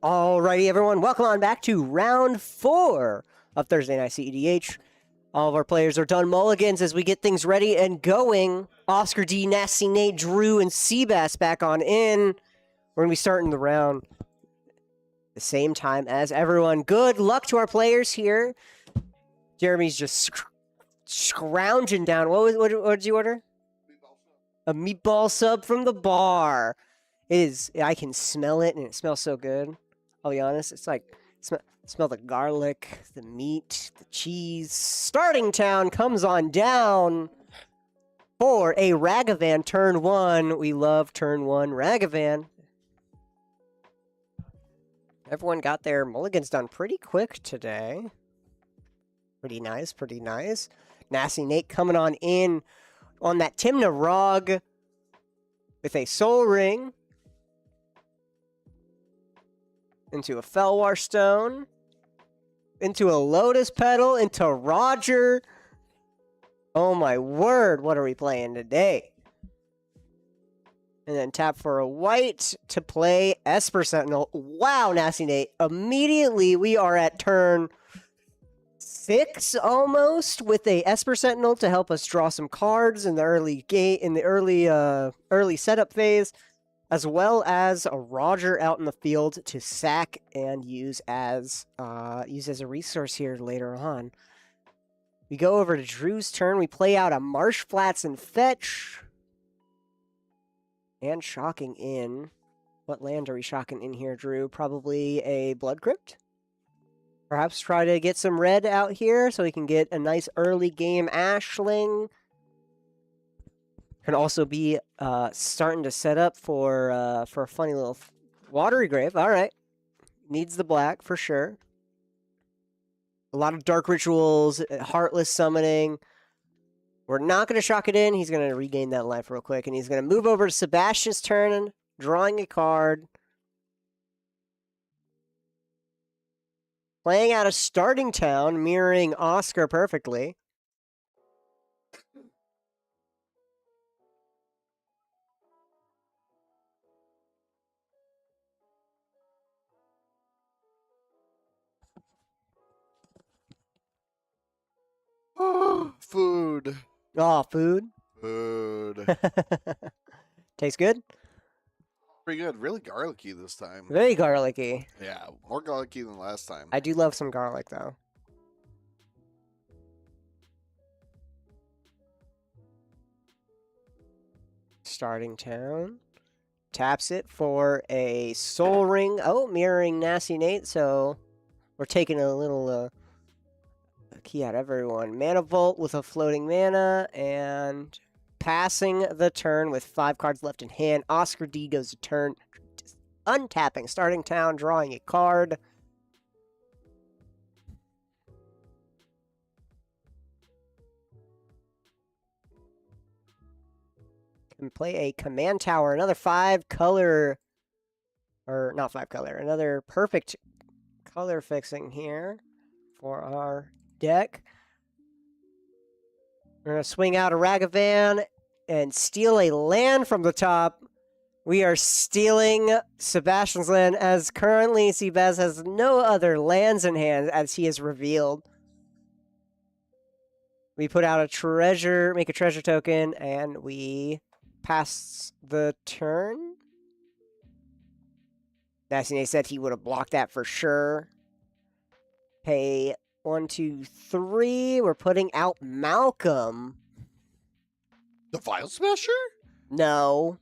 Alrighty, everyone, welcome on back to round 4 of Thursday Night CEDH. All of our players are done mulligans as we get things ready and going. Oscar D, Nasty Nate, Drew, and Seabass back on in. We're going to be starting the round the same time as everyone. Good luck to our players here. Jeremy's just scrounging down. What did you order? A meatball sub from the bar. It is. I can smell it, and it smells so good. I'll be honest. It's like smell the garlic, the meat, the cheese. Starting town comes on down for a Ragavan turn 1. We love turn 1 Ragavan. Everyone got their mulligans done pretty quick today. Pretty nice, pretty nice. Nasty Nate coming on in on that Timna Rog with a Soul Ring into a Felwar Stone, into a Lotus Petal, into Roger. Oh my word, what are we playing today? And then tap for a white to play Esper Sentinel. Wow, Nasty Nate. Immediately we are at turn 6 almost with a Esper Sentinel to help us draw some cards in the early setup phase, as well as a Roger out in the field to sack and use as a resource here later on. We go over to Drew's turn. We play out a Marsh Flats and Fetch. And shocking in. What land are we shocking in here, Drew? Probably a Blood Crypt? Perhaps try to get some red out here so we can get a nice early game Ashling. Can also be starting to set up for a funny little Watery Grave. All right. Needs the black for sure. A lot of dark rituals, heartless summoning. We're not going to shock it in. He's going to regain that life real quick. And he's going to move over to Sebastian's turn, drawing a card. Playing out a starting town, mirroring Oscar perfectly. Food. Oh, food. Food. Tastes good. Pretty good. Really garlicky this time. Very garlicky. Yeah, more garlicky than last time. I do love some garlic, though. Starting town. Taps it for a Soul Ring. Oh, mirroring Nasty Nate, so we're taking a little key out of everyone. Mana Vault with a floating mana, and passing the turn with 5 cards left in hand. Oscar D goes to turn. Just untapping, starting town, drawing a card. Can play a command tower, another 5-color, or not 5-color, another perfect color fixing here for our deck. We're going to swing out a Ragavan and steal a land from the top. We are stealing Sebastian's land, as currently Seabass has no other lands in hand, as he has revealed. We put out a treasure, make a treasure token, and we pass the turn. Nasty Nate said he would have blocked that for sure. Pay 1, 2, 3. We're putting out Malcolm. The Vial Smasher? No.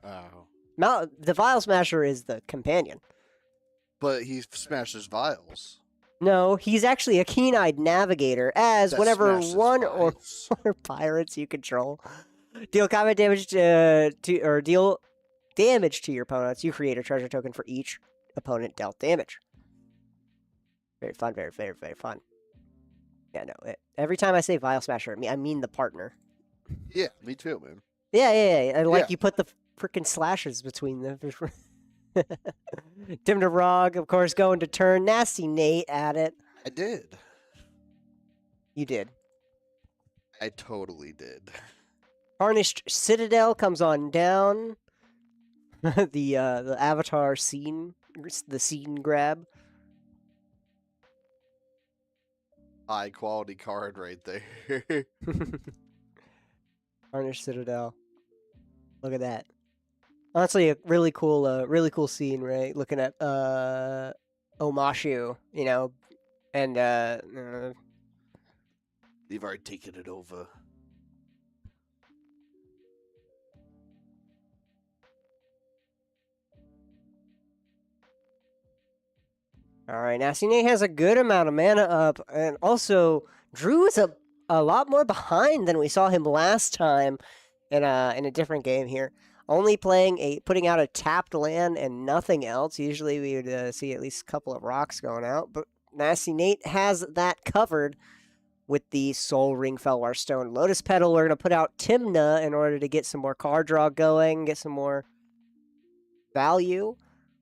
Oh. The Vial Smasher is the companion. But he smashes vials. No, he's actually a keen-eyed navigator, as That whenever smashes one or vials. more pirates you control deal combat damage deal damage to your opponents, you create a treasure token for each opponent dealt damage. Very fun, very, very, very fun. Yeah, no. Every time I say Vial Smasher, I mean the partner. Yeah, me too, man. Yeah. And like Yeah. you put the freaking slashes between them. Tim Rog, of course, going to turn. Nasty Nate at it. I did. You did. I totally did. Tarnished Citadel comes on down. The Avatar scene the seed and grab. High quality card right there. Tarnished Citadel. Look at that. Honestly, a really cool scene, right? Looking at Omashu, you know, and They've already taken it over. all right. Now Cine has a good amount of mana up, and also Drew is a lot more behind than we saw him last time in a different game here. Only putting out a tapped land and nothing else. Usually we would see at least a couple of rocks going out, but Nasty Nate has that covered with the Soul Ring Felwar Stone Lotus Petal. We're going to put out Timna in order to get some more card draw going, get some more value.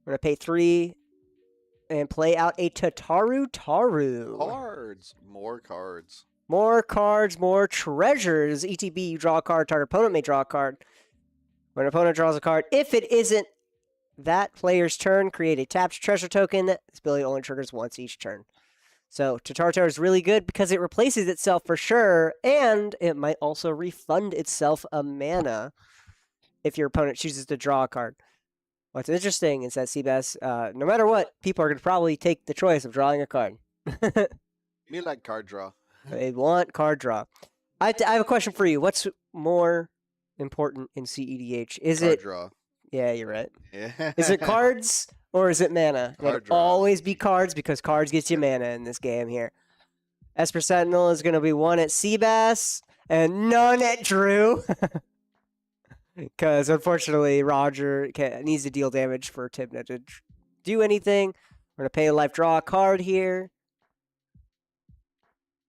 We're going to pay 3 and play out a Tataru Taru. Cards. More cards. More cards, more treasures. ETB, you draw a card, target opponent may draw a card. When an opponent draws a card, if it isn't that player's turn, create a tapped treasure token. This ability only triggers once each turn. So Tataru is really good because it replaces itself for sure, and it might also refund itself a mana if your opponent chooses to draw a card. What's interesting is that Seabass, no matter what, people are going to probably take the choice of drawing a card. Me like card draw. They want card draw. I have a question for you. What's more important in CEDH? Is Card it... draw. Yeah, you're right. Yeah. Is it cards or is it mana? Card It'll draw. always be cards because cards gets you mana in this game here. Esper Sentinel is going to be 1 at Seabass and none at Drew. Because unfortunately, Roger needs to deal damage for Tibna to do anything. We're going to pay a life, draw a card here.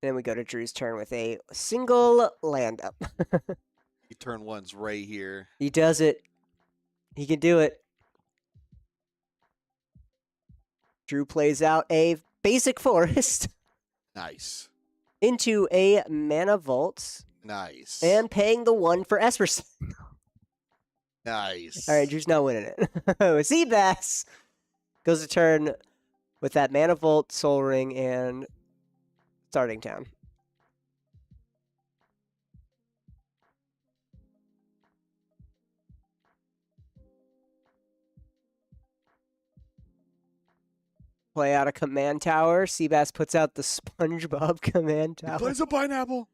Then we go to Drew's turn with a single land up. You turn one's right here. He does it. He can do it. Drew plays out a basic forest Nice. into a mana vault Nice. and paying the 1 for Esper Sentinel. Nice. All right, Drew's not winning it. Seabass goes to turn with that mana vault, Soul Ring, and starting town. Play out a command tower. Seabass puts out the SpongeBob command He tower. plays a pineapple.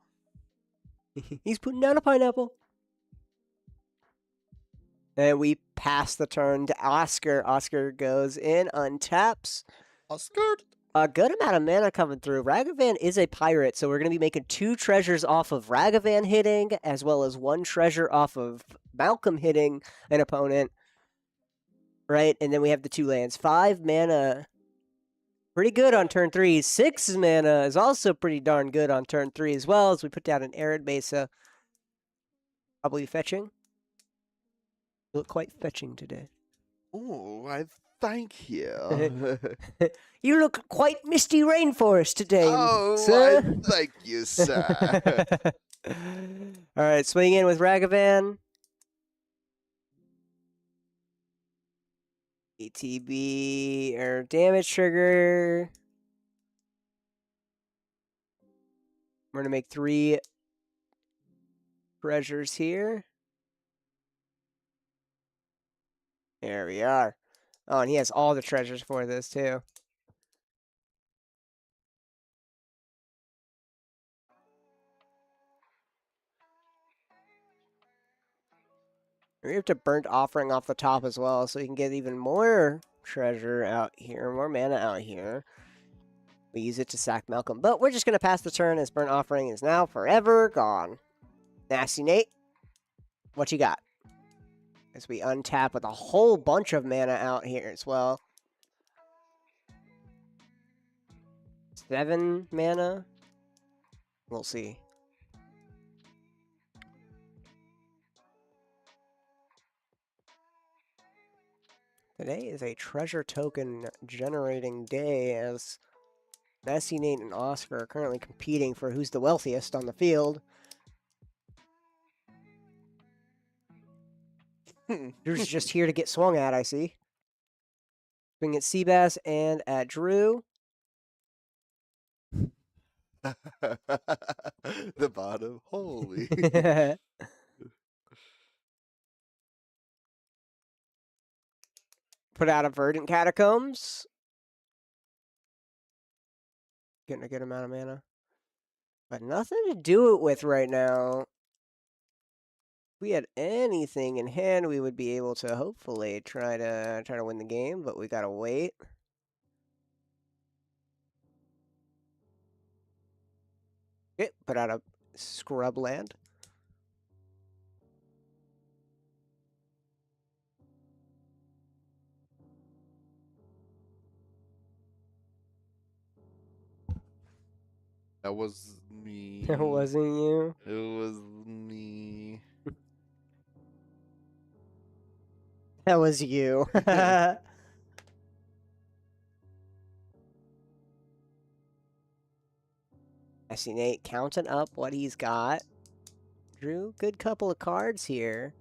He's putting down a pineapple. And we pass the turn to Oscar. Oscar goes in, untaps. Oscar. A good amount of mana coming through. Ragavan is a pirate, so we're going to be making 2 treasures off of Ragavan hitting, as well as 1 treasure off of Malcolm hitting an opponent. Right? And then we have the 2 lands. 5 mana. Pretty good on turn 3. 6 mana is also pretty darn good on turn 3 as well, as we put down an Arid Mesa. Probably fetching. You look quite fetching today. Oh, I thank you. You look quite Misty Rainforest today, Oh, sir. I thank you, sir. All right, swing in with Ragavan. ATB or damage trigger. We're gonna make 3 treasures here. There we are. Oh, and he has all the treasures for this too. We have to burnt offering off the top as well, so we can get even more treasure out here, more mana out here. We use it to sack Malcolm, but we're just going to pass the turn as burnt offering is now forever gone. Nasty Nate, what you got? As we untap with a whole bunch of mana out here as well. 7 mana? We'll see. Today is a treasure token generating day as Nasty Nate and Oscar are currently competing for who's the wealthiest on the field. Drew's just here to get swung at, I see. Swing at Seabass and at Drew. The bottom. Holy. Put out a Verdant Catacombs. Getting a good amount of mana. But nothing to do it with right now. If we had anything in hand, we would be able to hopefully try to win the game, but we gotta wait. Okay, put out a scrub land. That was me. It wasn't you. It was me. That was you. I see Nate counting up what he's got. Drew, good couple of cards here.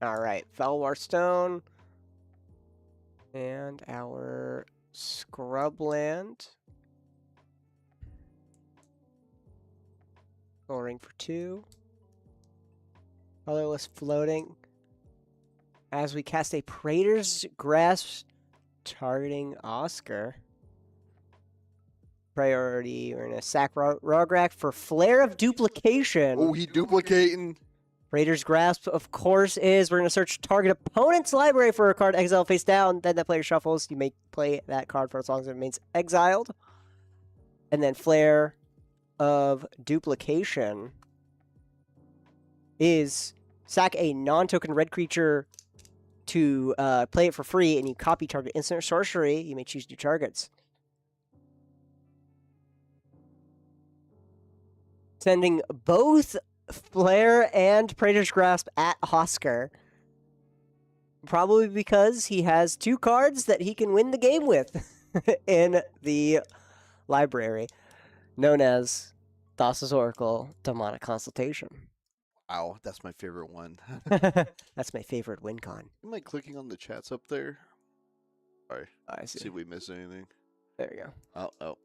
All right, Felwar Stone. And our Scrubland. Ring for 2. Colorless Floating. As we cast a Praetor's Grasp targeting Oscar. Priority, we're going to sack Rograk for Flare of Duplication. Oh, he duplicating. Praetor's Grasp, of course, is we're going to search target opponent's library for a card exiled face down. Then that player shuffles. You may play that card for as long as it remains exiled. And then Flare of Duplication is sack a non-token red creature to play it for free, and you copy target instant or sorcery. You may choose 2 targets. Sending both Flare and Praetor's Grasp at Oscar. Probably because he has 2 cards that he can win the game with in the library, known as Thassa's Oracle Demonic Consultation. Wow, that's my favorite one. That's my favorite win con. Am I clicking on the chats up there? Sorry. I See see. if we miss anything. There you go. Oh.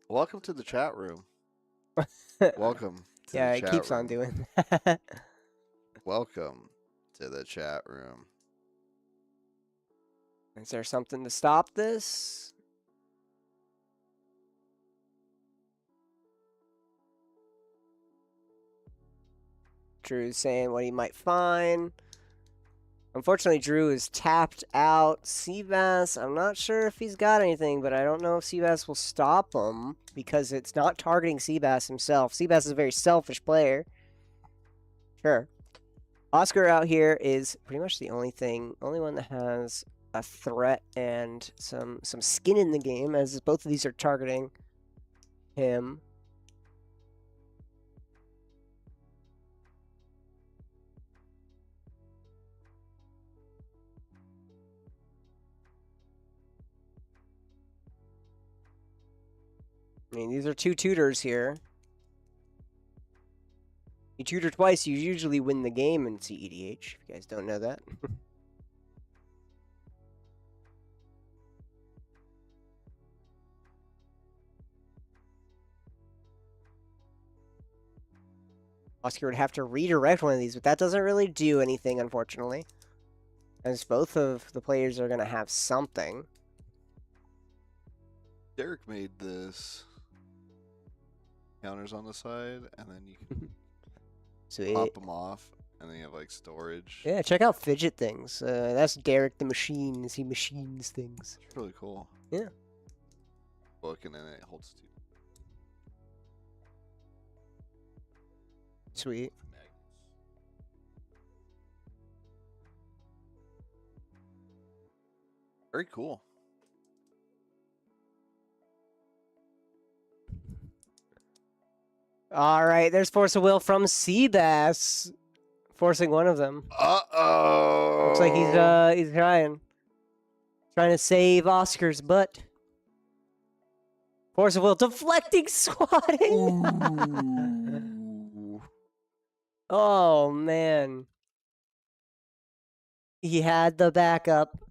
Welcome to the chat room. Welcome to Yeah, the it chat keeps room. on doing that. Welcome to the chat room. Is there something to stop this? Drew's saying what he might find. Unfortunately, Drew is tapped out. Seabass, I'm not sure if he's got anything, but I don't know if Seabass will stop him because it's not targeting Seabass himself. Seabass is a very selfish player. Sure. Oscar out here is pretty much the only one that has a threat and some skin in the game, as both of these are targeting him. I mean, these are 2 tutors here. You tutor twice, you usually win the game in CEDH, if you guys don't know that. Oscar would have to redirect one of these, but that doesn't really do anything, unfortunately. As both of the players are going to have something. Derek made this. Counters on the side, and then you can Sweet. pop them off, and then you have like storage. Yeah, check out Fidget Things. That's Derek the Machine. He machines things. It's really cool. Yeah. Book, and then it holds 2. Sweet. Very cool. All right, there's Force of Will from Seabass. forcing one of them. Uh-oh. Looks like he's trying to save Oscar's butt. Force of will, deflecting, swatting. Ooh. Oh man, he had the backup.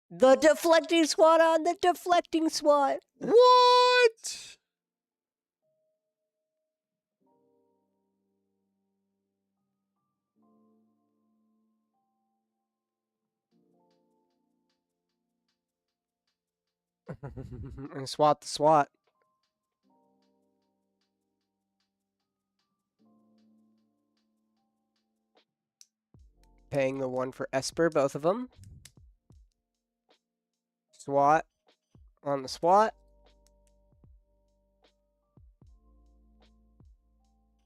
The deflecting swat on the deflecting swat. What? And swat the swat. Paying the one for Esper, both of them. Swat on the swat.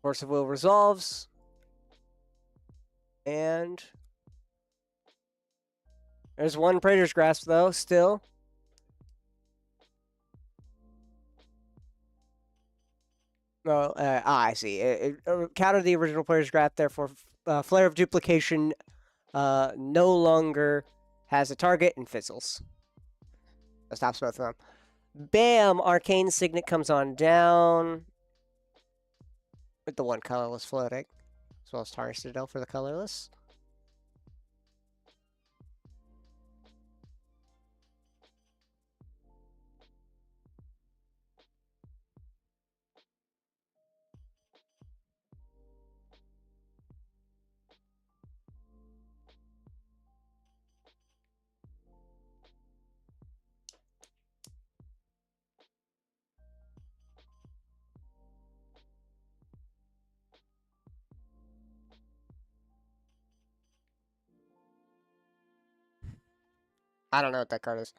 Force of will resolves. And there's one Praetor's Grasp, though, still. Oh, I see. It countered the original Praetor's Grasp, therefore, Flare of Duplication no longer has a target and fizzles. That stops both of them. Bam! Arcane Signet comes on down. With the one colorless floating. As well as Tari Citadel for the colorless. I don't know what that card is.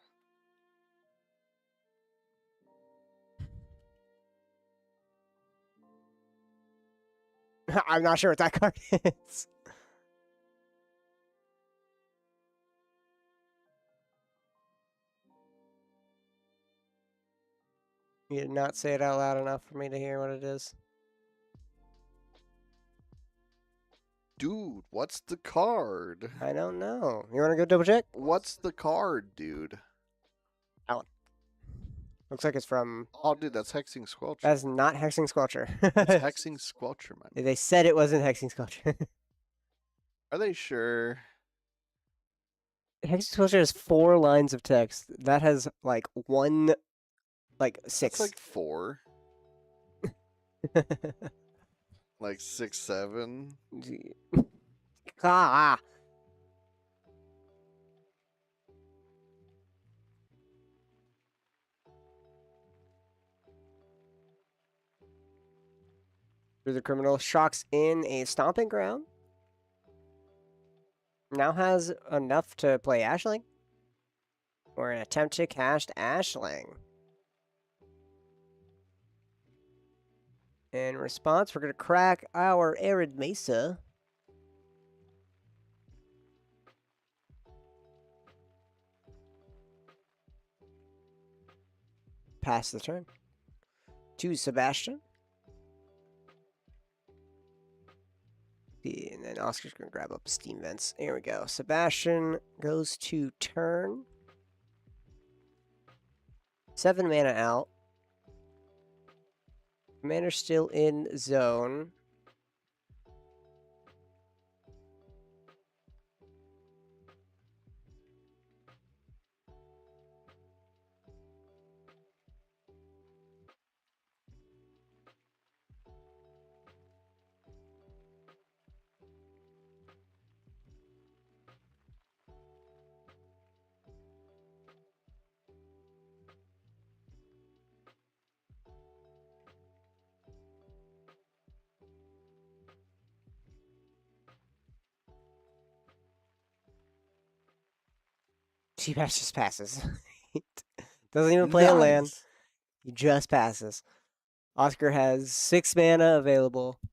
I'm not sure what that card is. You did not say it out loud enough for me to hear what it is. Dude, what's the card? I don't know. You want to go double check? What's the card, dude? Looks like it's from... Oh, dude, that's Hexing Squelcher. That's not Hexing Squelcher. It's Hexing Squelcher, man. They said it wasn't Hexing Squelcher. Are they sure? Hexing Squelcher has 4 lines of text. That has, like, 1... Like, 6. It's like 4. Like 6, 7. Ah! The criminal shocks in a stomping ground. Now has enough to play Ashling. Or an attempt to cast Ashling. In response, we're going to crack our Arid Mesa. Pass the turn. To Sebastian. And then Oscar's going to grab up Steam Vents. Here we go. Sebastian goes to turn. 7 mana out. Commander's still in zone. T-Bash just passes. Doesn't even play a land. Nice. He just passes. Oscar has 6 mana available. Look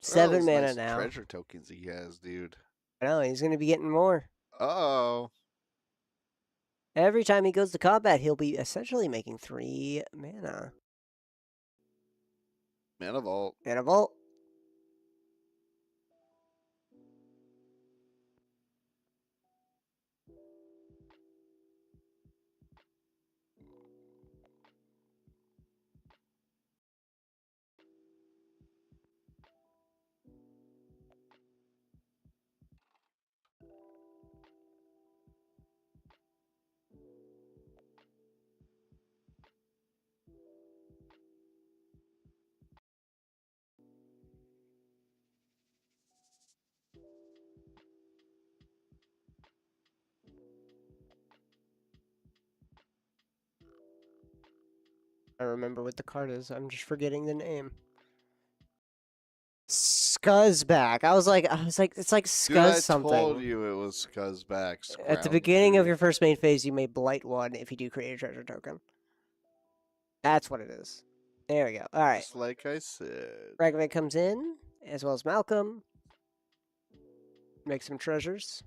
at 7 those mana nice now. treasure tokens he has, dude. I know, he's going to be getting more. Uh-oh. Every time he goes to combat, he'll be essentially making 3 mana. Mana Vault. Mana Vault. I remember what the card is. I'm just forgetting the name. Scuzzback. I was like, it's like Dude, I Scuzz something. told you it was Scuzzback. At the beginning of your first main phase, you may blight one if you do create a treasure token. That's what it is. There we go. All right. Just like I said. Ragavik comes in, as well as Malcolm. Make some treasures.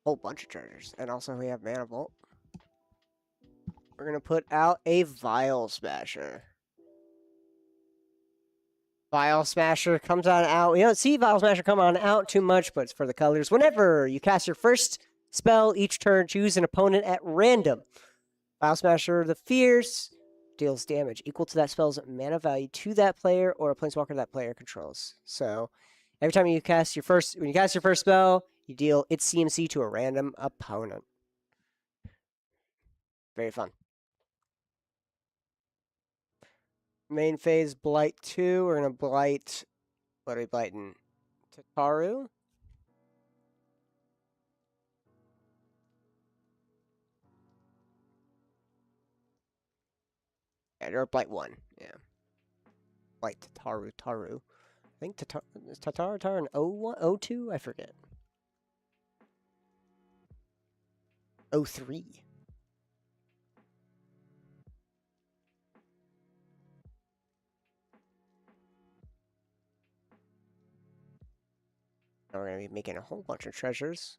Whole bunch of treasures. And also we have Mana Vault. We're going to put out a Vial Smasher. Vial Smasher comes on out. We don't see Vial Smasher come on out too much, but it's for the colors. Whenever you cast your first spell each turn, choose an opponent at random. Vial Smasher the Fierce deals damage equal to that spell's mana value to that player or a planeswalker that player controls. So every time you cast your first spell, you deal its CMC to a random opponent. Very fun. Main phase Blight 2. We're going to Blight... What are we blighting? Tataru? Yeah, or Blight 1. Yeah. Blight Tataru. I think is Tataru an 01? 02? I forget. 03. Now we're going to be making a whole bunch of treasures.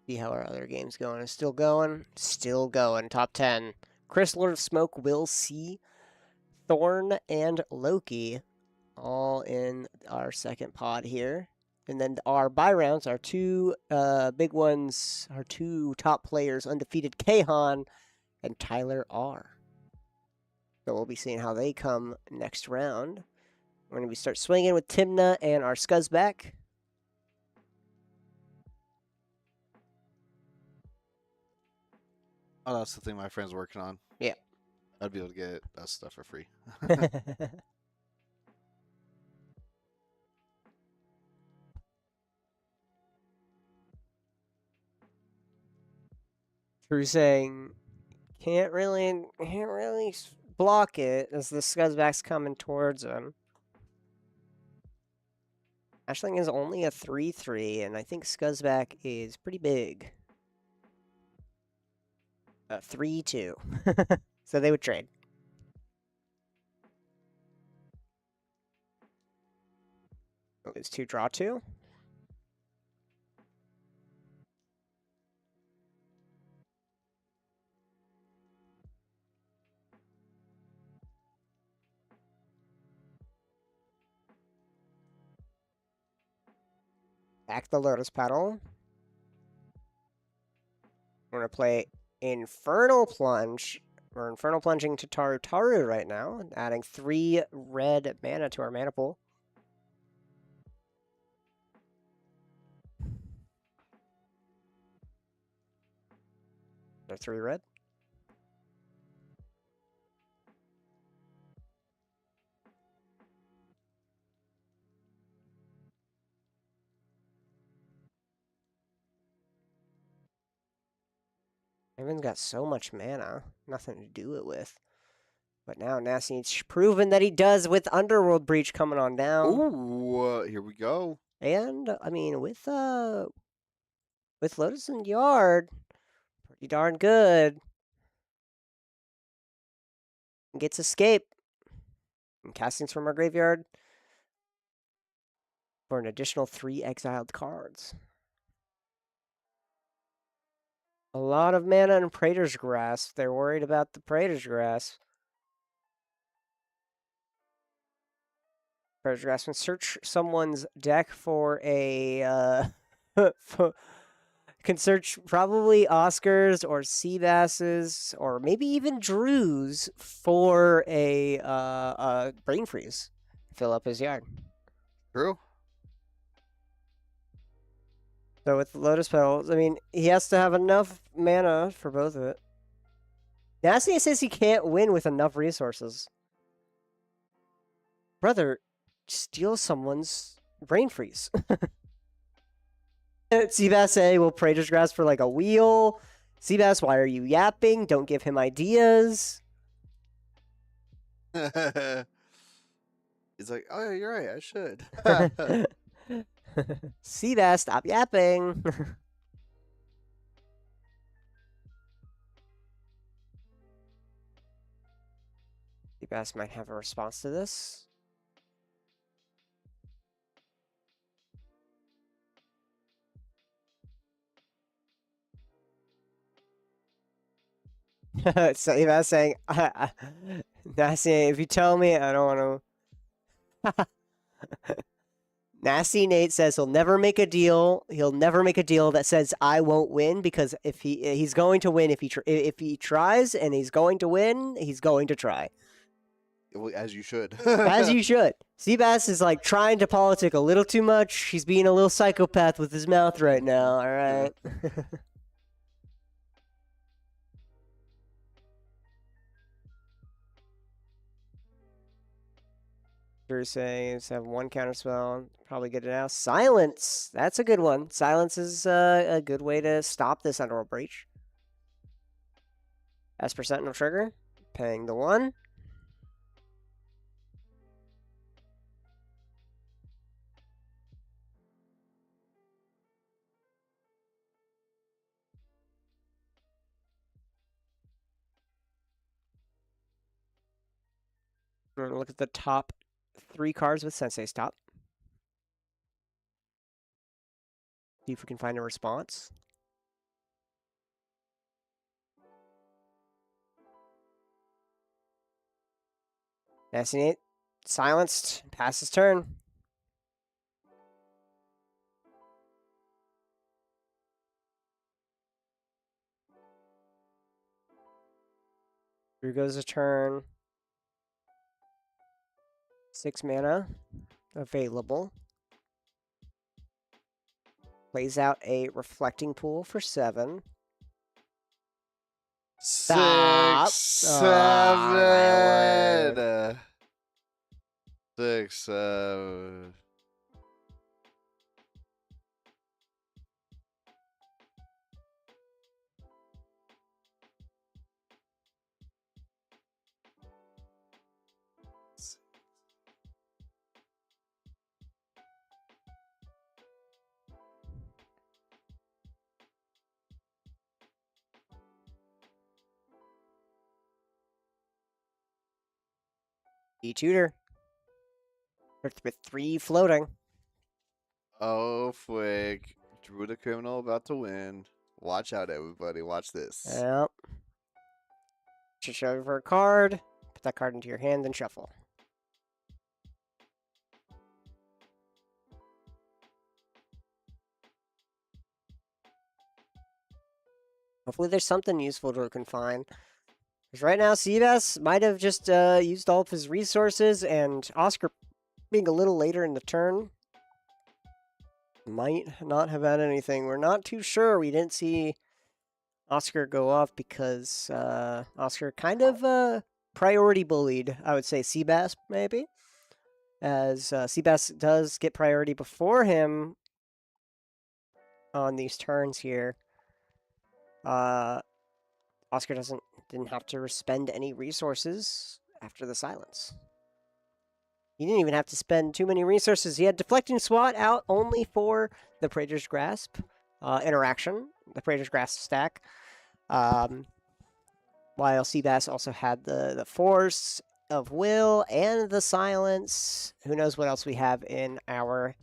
See how our other game's going. It's still going. Still going. Top 10. Chris, Lord of Smoke, Will C, Thorn, and Loki. All in our second pod here. And then our buy rounds, our two big ones, our two top players, undefeated Kahan and Tyler R. So we'll be seeing how they come next round. We're going to start swinging with Timna and our Scuzzback. Oh, that's the thing my friend's working on. Yeah. I'd be able to get that stuff for free. True saying, can't really block it as the Scuzzback's coming towards him. Ashling is only a 3/3, and I think Scuzzback is pretty big. 3/2. So they would trade. Oh, it's 2 draw 2. Back the Lotus Petal. We're going to play Infernal Plunge. We're Infernal Plunging to Taru right now, adding 3 red mana to our mana pool. They're 3 red. Everyone's got so much mana, nothing to do it with. But now Nasty's proven that he does with Underworld Breach coming on down. Ooh, here we go. And I mean, with Lotus and Yard, pretty darn good. Gets Escape. And castings from our graveyard for an additional 3 exiled cards. A lot of mana in Praetor's Grasp. They're worried about the Praetor's Grasp. Praetor's Grasp can search someone's deck for a... can search probably Oscars or Seabasses or maybe even Drews for a Brain Freeze. Fill up his yard. True. So with the Lotus Petals, I mean, he has to have enough mana for both of it. Nasty says he can't win with enough resources. Brother, steal someone's Brain Freeze. Seabass A will Praetor's Grasp for like a wheel. Seabass, why are you yapping? Don't give him ideas. He's like, oh, yeah, you're right. I should. Seabass, stop yapping. Seabass might have a response to this. Seabass saying, Nasty, if you tell me, I don't want to. Nasty Nate says he'll never make a deal. He'll never make a deal that says I won't win, because if he's going to win if he tries, and he's going to win, he's going to try. Well, as you should. As you should. Seabass is like trying to politic a little too much. He's being a little psychopath with his mouth right now. All right. Drew says have one counter spell. Probably get it out. Silence. That's a good one. Silence is a good way to stop this underworld breach. As % no trigger. Paying the 1. We're gonna look at the top 3 cards with Sensei Stop. See if we can find a response. Nasty silenced. Pass his turn. Here goes a turn. 6 mana available. Plays out a reflecting pool for 7. Stop. 6, Oh, my 7. 6, 7. E-tutor. With 3 floating. Oh, Fwick. Drew the criminal about to win. Watch out, everybody. Watch this. Yep. Just show for a card. Put that card into your hand and shuffle. Hopefully there's something useful Drew can find. Because right now, Seabass might have just used all of his resources, and Oscar being a little later in the turn might not have had anything. We're not too sure. We didn't see Oscar go off because Oscar kind of priority bullied, I would say, Seabass, maybe. As Seabass does get priority before him on these turns here. Oscar didn't have to spend any resources after the silence. He didn't even have to spend too many resources. He had Deflecting SWAT out only for the Praetor's Grasp interaction, the Praetor's Grasp stack. While Seabass also had the Force of Will and the Silence. Who knows what else we have in our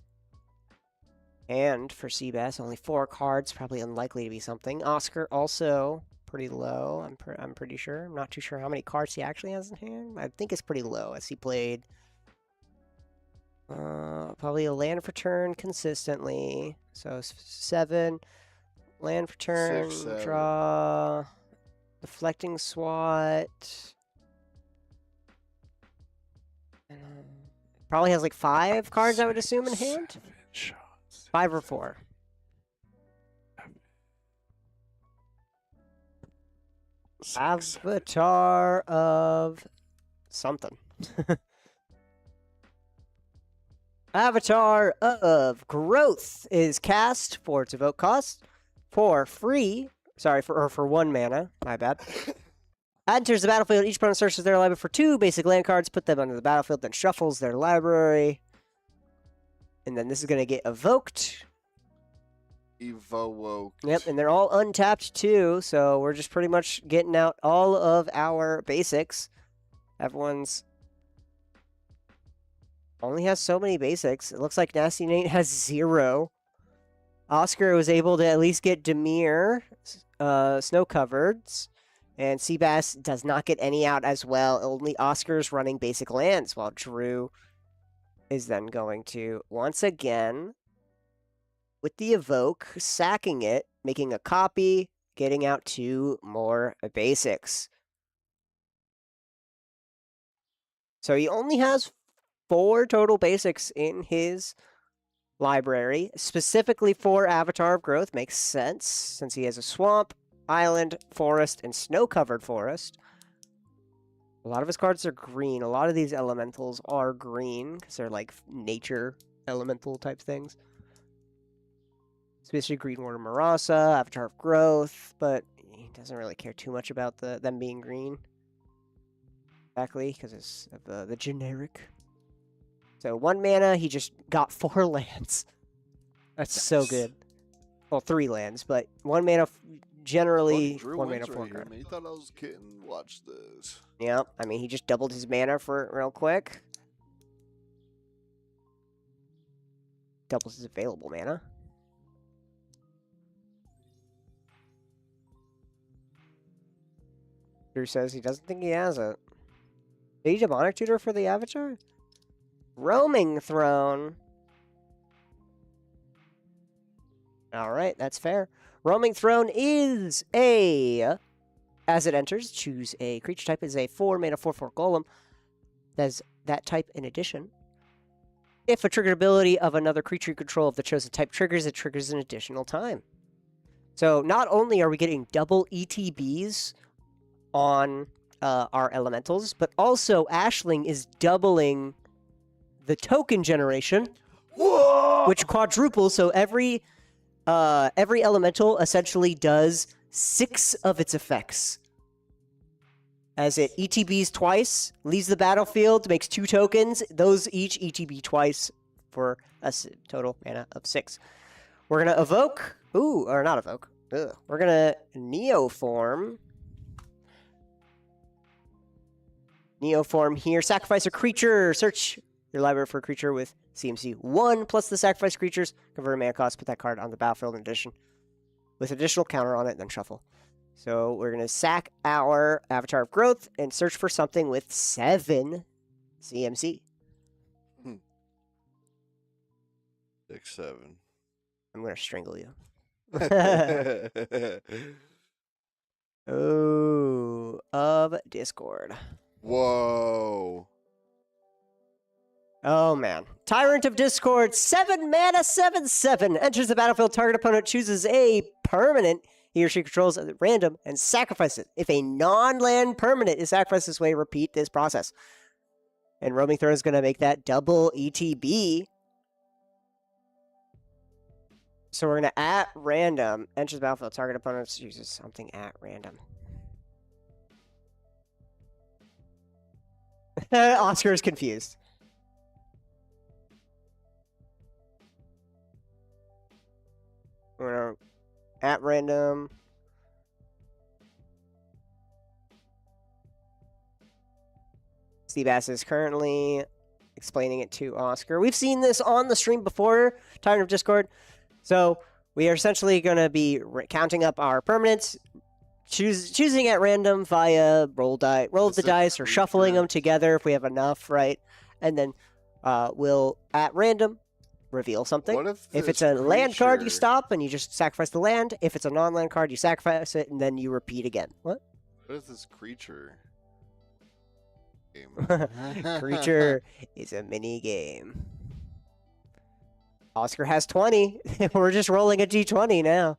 hand for Seabass. Only 4 cards, probably unlikely to be something. Oscar also pretty low, I'm pretty sure. I'm not too sure how many cards he actually has in hand. I think it's pretty low, as he played probably a land for turn consistently. So 7 land for turn, 6, 7. draw, Deflecting SWAT. Probably has like 5 cards, I would assume, in hand. 7 shots. 5 or 4. Avatar of something. Avatar of Growth is cast for its evoke cost for free Sorry, for 1 mana. My bad. Enters the battlefield. Each opponent searches their library for 2 basic land cards, put them onto the battlefield, then shuffles their library. And then this is going to get evoked. Evoke. Yep, and they're all untapped too, so we're just pretty much getting out all of our basics. Everyone's only has so many basics. It looks like Nasty Nate has 0. Oscar was able to at least get Demir, Snow Covereds, and Seabass does not get any out as well. Only Oscar's running basic lands, while Drew is then going to, once again, with the Evoke, sacking it, making a copy, getting out 2 more basics. So he only has 4 total basics in his library, specifically for Avatar of Growth. Makes sense, since he has a swamp, island, forest, and snow-covered forest. A lot of his cards are green. A lot of these elementals are green, because they're like nature elemental type things. Especially Green Water Marasa, Avatar of Growth, but he doesn't really care too much about them being green. Exactly, because it's the generic. So 1 mana, he just got 4 lands. That's so good. Well, 3 lands, but 1 mana generally. Drew 1 mana wins 4 right here, card. man. You thought I was kidding? Watch this. Yeah, I mean, he just doubled his mana for real quick. Doubles his available mana. Drew says he doesn't think he has it. Did he Demonic Tutor for the Avatar? Roaming Throne. Alright, that's fair. Roaming Throne is a... As it enters, choose a creature type as a 4 mana 4/4 golem. There's that type in addition. If a triggered ability of another creature you control of the chosen type triggers, it triggers an additional time. So not only are we getting double ETBs on our elementals, but also Ashling is doubling the token generation, Whoa! which quadruples. So every elemental essentially does 6 of its effects. As it ETBs twice, leaves the battlefield, makes 2 tokens. Those each ETB twice for a total mana of 6. We're going to evoke. Ooh, or not evoke. Ugh. We're going to Neoform. Neoform here. Sacrifice a creature. Search your library for a creature with CMC 1 plus the sacrifice creatures. Convert a mana cost. Put that card on the battlefield in addition. With additional counter on it, then shuffle. So we're going to sack our Avatar of Growth and search for something with 7 CMC. 6, 7. I'm going to strangle you. Oh, of Discord. Whoa. Oh, man. Tyrant of Discord, 7 mana, 7/7. Enters the battlefield. Target opponent chooses a permanent he or she controls at random and sacrifices it. If a non-land permanent is sacrificed this way, repeat this process. And Roaming Throne is going to make that double ETB. So we're going to at random. Enters the battlefield. Target opponent chooses something at random. Oscar is confused. We're at random. Seabass is currently explaining it to Oscar. We've seen this on the stream before, Tyrant of Discord. So we are essentially going to be counting up our permanents, choosing at random via roll of the dice or shuffling them together if we have enough, right? And then we'll at random reveal something. What if it's a land card, you stop and you just sacrifice the land. If it's a non-land card, you sacrifice it and then you repeat again. What? What is this creature? Creature is a mini game. Oscar has 20. We're just rolling a d20 now.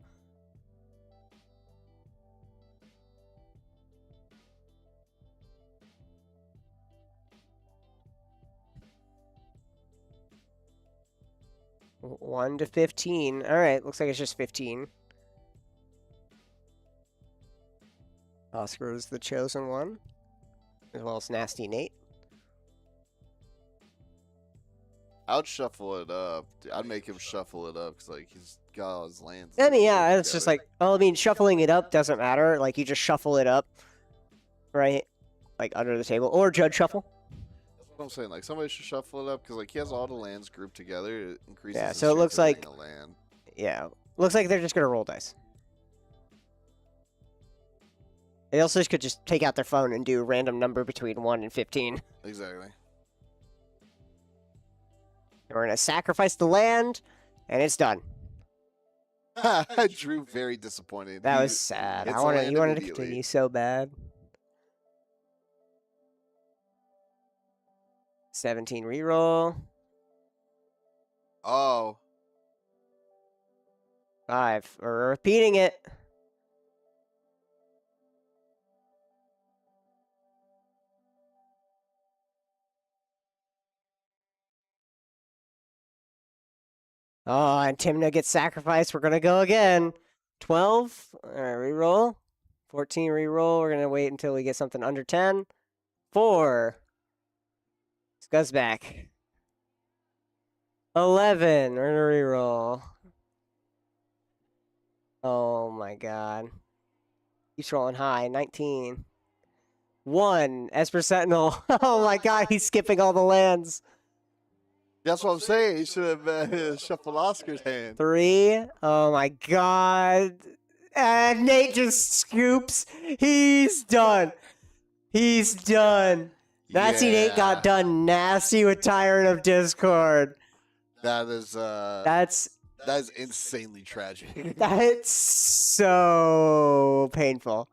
One to 15. All right, looks like it's just 15. Oscar is the chosen one, as well as Nasty Nate. I'd shuffle it up. I'd make him shuffle it up because like he's got all his lands. I mean, yeah, together. it's just like, well, I mean, shuffling it up doesn't matter. Like, you just shuffle it up, right? Like, under the table. Or Judge Shuffle. That's what I'm saying. Like, somebody should shuffle it up because like he has all the lands grouped together. It increases. Yeah, his so it chance looks of getting like- a land. Yeah. Looks like they're just going to roll dice. They also could just take out their phone and do a random number between 1 and 15. Exactly. And we're going to sacrifice the land, and it's done. Drew very disappointed. That He- was sad. it's I a wanted, land you wanted to immediately. continue so bad. 17 reroll. Oh, 5. We're repeating it. Oh, and Timna gets sacrificed. We're going to go again. 12. All right, reroll. 14 reroll. We're going to wait until we get something under 10. 4. Scuzz back. 11. We're going to reroll. Oh my god. He's rolling high. 19. 1. Esper Sentinel. Oh my god, he's skipping all the lands. that's what I'm saying. He should have shuffled Oscar's hand. 3. Oh my god. And Nate just scoops. He's done. He's done. Nasty Nate got Yeah, done nasty with Tyrant of Discord. That is That's insanely tragic. That's so painful.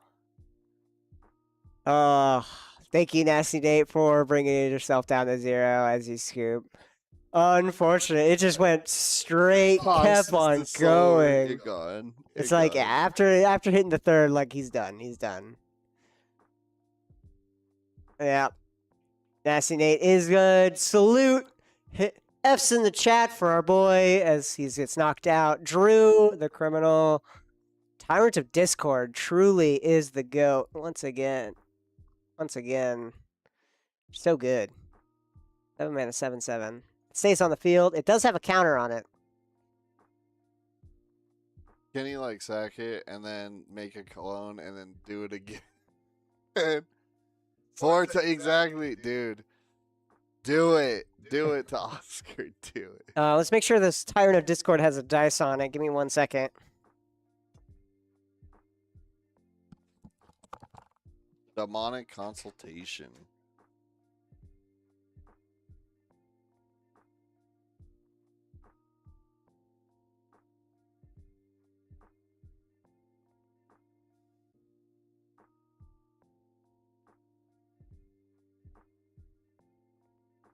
Thank you, Nasty Nate, for bringing yourself down to 0 as you scoop. Unfortunate. It just went straight, kept on going. It's like after hitting the 3rd, like he's done. He's done. Yeah. Nasty Nate is good. Salute. Hit F's in the chat for our boy as he gets knocked out. Drew, the criminal. Tyrant of Discord truly is the GOAT. Once again. So good. 7 mana, 7/7. It stays on the field. It does have a counter on it. Can he like sack it and then make a clone and then do it again? Exactly, dude. Do it. Do it to Oscar. Do it. Let's make sure this Tyrant of Discord has a dice on it. Give me 1 second. Demonic consultation.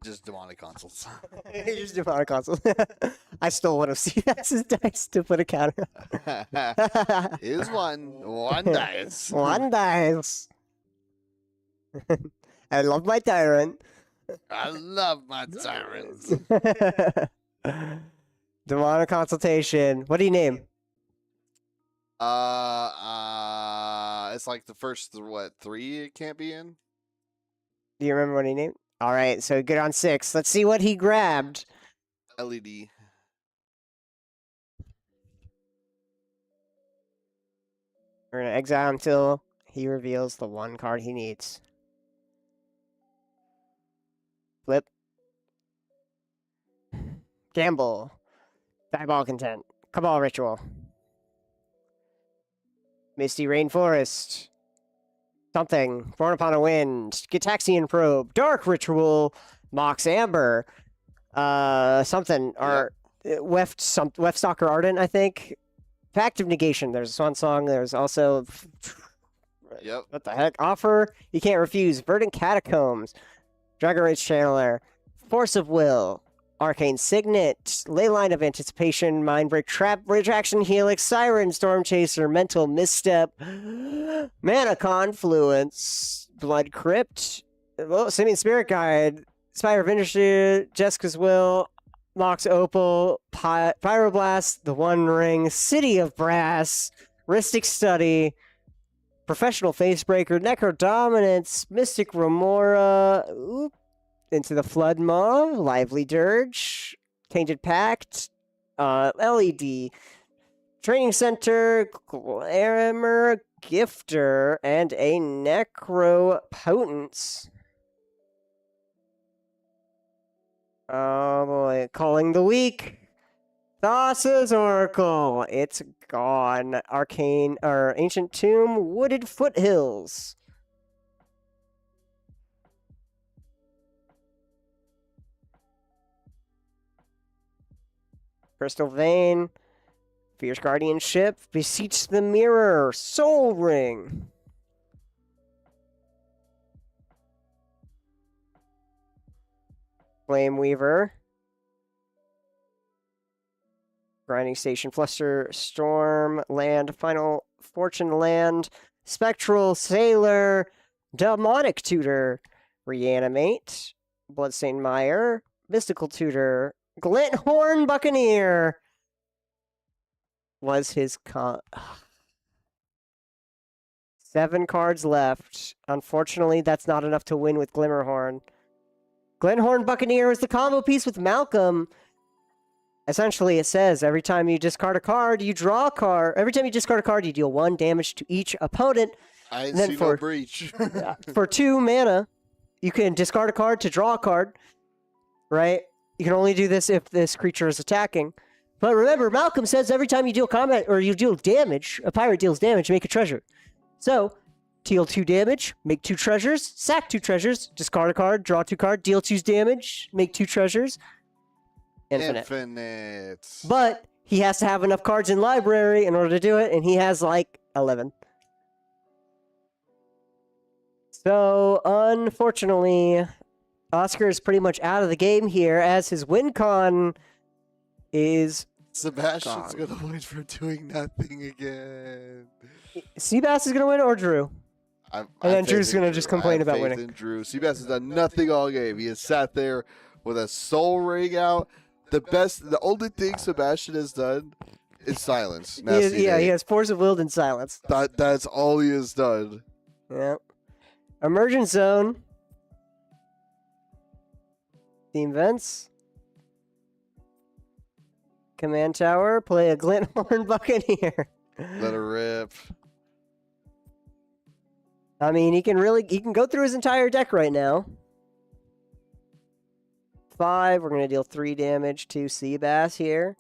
Just demonic consults. Just demonic console. I stole one of CVS's dice to put a counter on. Here's one dice. One dice. I love my tyrant. I love my tyrants. Demonic consultation. What do you name? It's like the first 3 it can't be in. Do you remember what he named? All right, so good on 6. Let's see what he grabbed. LED. We're gonna exile until he reveals the 1 card he needs. Flip. Gamble. Diabolic Intent. Cabal Ritual. Misty Rainforest. Something. Born Upon a Wind. Gitaxian Probe. Dark Ritual. Mox Amber. Something. Or Weft Stalker Ardent, I think. Pact of Negation. There's a Swan Song. There's also... Yep. What the heck? Offer. You can't refuse. Verdant Catacombs. Dragon Rage Channeler. Force of Will. Arcane Signet. Leyline of Anticipation. Mindbreak Trap. Retraction Helix. Siren. Storm Chaser. Mental Misstep. Mana Confluence. Blood Crypt. Simian Spirit Guide. Spire of Industry. Jessica's Will. Mox Opal. Pyroblast. The One Ring. City of Brass. Rhystic Study. Professional Facebreaker, Necro Dominance, Mystic Remora, oop, into the Flood Maw, Lively Dirge, Tainted Pact, LED, Training Center, Glamour Gifter, and a Necro Potence. Oh boy, calling the week. Thassa's Oracle. It's gone. Arcane, or Ancient Tomb, Wooded Foothills. Crystal Vein. Fierce Guardianship. Beseech the Mirror. Soul Ring. Flame Weaver. Grinding Station, Fluster, Storm, Land, Final Fortune Land, Spectral Sailor, Demonic Tutor, Reanimate, Bloodstained Mire, Mystical Tutor, Glinthorn Buccaneer was his 7 cards left. Unfortunately, that's not enough to win with Glimmerhorn. Glinthorn Buccaneer is the combo piece with Malcolm. Essentially, it says every time you discard a card, you draw a card. Every time you discard a card, you deal 1 damage to each opponent. I didn't see no breach. For 2 mana, you can discard a card to draw a card, right? You can only do this if this creature is attacking. But remember, Malcolm says every time you deal combat or you deal damage, a pirate deals damage, make a treasure. So, deal 2 damage, make 2 treasures, sack 2 treasures, discard a card, draw 2 cards, deal 2 damage, make 2 treasures. Infinite. But he has to have enough cards in library in order to do it, and he has like 11. So, unfortunately, Oscar is pretty much out of the game here, as his win con is Sebastian's gonna win for doing nothing again. Seabass is gonna win, or Drew? And then Drew's gonna just complain about winning. In Drew. Seabass has done nothing all game. He has sat there with a soul ring out. The only thing Sebastian has done is silence. He has Force of Will and Silence. That's all he has done. Yep. Emergent Zone. Team Vents. Command Tower. Play a Glinthorn Buccaneer. Let her rip. I mean, he can go through his entire deck right now. 5. We're going to deal 3 damage to Seabass here.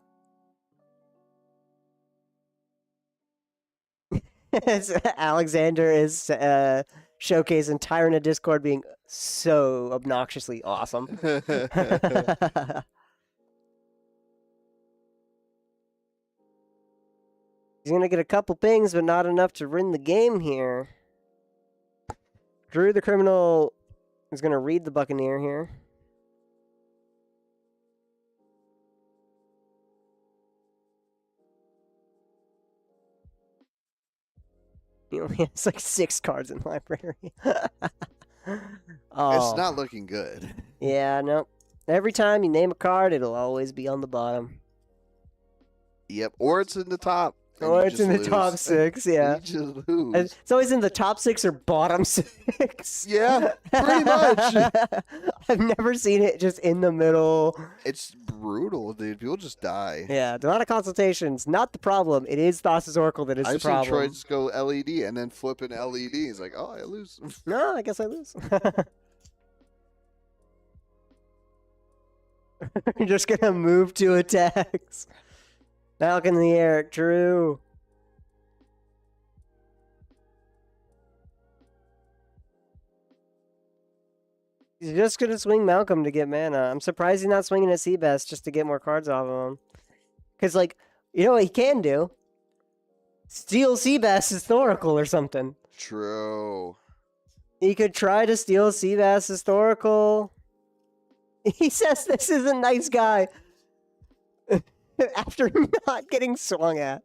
Alexander is showcasing Tyrant of Discord being so obnoxiously awesome. He's going to get a couple pings, but not enough to win the game here. Drew the Criminal is going to read the Buccaneer here. He only has like 6 cards in library. It's not looking good. Yeah, no. Every time you name a card, it'll always be on the bottom. Yep, or it's in the top. Or it's in the top 6, yeah. You just lose. It's always in the top 6 or bottom 6. Yeah, pretty much. I've never seen it just in the middle. It's brutal, dude. People just die. Yeah, a lot of consultations. Not the problem. It is Thassa's Oracle that is the problem. I've seen Troy just go LED and then flip an LED. He's like, oh, I lose. No, I guess I lose. We're just going to move to attacks. Falcon in the air, Drew. He's just going to swing Malcolm to get mana. I'm surprised he's not swinging at Seabass just to get more cards off of him. Because, like, you know what he can do? Steal Seabass's Thoracle or something. True. He could try to steal Seabass's Thoracle. He says this is a nice guy. After not getting swung at.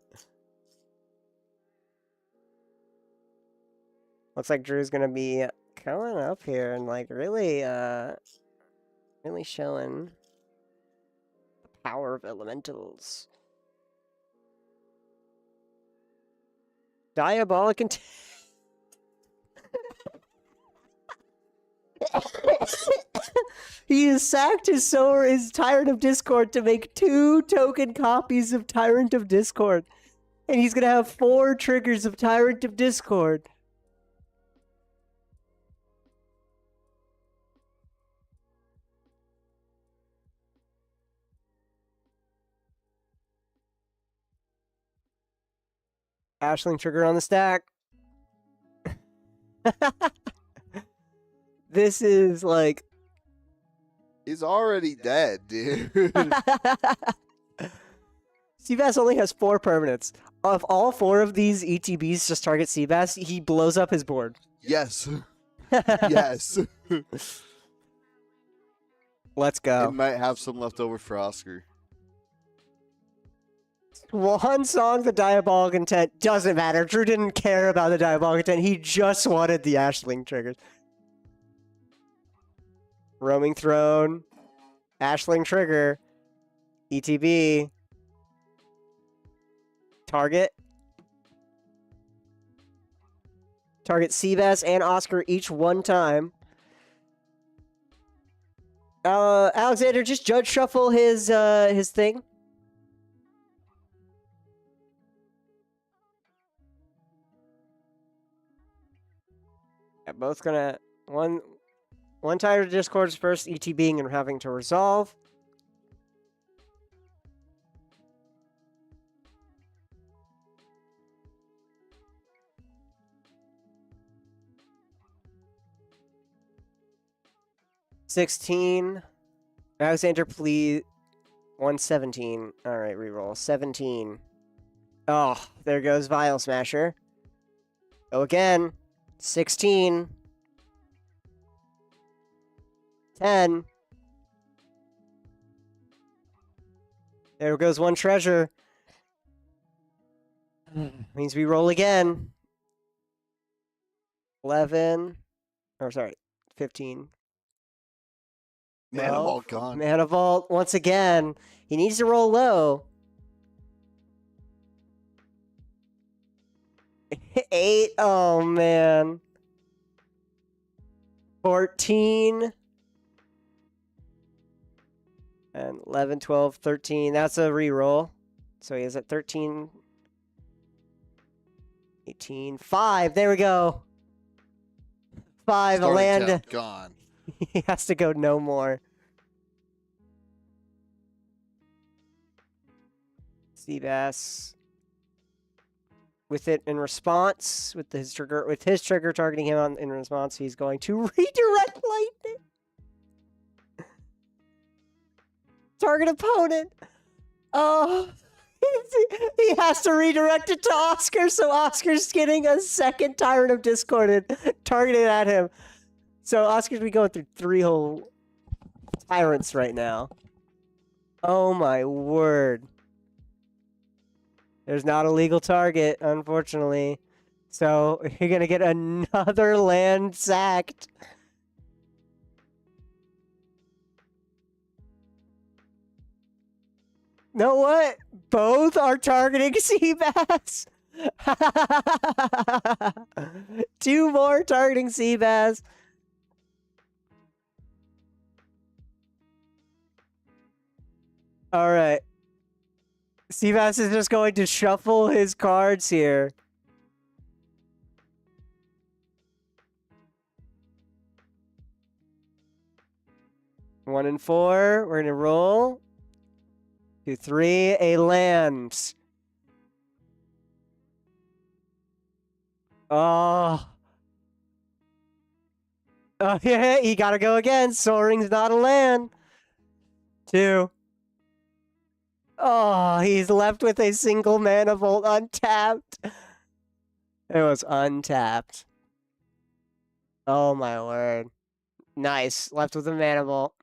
Looks like Drew's gonna be coming up here and like really showing the power of elementals. Diabolic He has sacked his Tyrant of Discord to make 2 token copies of Tyrant of Discord. And he's going to have 4 triggers of Tyrant of Discord. Ashling trigger on the stack. This is like... He's already dead, dude. Seabass only has 4 permanents. If all 4 of these ETBs just target Seabass, he blows up his board. Yes. Yes. Let's It go. might have some left over for Oscar. One song, the Diabolic Intent, doesn't matter. Drew didn't care about the Diabolic Intent. He just wanted the Ashling triggers. Roaming Throne. Ashling trigger. ETB. Target. Target Seabass and Oscar each 1 time. Alexander, just judge shuffle his thing. Yeah, both gonna one Tyrant of Discord's first ETBing and having to resolve. $16. Alexander, please. 117. All right, reroll. 17. Oh, there goes Vial Smasher. Go again. 16. 10. There goes 1 treasure. Means we roll again. 11. Or sorry, 15. Mana Vault gone. Mana Vault once again. He needs to roll low. 8. Oh man. 14. And 11, 12, 13. That's a reroll. So he is at 13. 18. 5. There we go. 5. A Starting land. count gone. He has to go no more. Seabass. With it in response, with his trigger targeting him in response, he's going to redirect lightning. Target opponent. Oh, he has to redirect it to Oscar, so Oscar's getting a second Tyrant of Discord targeted at him. So Oscar's be going through 3 whole Tyrants right now. Oh my word. There's not a legal target, unfortunately. So you're going to get another land sacked. Know what? Both are targeting Seabass. 2 more targeting Seabass. All right. Seabass is just going to shuffle his cards here. One and 4. We're going to roll. 2, 3. A land. Oh. Oh, yeah, he got to go again. Soaring's not a land. 2. Oh, he's left with a single mana vault untapped. It was untapped. Oh my word. Nice. Left with a mana vault.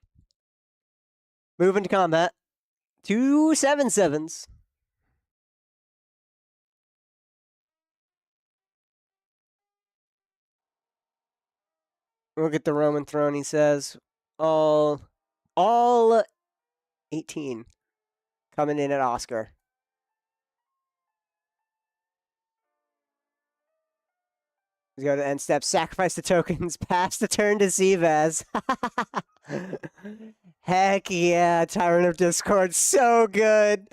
Moving to combat. 2 7/7s. Look at the Roman throne, he says. All 18. Coming in at Oscar. Let's go to the end step. Sacrifice the tokens. Pass the turn to Zivaz. Heck yeah. Tyrant of Discord. So good.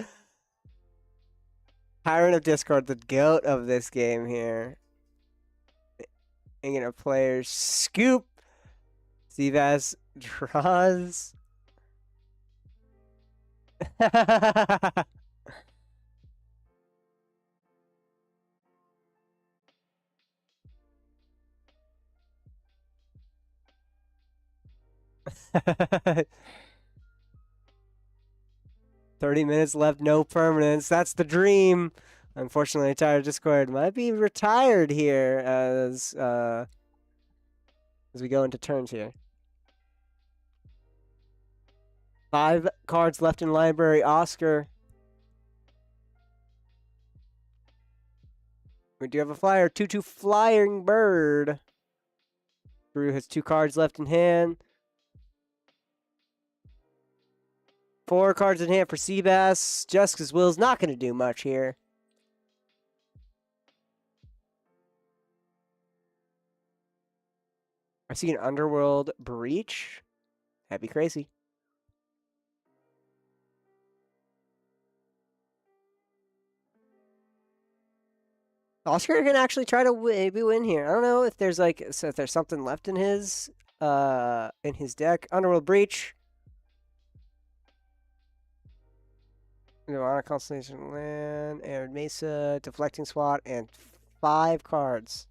Tyrant of Discord, the goat of this game here. Ingrid players scoop. Zivaz draws. 30 minutes left, no permanence. That's the dream. Unfortunately, Tyrant of Discord might be retired here as we go into turns here. 5 cards left in library. Oscar. We do have a flyer. 2/2 flying bird. Drew has 2 cards left in hand. 4 cards in hand for Seabass. Just because Will's not going to do much here. I see an Underworld Breach. That'd be crazy. Oscar can actually try to maybe win here. I don't know if there's like if there's something left in his deck. Underworld Breach. Nirvana Constellation Land, Arid Mesa, Deflecting Swat, and 5 cards.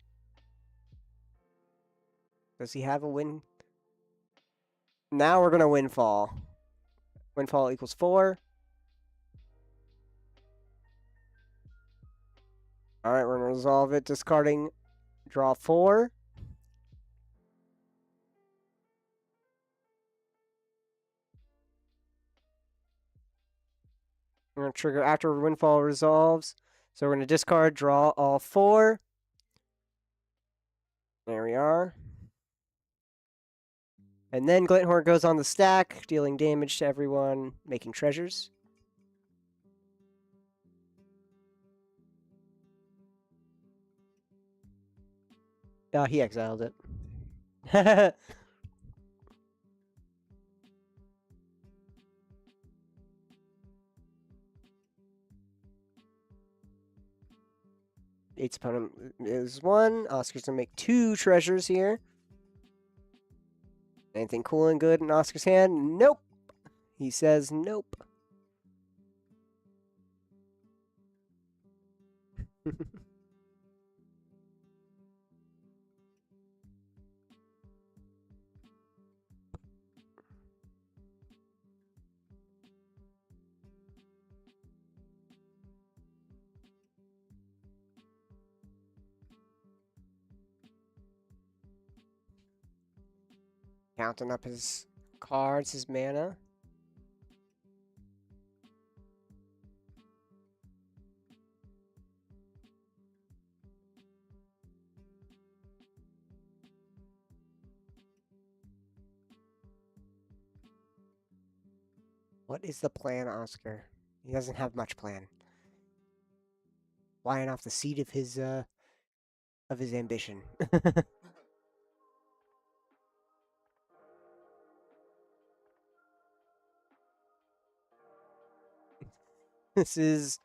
Does he have a win? Now we're gonna Windfall. Windfall equals 4. Alright, we're gonna resolve it, discarding draw 4. We're going to trigger after Windfall resolves. So we're going to discard, draw all 4. There we are. And then Glinthorn goes on the stack, dealing damage to everyone, making treasures. He exiled it. Eight's opponent is 1. Oscar's gonna make 2 treasures here. Anything cool and good in Oscar's hand? Nope. He says nope. Counting up his cards, his mana. What is the plan, Oscar? He doesn't have much plan. Flying off the seat of his ambition. This is,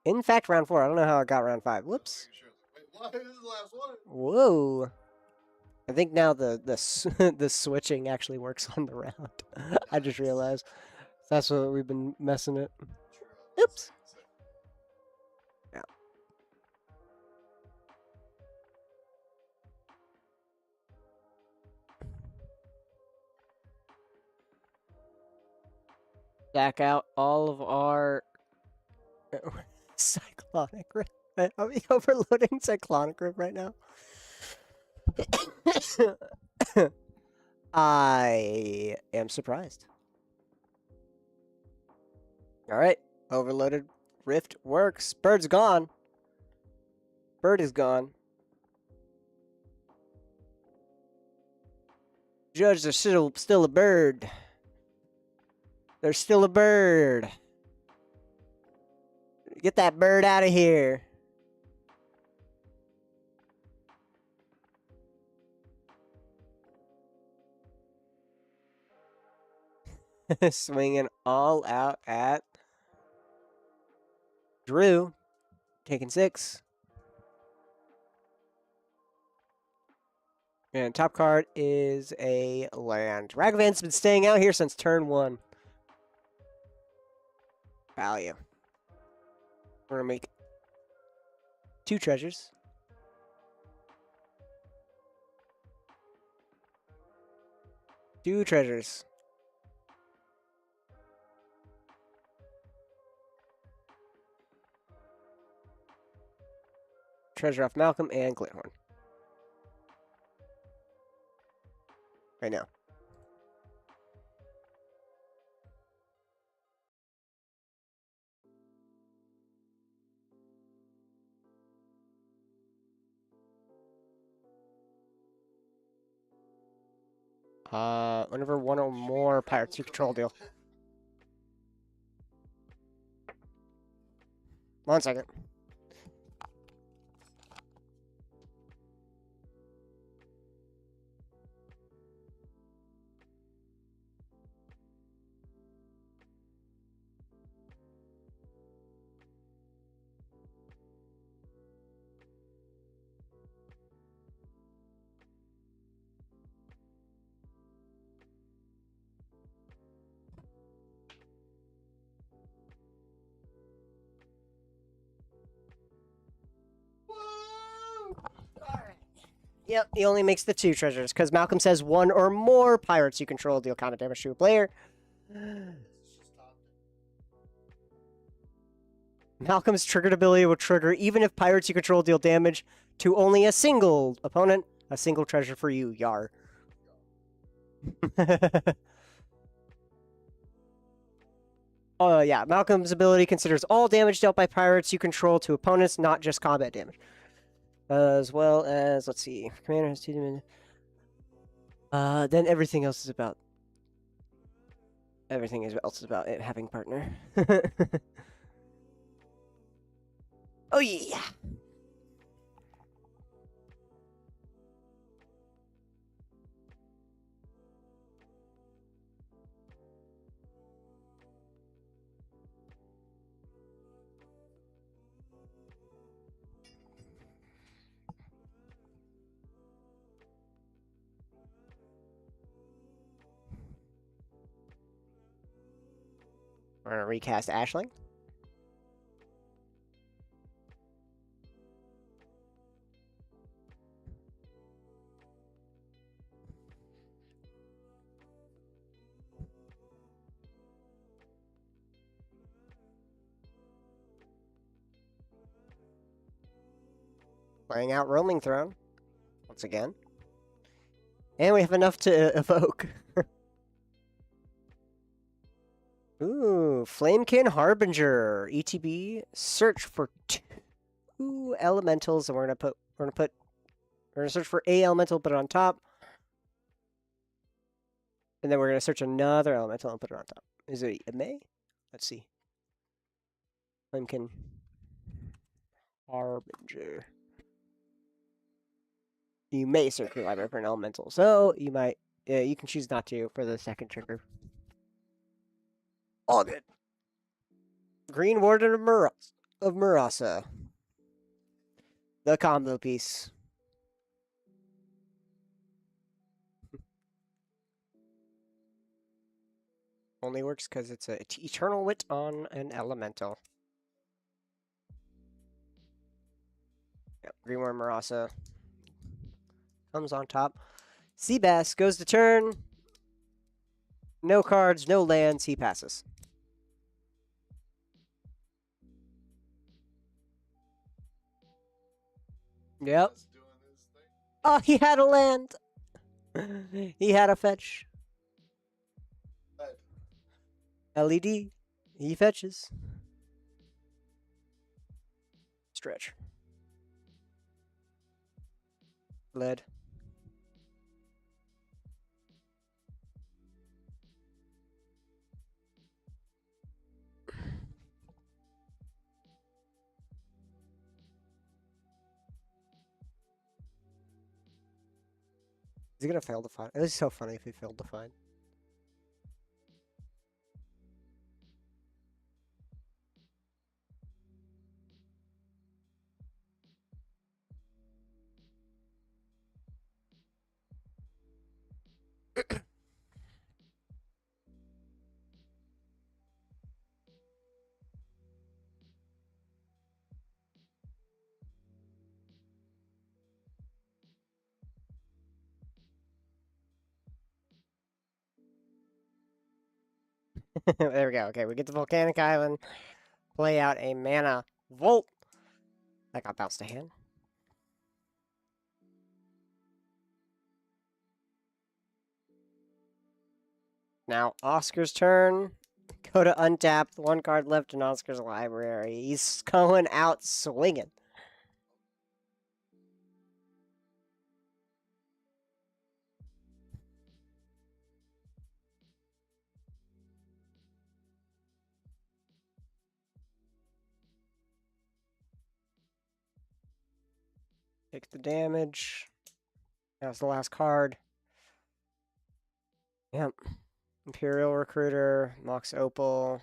in fact, round 4. I don't know how I got round 5. Whoops. Wait, what? This is the last one. Whoa. I think now the switching actually works on the round. I just realized. That's what we've been messing it. Oops. Yeah. Back out all of our Cyclonic Rip. Are we overloading Cyclonic Rip right now? I am surprised. Alright. Overloaded Rift works. Bird's gone. Bird is gone. Judge, there's still a bird. There's still a bird. Get that bird out of here. Swinging all out at Drew. Taking 6. And top card is a land. Ragavan's been staying out here since turn 1. Value. We're going to make 2 treasures. Two treasures. Treasure off Malcolm and Glitthorn. Right now. Whenever one or more pirates you control deal. 1 second. Yep, he only makes the 2 treasures because Malcolm says 1 or more pirates you control deal combat damage to a player. Malcolm's triggered ability will trigger even if pirates you control deal damage to only a single opponent. A single treasure for you, Yar. Oh, yeah. Malcolm's ability considers all damage dealt by pirates you control to opponents, not just combat damage. As well as, let's see, commander has 2 dimensions. Then everything else is about. Everything else is about it having partner. Oh yeah. We're gonna recast Ashling. Playing out Roaming Throne once again. And we have enough to evoke. Ooh, Flamekin Harbinger. ETB. Search for 2 elementals, and we're gonna search for a elemental, put it on top. And then we're gonna search another elemental and put it on top. Is it a May? Let's see. Flamekin Harbinger. You may search your library for an elemental, so you might. Yeah, you can choose not to for the second trigger. All good. Green Warden of Murasa. The combo piece. Only works because it's a Eternal Wit on an elemental. Yep, Green Warden Murasa comes on top. Seabass goes to turn. No cards, no lands, he passes. Yep. Oh, he had a land. He had a fetch. LED. He fetches. Stretch. Lead. Is he gonna fail to find? It was so funny if he failed to find. There we go. Okay, we get to Volcanic Island. Play out a mana Volt. That got bounced to hand. Now, Oscar's turn. Go to untap. One card left in Oscar's library. He's going out swinging. Take the damage. That's the last card. Yep. Imperial Recruiter, Mox Opal,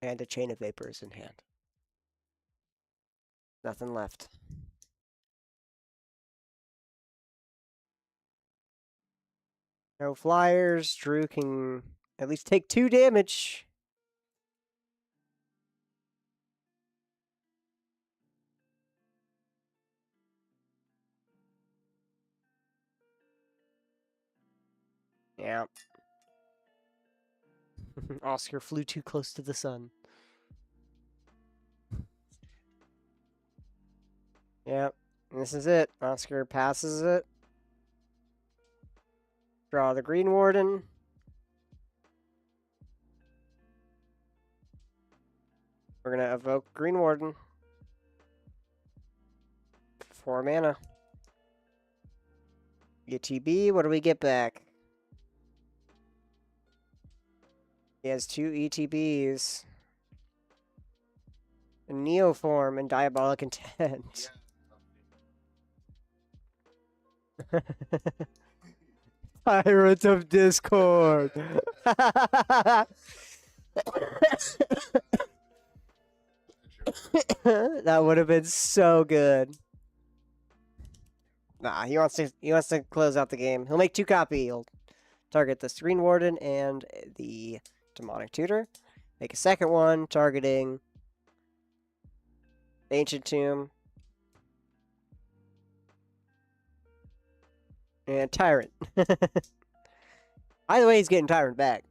and a Chain of Vapors in hand. Nothing left. No flyers. Drew can at least take 2 damage. Yeah. Oscar flew too close to the sun. Yep. This is it. Oscar passes it. Draw the Green Warden. We're going to evoke Green Warden. 4 mana. ETB, what do we get back? He has 2 ETBs. A Neoform and Diabolic Intent. Tyrant of Discord. That would have been so good. Nah, he wants to close out the game. He'll make 2 copy. He'll target the Green Warden and the Demonic Tutor. Make a second one targeting Ancient Tomb and Tyrant. Either way, he's getting Tyrant back.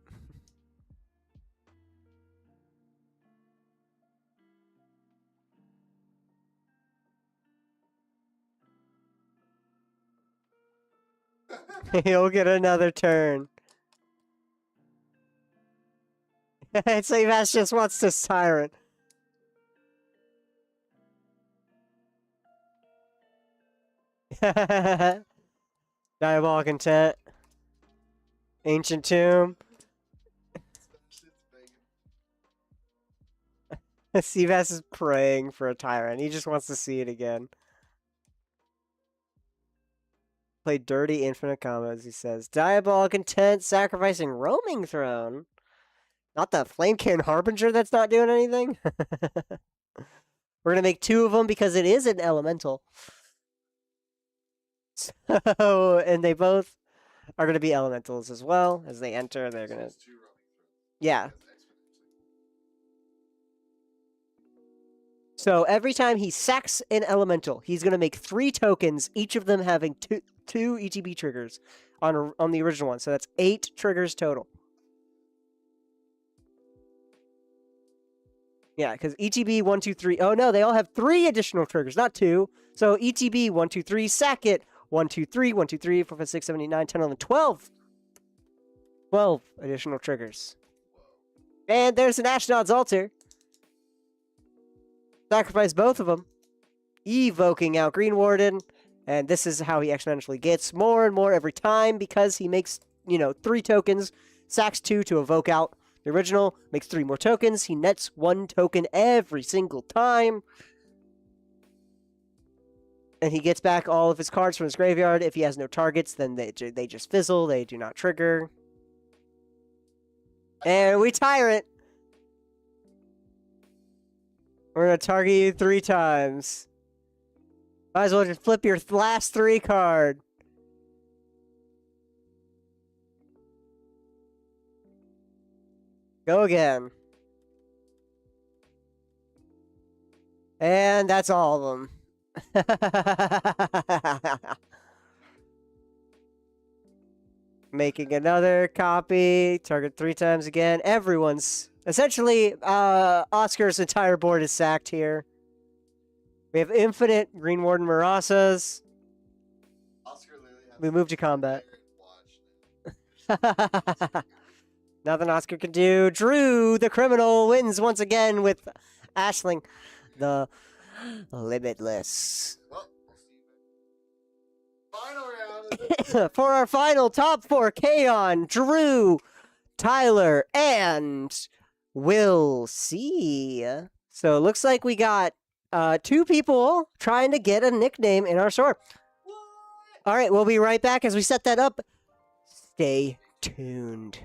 He'll get another turn. CEDH just wants this Tyrant. Diabolic Intent. Ancient Tomb. CEDH is praying for a Tyrant. He just wants to see it again. Play dirty infinite combos, he says. Diabolic Intent, sacrificing Roaming Throne. Not the Flamekin Harbinger that's not doing anything. We're going to make 2 of them because it is an elemental. So, and they both are going to be elementals as well. As they enter, they're going to... Yeah. So every time he sacks an elemental, he's going to make 3 tokens, each of them having two ETB triggers on the original one. So that's 8 triggers total. Yeah, because ETB 1, 2, 3. Oh no, they all have 3 additional triggers, not 2. So ETB 1, 2, 3, sack it. 1, 2, 3, 1, 2, 3, 4, 5, 6, 7, 8, 9, 10, 11, 12. 12 additional triggers. And there's an Ashnod's Altar. Sacrifice both of them. Evoking out Green Warden. And this is how he exponentially gets more and more every time because he makes, 3 tokens. Sacks 2 to evoke out the original. Makes 3 more tokens. He nets 1 token every single time. And he gets back all of his cards from his graveyard. If he has no targets, then they just fizzle. They do not trigger. And we Tyrant. We're going to target you 3 times. Might as well just flip your last 3 card. Go again. And that's all of them. Making another copy. Target 3 times again. Everyone's... Essentially, Oscar's entire board is sacked here. We have infinite Green Warden Marasas. Oscar literally has We move to combat. watch. Nothing Oscar can do. Drew, the criminal, wins once again with Ashling, the limitless. Well, we'll see you final round. For our final top 4, Kaon, Drew, Tyler, and we'll see. So it looks like we got 2 people trying to get a nickname in our store. All right, we'll be right back as we set that up. Stay tuned.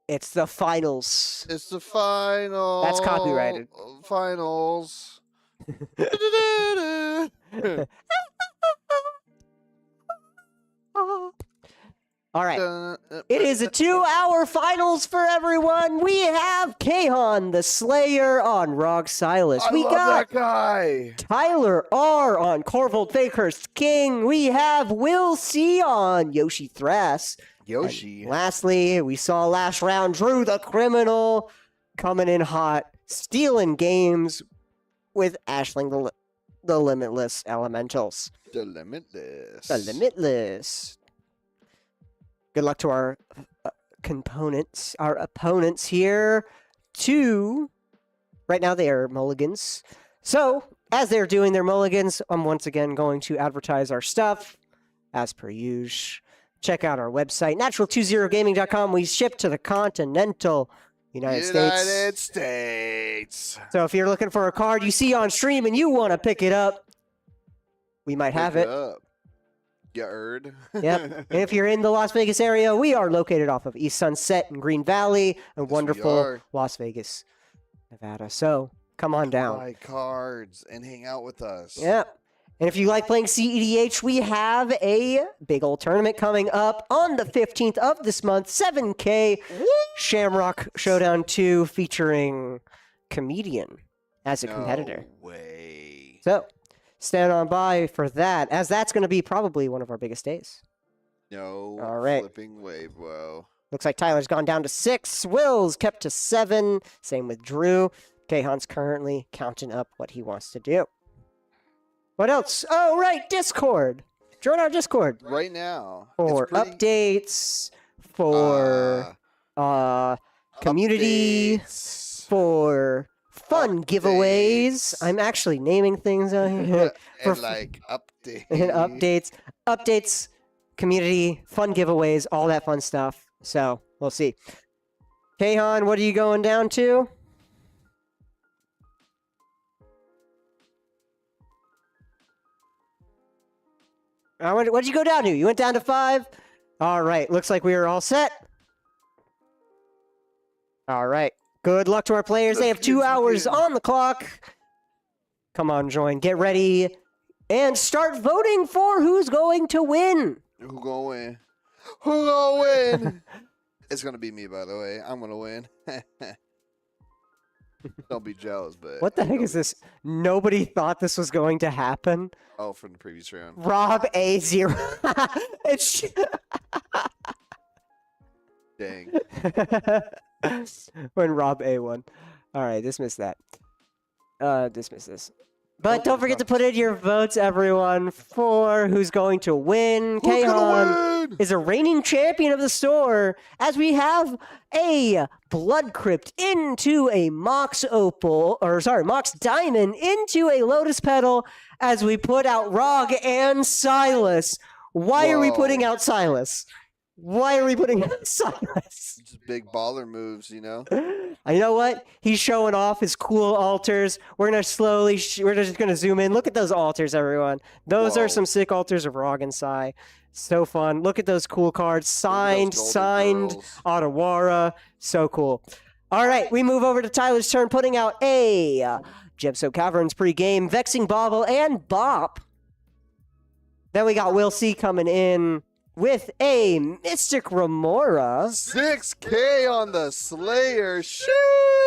It's the finals. It's the final. That's copyrighted. Finals. All right. It is a 2-hour finals for everyone. We have Kahan the Slayer on Rog Silas. I We love got that guy. Tyler R on Corvold Fakehurst King. We have Will C on Yoshi Thras. Yoshi. And lastly, we saw last round Drew the Criminal coming in hot, stealing games with Ashling the Limitless Elementals. The Limitless. The Limitless. Good luck to our opponents here. Right now they are mulligans. So, as they're doing their mulligans, I'm once again going to advertise our stuff, as per usual. Check out our website, natural20gaming.com. We ship to the continental United States. So if you're looking for a card you see on stream and you want to pick it up, we might have it. You heard? Yep. And if you're in the Las Vegas area, we are located off of East Sunset and Green Valley in wonderful Las Vegas, Nevada. So come on down. Buy cards and hang out with us. Yep. And if you like playing CEDH, we have a big old tournament coming up on the 15th of this month, 7K Shamrock Showdown 2 featuring Comedian as a competitor. No way. So stand on by for that, as that's going to be probably one of our biggest days. No All right. flipping way, bro. Looks like Tyler's gone down to 6. Will's kept to 7. Same with Drew. Kahan's currently counting up what he wants to do. What else? Oh, right, Discord. Join our Discord. Right now. For updates, for community, updates, for fun giveaways. I'm actually naming things on here. and updates. And updates, community, fun giveaways, all that fun stuff. So, we'll see. Kahan, what are you going down to? What'd you go down to? You went down to 5? All right. Looks like we are all set. All right. Good luck to our players. They have 2 hours on the clock. Come on, join. Get ready. And start voting for who's going to win. Who gonna win? Who gonna win? It's gonna be me, by the way. I'm gonna win. Don't be jealous, but... What the heck is this? Nobody thought this was going to happen. Oh, from the previous round. Rob A0. It's... Dang. When Rob A won. All right, dismiss that. Dismiss this. But don't forget to put in your votes, everyone, for who's going to win. Kahan is a reigning champion of the store, as we have a Blood Crypt into a Mox Diamond into a Lotus Petal, as we put out Rog and Silas. Why are we putting out Silas? Why are we putting out Silas? Just big baller moves, you know? You know what? He's showing off his cool altars. We're going to slowly, we're just going to zoom in. Look at those altars, everyone. Those are some sick altars of Rog and Sai. So fun. Look at those cool cards. Signed Otawara. So cool. All right, we move over to Tyler's turn, putting out a Gemso Caverns pregame, Vexing Bobble, and Bop. Then we got Will C coming in with a Mystic Remora. 6K on the Slayer. Shoo!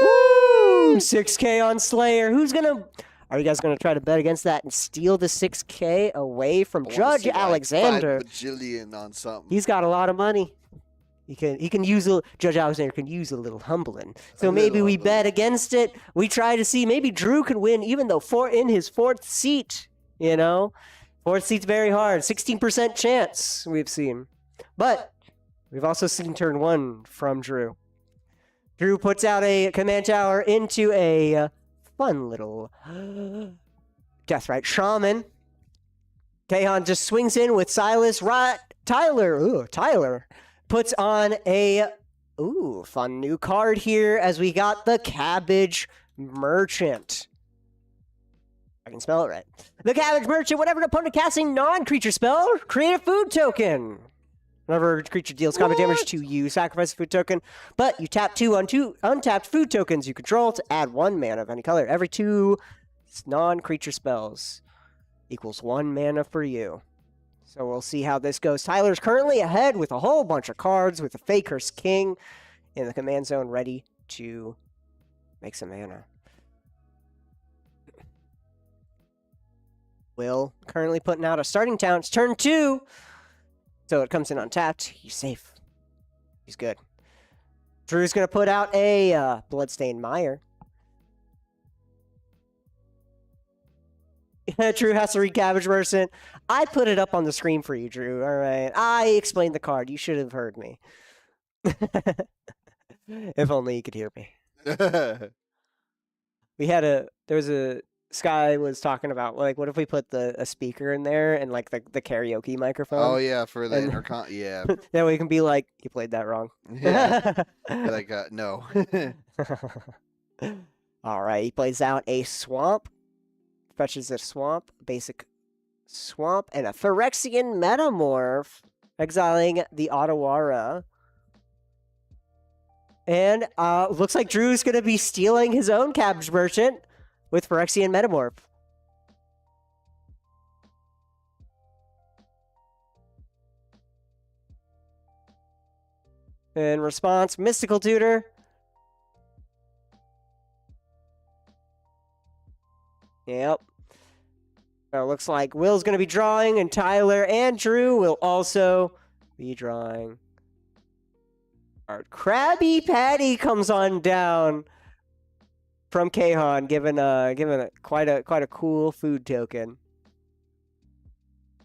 Woo! 6K on Slayer. Are you guys gonna try to bet against that and steal the 6K away from Judge Alexander? Like 5 bajillion on something. He's got a lot of money. He can use Judge Alexander can use a little humbling. So maybe we bet against it. We try to see maybe Drew can win, even though in his 4th seat. You know. 4th seat's very hard. 16% chance we've seen. But we've also seen turn 1 from Drew. Drew puts out a command tower into a fun little Deathrite Shaman. Kahan just swings in with Silas. Tyler puts on a fun new card here, as we got the Cabbage Merchant. I can spell it right. The Cabbage Merchant, whenever an opponent casts a non-creature spell, create a food token. Whenever a creature deals combat damage to you, sacrifice a food token. But you tap 2 on 2 untapped food tokens you control to add 1 mana of any color. Every 2 non-creature spells equals 1 mana for you. So we'll see how this goes. Tyler's currently ahead with a whole bunch of cards with a Faker's King in the command zone ready to make some mana. Will currently putting out a starting town. It's turn 2. So it comes in untapped. He's safe. He's good. Drew's going to put out a Bloodstained Mire. Drew has to read Cabbage Merchant. I put it up on the screen for you, Drew. All right. I explained the card. You should have heard me. If only you could hear me. Sky was talking about, like, what if we put a speaker in there and, like, the karaoke microphone? Oh, yeah, for the intercom. Yeah. That way you can be like, you played that wrong. Yeah. Like, no. All right, he plays out a swamp. Fetches a swamp, basic swamp, and a Phyrexian Metamorph, exiling the Otawara. And looks like Drew's going to be stealing his own Cabbage Merchant with Phyrexian Metamorph. In response, Mystical Tutor. Yep. So it looks like Will's going to be drawing, and Tyler and Drew will also be drawing. Our Krabby Patty comes on down from Kahan, given quite a cool food token.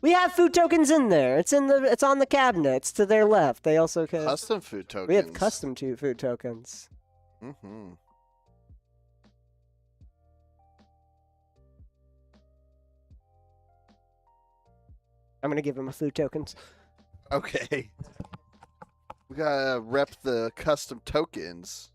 We have food tokens in there. It's on the cabinets to their left. They also can Custom food tokens. We have custom food tokens. Mm-hmm. I'm gonna give him a food tokens. Okay. We gotta rep the custom tokens.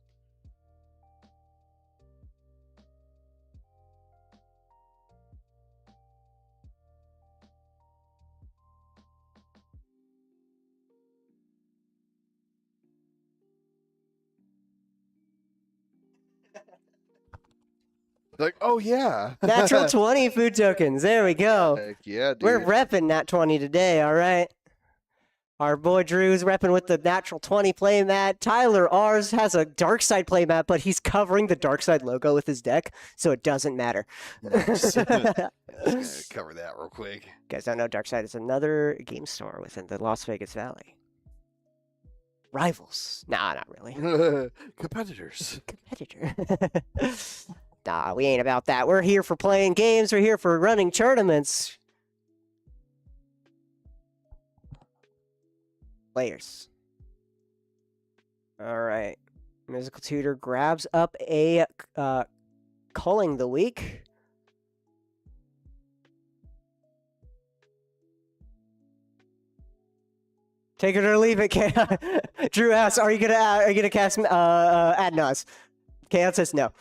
Like, oh yeah. Natural 20 food tokens. There we go. Heck yeah, dude. We're repping Nat 20 today, all right? Our boy Drew's repping with the natural 20 playmat. Tyler, ours, has a dark side playmat, but he's covering the dark side logo with his deck, so it doesn't matter. Just gonna cover that real quick. You guys don't know, Dark Side is another game store within the Las Vegas Valley. Rivals. Nah, not really. Competitors. Competitor. Nah, we ain't about that. We're here for playing games. We're here for running tournaments. Players. All right. Musical Tutor grabs up a Culling the Week. Take it or leave it. Drew asks, "Are you gonna cast Adnos?" Kahan says no.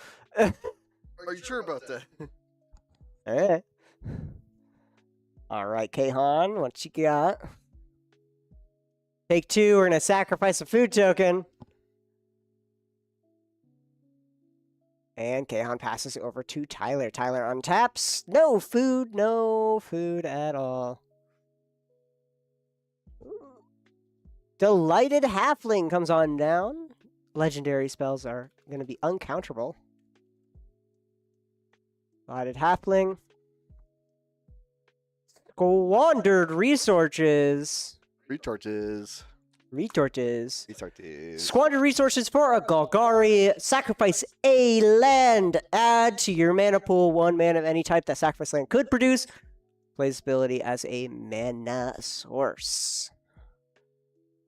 Are you sure about that? All right. All right, Kahan, what you got? Take 2. We're gonna sacrifice a food token. And Kahan passes it over to Tyler. Tyler untaps. No food at all. Delighted Halfling comes on down. Legendary spells are going to be uncounterable. Delighted Halfling. Squandered Resources. Retorches. Squander resources for a Golgari. Sacrifice a land. Add to your mana pool 1 mana of any type that sacrifice land could produce. Plays ability as a mana source.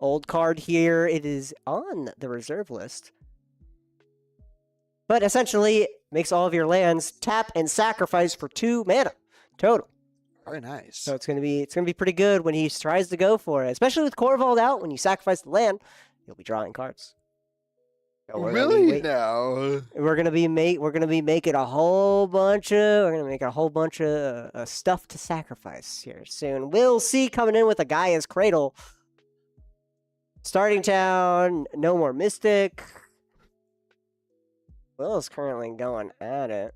Old card here. It is on the reserve list. But essentially, makes all of your lands tap and sacrifice for 2 mana total. Very nice. So it's gonna be pretty good when he tries to go for it, especially with Corvold out. When you sacrifice the land, you'll be drawing cards. So Really? No. We're gonna be making a whole bunch of stuff to sacrifice here soon. We'll see coming in with a Gaia's Cradle. Starting town, no more Mystic. Will is currently going at it.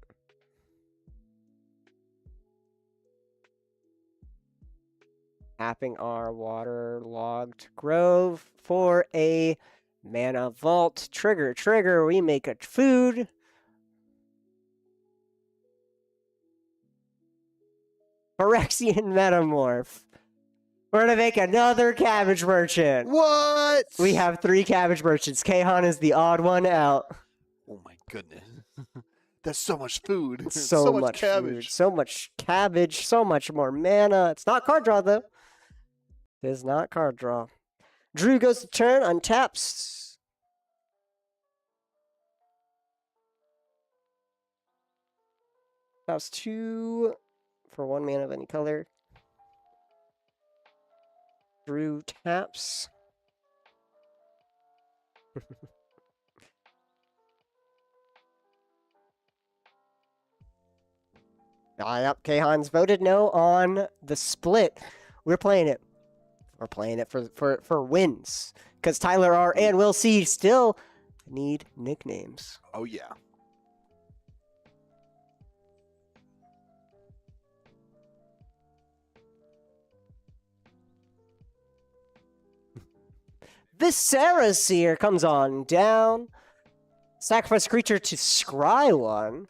Tapping our waterlogged grove for a mana vault. Trigger, we make a food. Phyrexian Metamorph. We're gonna make another cabbage merchant. What? We have 3 cabbage merchants. Kahan is the odd one out. Oh my goodness. That's so much food. So much cabbage. food, so much cabbage, so much more mana. It's not card draw though. It is not card draw. Drew goes to turn, untaps. Taps 2 for 1 mana of any color. Drew taps. Yep, Kahan's voted no on the split. We're playing it. We're playing it for wins. Because Tyler R. and Will C. still need nicknames. Oh, yeah. Viscera Seer comes on down. Sacrifice a creature to scry 1. A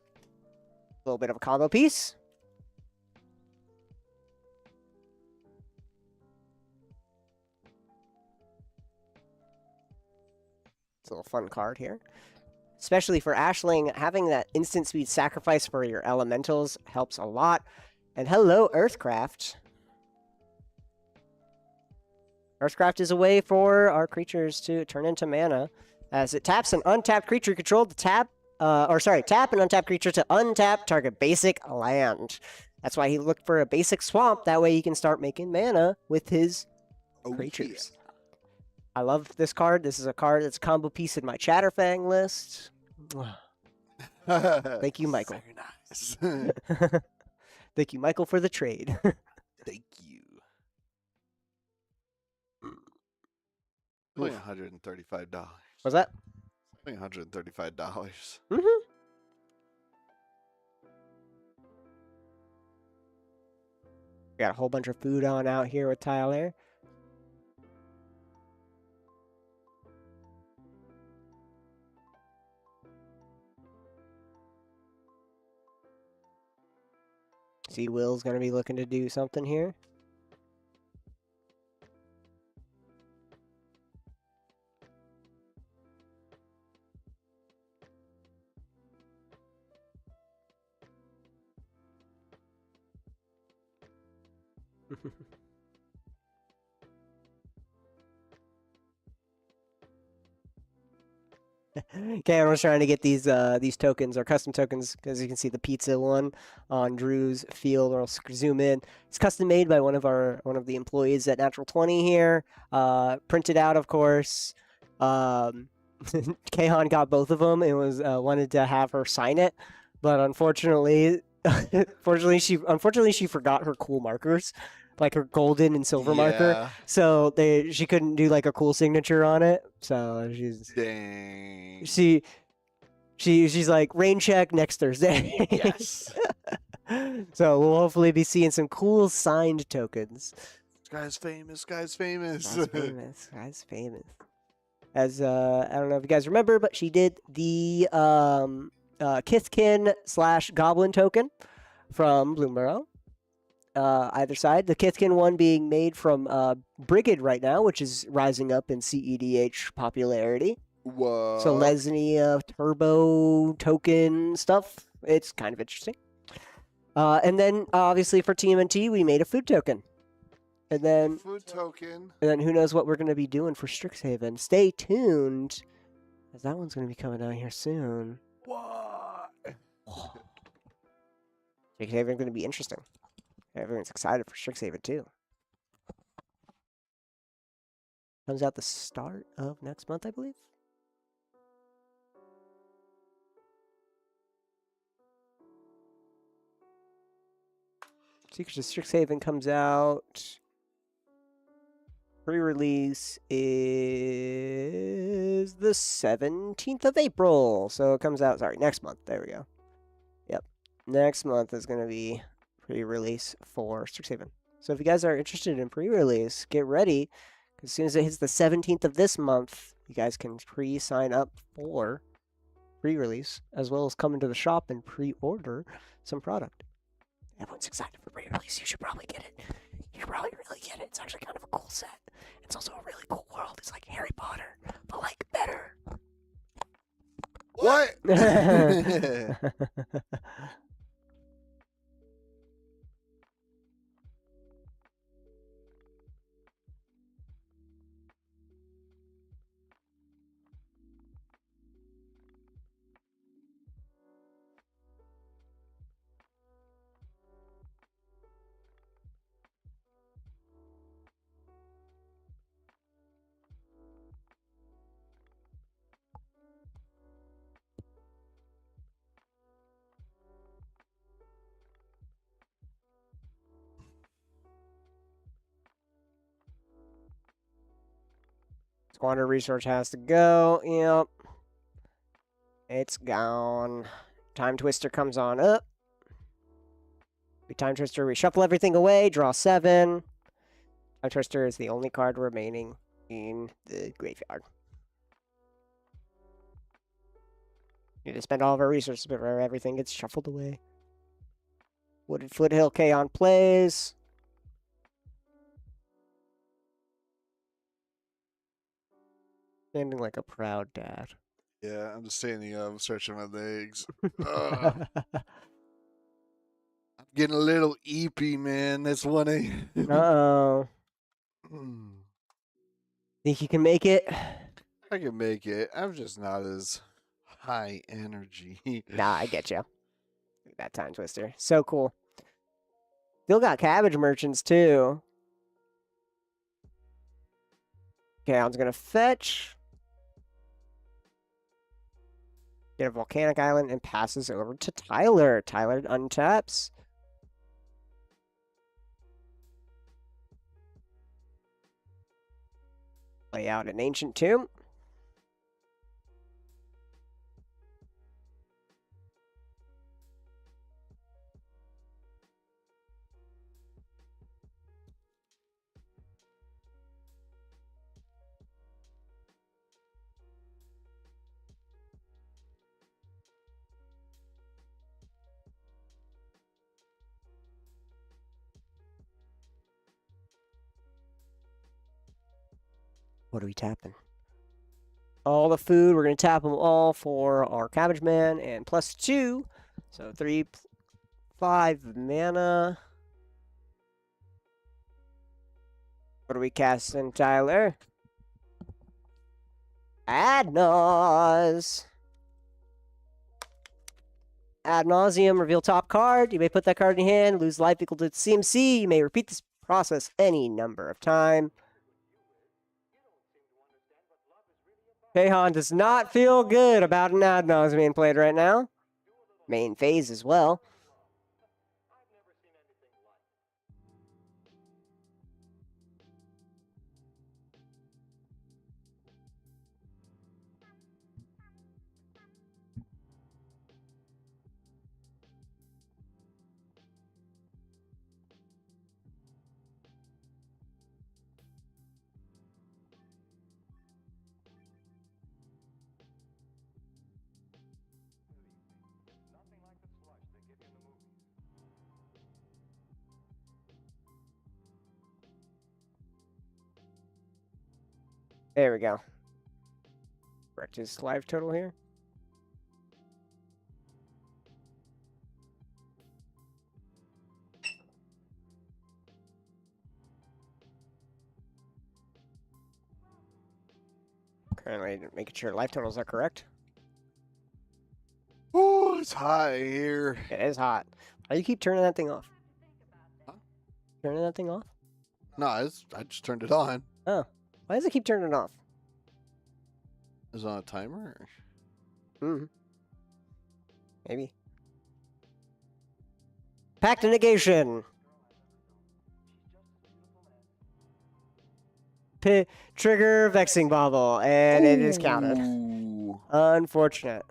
little bit of a combo piece. It's a little fun card here. Especially for Ashling, having that instant speed sacrifice for your elementals helps a lot. And hello, Earthcraft. Earthcraft is a way for our creatures to turn into mana. As it taps an untapped creature controlled to tap an untapped creature to untap target basic land. That's why he looked for a basic swamp. That way he can start making mana with his creatures. Yeah. I love this card. This is a card that's a combo piece in my Chatterfang list. Thank you, Michael. Very nice. Thank you, Michael, for the trade. Thank you. Only $135. What's that? Only $135. Mm-hmm. We got a whole bunch of food on out here with Tyler. See, Will's going to be looking to do something here. Okay, I was trying to get these tokens or custom tokens because you can see the pizza one on Drew's field. Or I'll zoom in. It's custom made by one of the employees at Natural 20 here. Printed out, of course. Kahan got both of them and was wanted to have her sign it, but unfortunately, she forgot her cool markers, like her golden and silver marker. So she couldn't do like a cool signature on it. So she's like rain check next Thursday. Yes. So we'll hopefully be seeing some cool signed tokens. This guy's famous. Guy's famous. Guy's famous. As I don't know if you guys remember, but she did the Kithkin / Goblin token from Bloomborough. Either side. The Kithkin one being made from Brigid right now, which is rising up in CEDH popularity. Whoa. So Lesnie turbo token stuff. It's kind of interesting. And then obviously for TMNT, we made a food token. And then food token. And then who knows what we're going to be doing for Strixhaven. Stay tuned, as that one's going to be coming out here soon. What? Strixhaven's going to be interesting. Everyone's excited for Strixhaven too. Comes out the start of next month, I believe. Secrets of Strixhaven comes out Pre-release is the 17th of April. So it comes out, sorry, next month. There we go. Yep. Next month is going to be pre-release for Strixhaven. So if you guys are interested in pre-release, get ready. As soon as it hits the 17th of this month, you guys can pre-sign up for pre-release, as well as come into the shop and pre-order some product. Everyone's excited for pre-release. You should probably get it. You should probably really get it. It's actually kind of a cool set. It's also a really cool world. It's like Harry Potter, but like better. What? Squander research has to go. Yep. It's gone. Time Twister comes on up. We Time Twister, we shuffle everything away, draw 7. Time Twister is the only card remaining in the graveyard. Need to spend all of our resources before everything gets shuffled away. Wooded Foothill Kaon plays. Standing like a proud dad. Yeah, I'm just standing up, stretching my legs. Ugh. I'm getting a little eepy, man. That's 1 a.m. Uh-oh. Think you can make it? I can make it. I'm just not as high energy. Nah, I get you. That Time Twister. So cool. Still got Cabbage Merchants, too. Okay, I'm going to fetch. Get a Volcanic Island and passes over to Tyler. Tyler untaps. Play out an Ancient Tomb. What are we tapping? All the food. We're going to tap them all for our Cabbage Man and +2. So 3, 5 mana. What are we casting, Tyler? Adnaz. Ad nauseum. Reveal top card. You may put that card in your hand. Lose life equal to CMC. You may repeat this process any number of times. Kahan does not feel good about an ad nauseam being played right now. Main phase as well. There we go. Correct his live total here. Currently making sure life totals are correct. Ooh, it's hot here. It is hot. Why do you keep turning that thing off? Huh? Turning that thing off? No, I just turned it on. Oh. Why does it keep turning off? Is it on a timer? Maybe. Pact of Negation. trigger Vexing Bubble, and it is counted. Ooh. Unfortunate.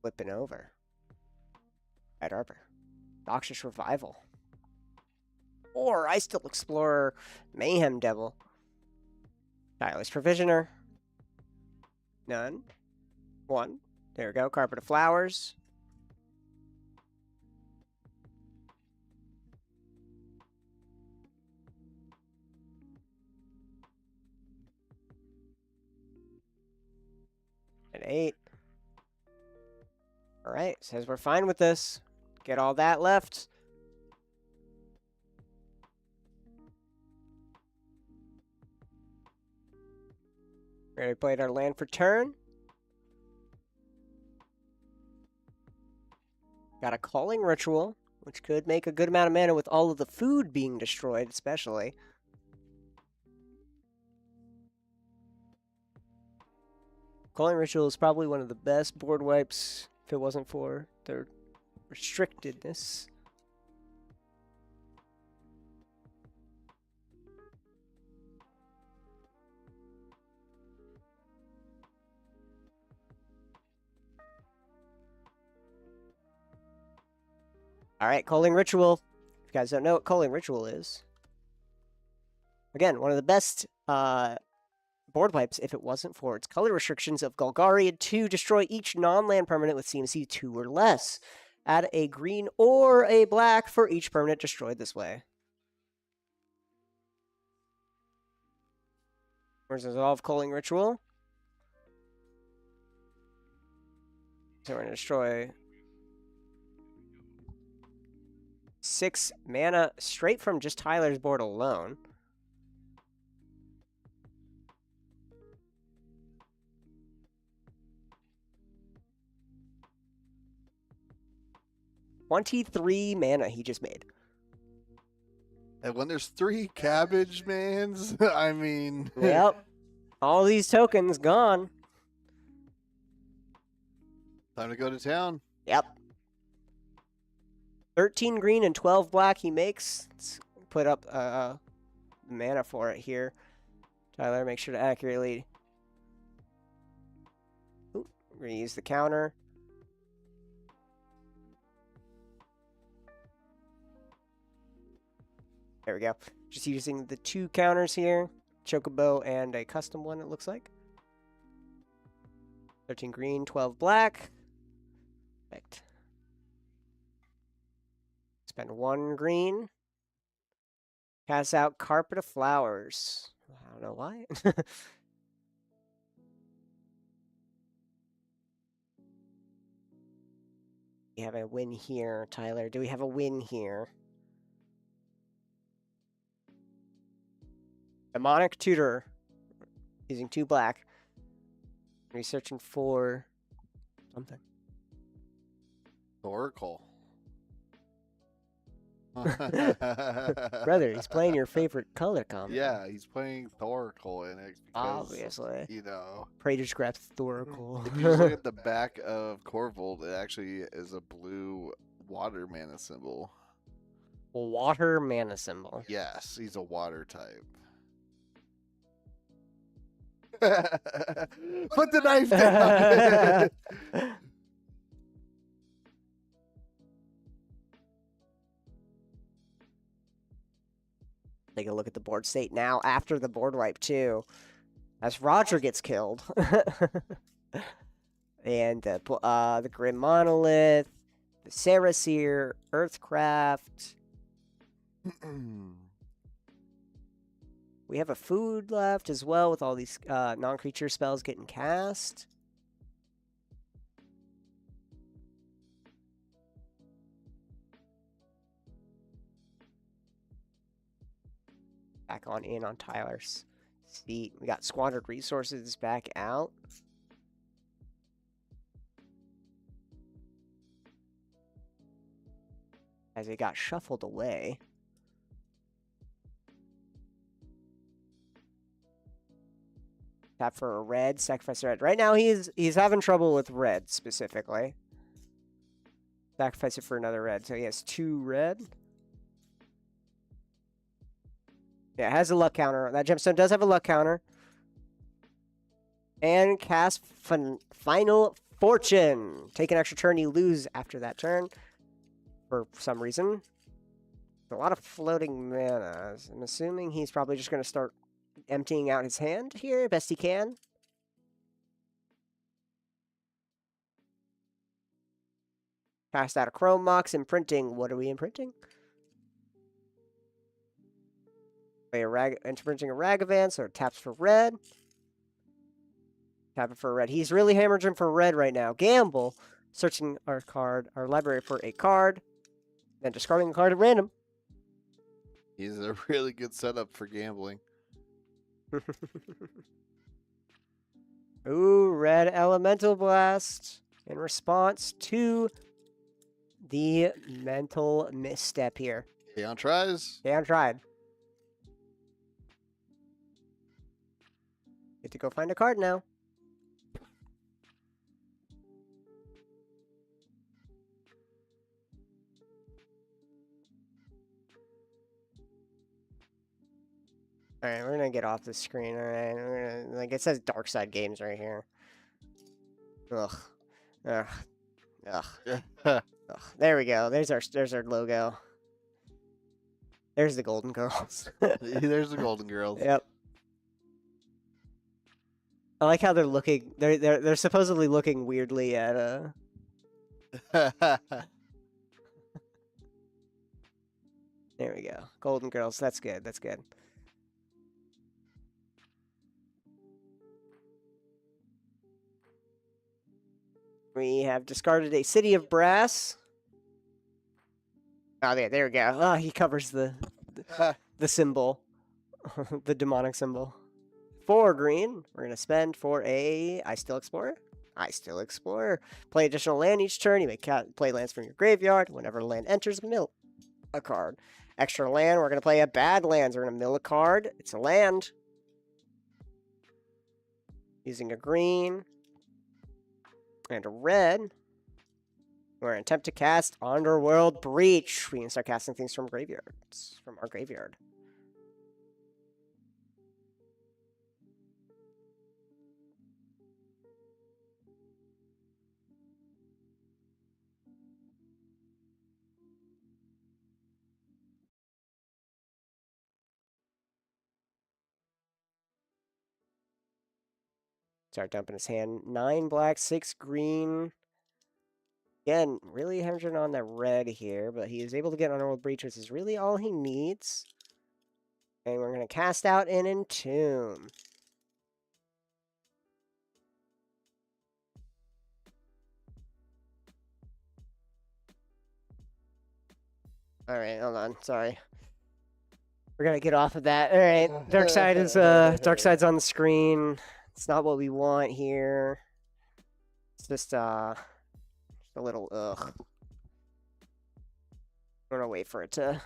Flipping over. Red Arbor. Noxious Revival. Or I still Explorer. Mayhem Devil. Tireless Provisioner. None. One. There we go. Carpet of Flowers. And 8. Alright, says we're fine with this. Get all that left. Already played our land for turn. Got a Calling Ritual, which could make a good amount of mana with all of the food being destroyed, especially. Calling Ritual is probably one of the best board wipes if it wasn't for their restrictedness. Alright, Calling Ritual. If you guys don't know what Calling Ritual is. Again, one of the best board wipes if it wasn't for its color restrictions of Golgarian to destroy each non-land permanent with CMC 2 or less. Add a green or a black for each permanent destroyed this way. Where's Resolve Calling Ritual? So we're going to destroy 6 mana straight from just Tyler's board alone. $23 mana he just made. And when there's 3 cabbage mans, I mean... Yep. All these tokens gone. Time to go to town. Yep. 13 green and 12 black he makes. Let's put up mana for it here. Tyler, make sure to accurately... Ooh, we're going to use the counter. There we go. Just using the 2 counters here. Chocobo and a custom one, it looks like. 13 green, 12 black. Perfect. Spend 1 green. Cast out Carpet of Flowers. I don't know why. We have a win here, Tyler. Do we have a win here? Demonic Tutor. Using 2 black. Researching for something. Oracle. Brother, he's playing your favorite color combo. Yeah, he's playing Thoracle in it because, Obviously. you know, Praetor Scrap Thoracle. if you just look at the back of Corvold, it actually is a blue water mana symbol. Water mana symbol. Yes, he's a water type. Put the knife down. Take a look at the board state now after the board wipe too. As Roger gets killed. And the Grim Monolith, the Saraseer, Earthcraft. We have a food left as well with all these non-creature spells getting cast. back on in on Tyler's seat. We got squandered resources back out. As it got shuffled away. Tap for a red, sacrifice a red. Right now he's having trouble with red specifically. Sacrifice it for another red. So he has 2 red. Yeah, it has a luck counter. That gemstone does have a luck counter. And cast Final Fortune. Take an extra turn, you lose after that turn. For some reason. A lot of floating mana. I'm assuming he's probably just going to start emptying out his hand here best he can. Cast out a Chrome Mox, imprinting. What are we imprinting? Imprinting a Ragavan, so it taps for red. Tap it for red. He's really hemorrhaging for red right now. Gamble. Searching our library for a card. Then discarding a card at random. He's a really good setup for gambling. Ooh, red Elemental Blast. In response to the mental misstep here. Aeon tries. Aeon tried. Get to go find a card now. Alright, we're gonna get off the screen, alright? We're gonna, like, it says Dark Side Games right here. Ugh. Ugh. Ugh. Ugh. There we go. There's our logo. There's the Golden Girls. There's the Golden Girls. Yep. I like how they're looking. They're supposedly looking weirdly at There we go. Golden Girls. That's good. That's good. We have discarded a City of Brass. Oh, there we go. Oh, he covers the symbol. The demonic symbol. 4 green. We're going to spend for a I Still Explorer. I Still Explorer. Play additional land each turn. You may play lands from your graveyard. Whenever land enters, mill a card. Extra land. We're going to play a Badlands. We're going to mill a card. It's a land. Using a green. And a red. We're going to attempt to cast Underworld Breach. We can start casting things from graveyards. From our graveyard. Start dumping his hand. 9 black, 6 green. Again, really hemorrhaging on that red here, but he is able to get Underworld Breach, which is really all he needs. And we're going to cast out an Entomb. Alright, hold on. Sorry. We're going to get off of that. Alright, Dark Side's on the screen. It's not what we want here. It's just a little ugh. I'm gonna wait for it to.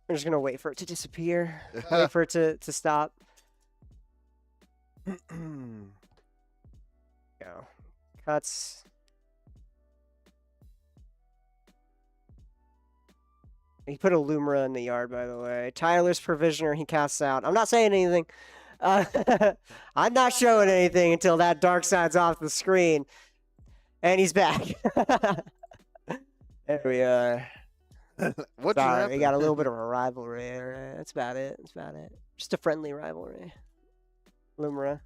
I'm just gonna wait for it to disappear. Wait for it to stop. Go. Cuts. He put a Lumra in the yard, by the way. Tyler's Provisioner, he casts out. I'm not saying anything. I'm not showing anything until that Dark Side's off the screen. And he's back. There we are. Sorry, we got a little bit of a rivalry. Right? That's about it. That's about it. Just a friendly rivalry. Lumra.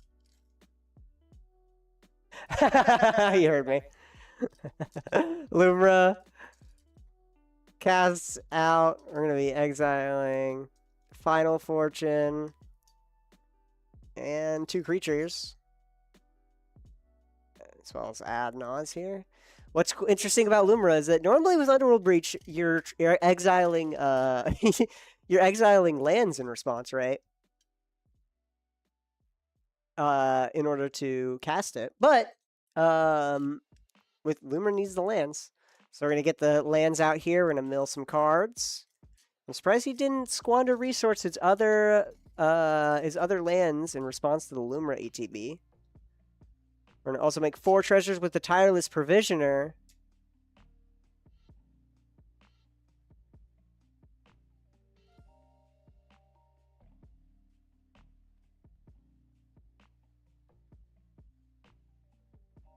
You heard me. Lumra casts out. We're going to be exiling Final Fortune. And 2 creatures. As well as add-ons here. What's interesting about Lumra is that normally with Underworld Breach, you're exiling You're exiling lands in response, right? In order to cast it. But with Loomer needs the lands. So we're gonna get the lands out here. We're gonna mill some cards. I'm surprised he didn't squander resources his other lands in response to the Lumra ATB. We're gonna also make 4 treasures with the Tireless Provisioner.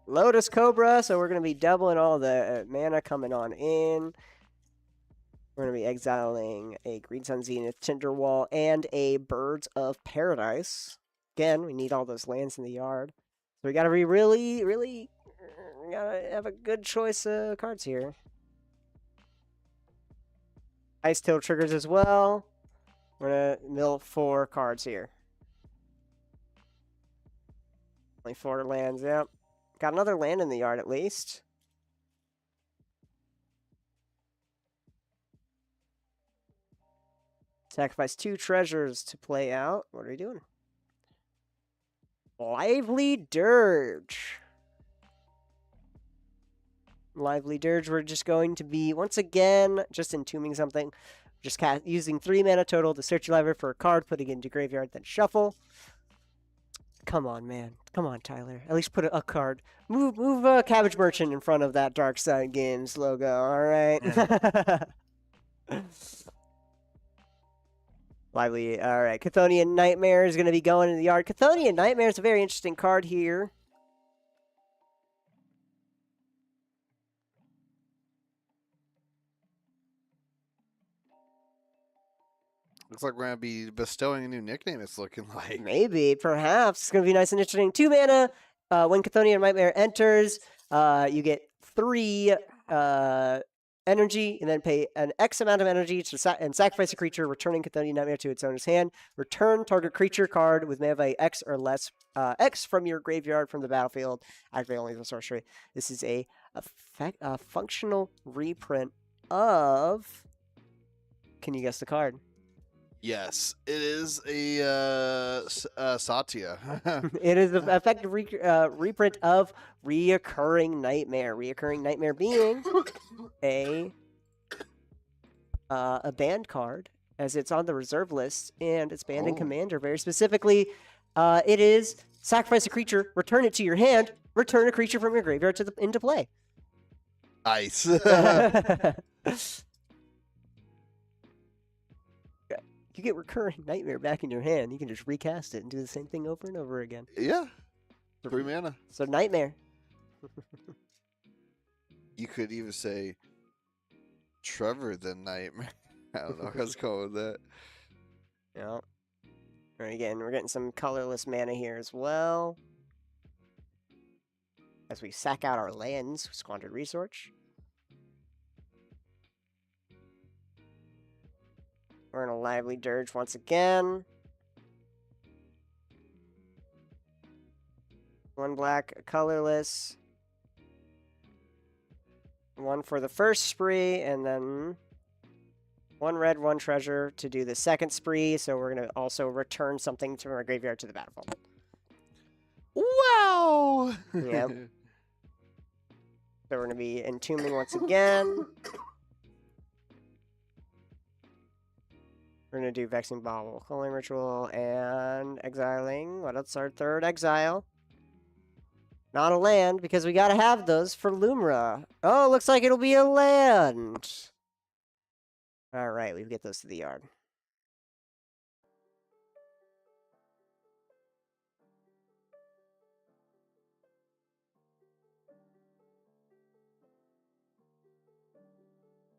Lotus Cobra, so we're going to be doubling all the mana coming on in. We're going to be exiling a Green Sun Zenith Tinderwall and a Birds of Paradise. Again, we need all those lands in the yard. So we got to be really got to have a good choice of cards here. Ice Tail triggers as well. We're going to mill 4 cards here. Only 4 lands, yep. Got another land in the yard at least. Sacrifice 2 treasures to play out. What are we doing? Lively Dirge. Lively Dirge, we're just going to be, once again, just entombing something. Just using 3 mana total to search your library for a card, putting it into graveyard, then shuffle. Come on, man. Come on, Tyler. At least put a card. Move Cabbage Merchant in front of that Dark Side Games logo, alright? Lively. Alright, Chthonian Nightmare is going to be going in the yard. Chthonian Nightmare is a very interesting card here. Looks like we're going to be bestowing a new nickname, it's looking like. Maybe, perhaps. It's going to be nice and interesting. 2 mana. When Chthonian Nightmare enters, you get 3 energy, and then pay an X amount of energy and sacrifice a creature, returning Chthonian Nightmare to its owner's hand. Return target creature card with mana value X or less, X from your graveyard from the battlefield. Activate only the sorcery. This is a functional reprint of... Can you guess the card? Yes, it is a Satya. It is an effective reprint of Reoccurring Nightmare. Reoccurring Nightmare being a banned card, as it's on the reserve list, and it's banned in Commander. Very specifically, it is sacrifice a creature, return it to your hand, return a creature from your graveyard into play. Nice. You get Recurring Nightmare back in your hand. You can just recast it and do the same thing over and over again. Yeah. 3 mana. So Nightmare. You could even say Trevor the Nightmare. I don't know how to go with that. Yeah. And again, we're getting some colorless mana here as well. As we sack out our lands, squandered resource. We're in a Lively Dirge once again. 1 black, a colorless. 1 for the first spree, and then 1 red, 1 treasure to do the second spree. So we're going to also return something from our graveyard to the battlefield. Wow! Yep. So we're going to be entombing once again. We're going to do Vexing Bauble, Culling Ritual, and exiling. What else? Our 3rd exile. Not a land, because we got to have those for Lumra. Oh, looks like it'll be a land. All right, we get those to the yard.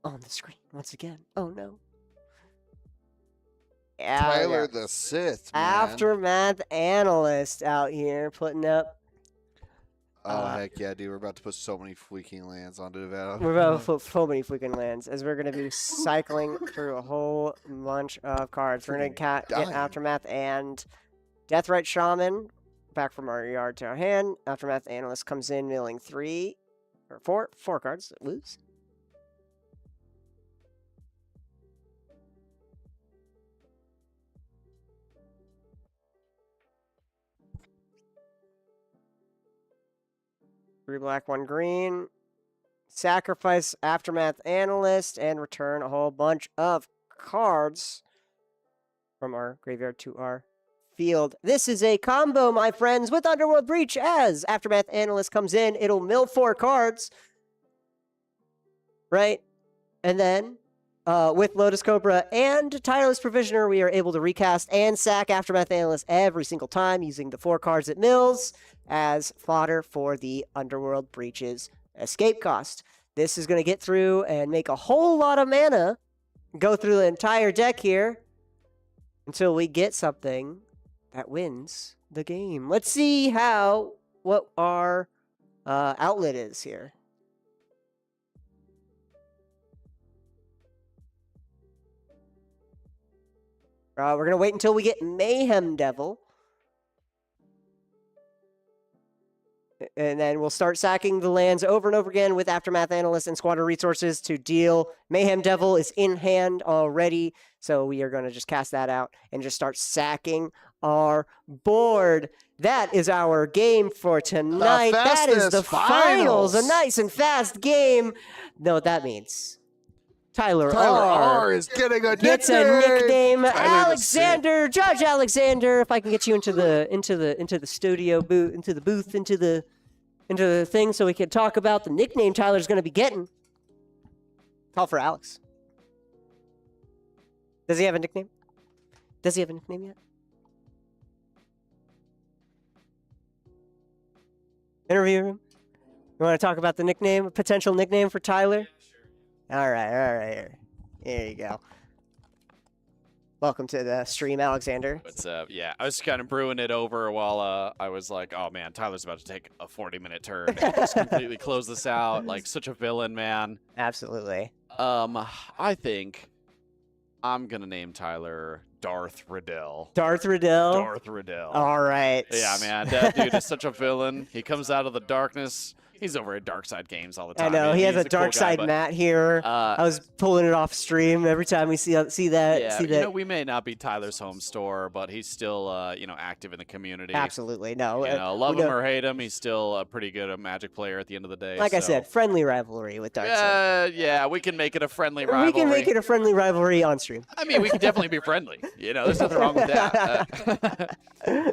On the screen once again. Oh, no. Tyler the Sith, man. Aftermath Analyst out here putting up. Oh, heck yeah, dude. We're about to put so many freaking lands onto the battle. We're about to put so many freaking lands, as we're going to be cycling through a whole bunch of cards. We're going to get Aftermath and Deathrite Shaman back from our yard to our hand. Aftermath Analyst comes in, milling 4 cards. Lose. 3 black, 1 green. Sacrifice Aftermath Analyst and return a whole bunch of cards from our graveyard to our field. This is a combo, my friends, with Underworld Breach. As Aftermath Analyst comes in, it'll mill 4 cards, right? And then with Lotus Cobra and Tireless Provisioner, we are able to recast and sack Aftermath Analyst every single time using the 4 cards it mills as fodder for the Underworld Breach's escape cost. This is going to get through and make a whole lot of mana go through the entire deck here until we get something that wins the game. Let's see what our outlet is here. We're going to wait until we get Mayhem Devil. And then we'll start sacking the lands over and over again with Aftermath Analyst and Squatter Resources to deal. Mayhem Devil is in hand already, so we are going to just cast that out and just start sacking our board. That is our game for tonight. That is the finals. A nice and fast game. Know what that means? Tyler R is getting a gets a nickname. Alexander, Judge Alexander. If I can get you into the studio booth, into the thing, so we can talk about the nickname Tyler's going to be getting. Call for Alex. Does he have a nickname? Does he have a nickname yet? Interview room. You want to talk about the nickname, a potential nickname for Tyler? All right. Here you go. Welcome to the stream, Alexander. What's up? Yeah, I was kind of brewing it over while I was like, oh man, Tyler's about to take a 40-minute turn and just completely close this out. Like, such a villain, man. Absolutely. I think I'm gonna name Tyler Darth Riddell. Darth Riddell? Darth Riddell. All right. Yeah, man, that dude is such a villain. He comes out of the darkness. He's over at Dark Side Games all the time. I know, he has a Dark cool guy, Side mat here. I was pulling it off stream every time we see that. Yeah, you know, we may not be Tyler's home store, but he's still, active in the community. Absolutely, no. Love him or hate him, he's still a pretty good Magic player at the end of the day. Like I said, friendly rivalry with Dark Side. Yeah, we can make it a friendly rivalry. We can make it a friendly rivalry on stream. I mean, we can definitely be friendly. There's nothing wrong with that.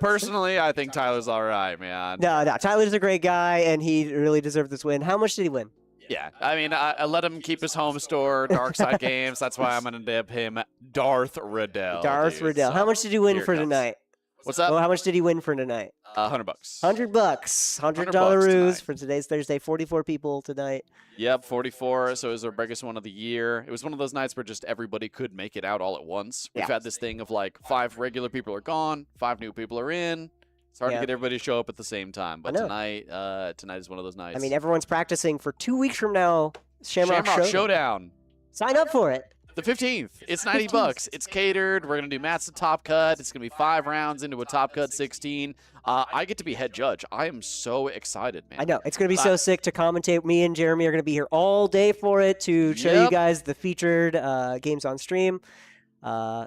Personally, I think Tyler's all right, man. No, Tyler's a great guy, and he really deserved this win. How much did he win? Yeah, I mean, I let him keep his home store, Dark Side Games. That's why I'm going to dip him Darth Riddell. Darth Riddell. So how much did he win for tonight? What's up? Well, how much did he win for tonight? $100. $100. $100 for today's Thursday. 44 people tonight. Yep, 44. So it was our biggest one of the year. It was one of those nights where just everybody could make it out all at once. We've had this thing of like 5 regular people are gone, 5 new people are in. It's hard to get everybody to show up at the same time. But tonight is one of those nights. I mean, everyone's practicing for 2 weeks from now. Shamrock Showdown. Sign up for it. The 15th. It's $90. It's catered. We're going to do Matt's Top Cut. It's going to be 5 rounds into a Top Cut 16. I get to be head judge. I am so excited, man. I know. It's going to be so sick to commentate. Me and Jeremy are going to be here all day for it to show you guys the featured games on stream.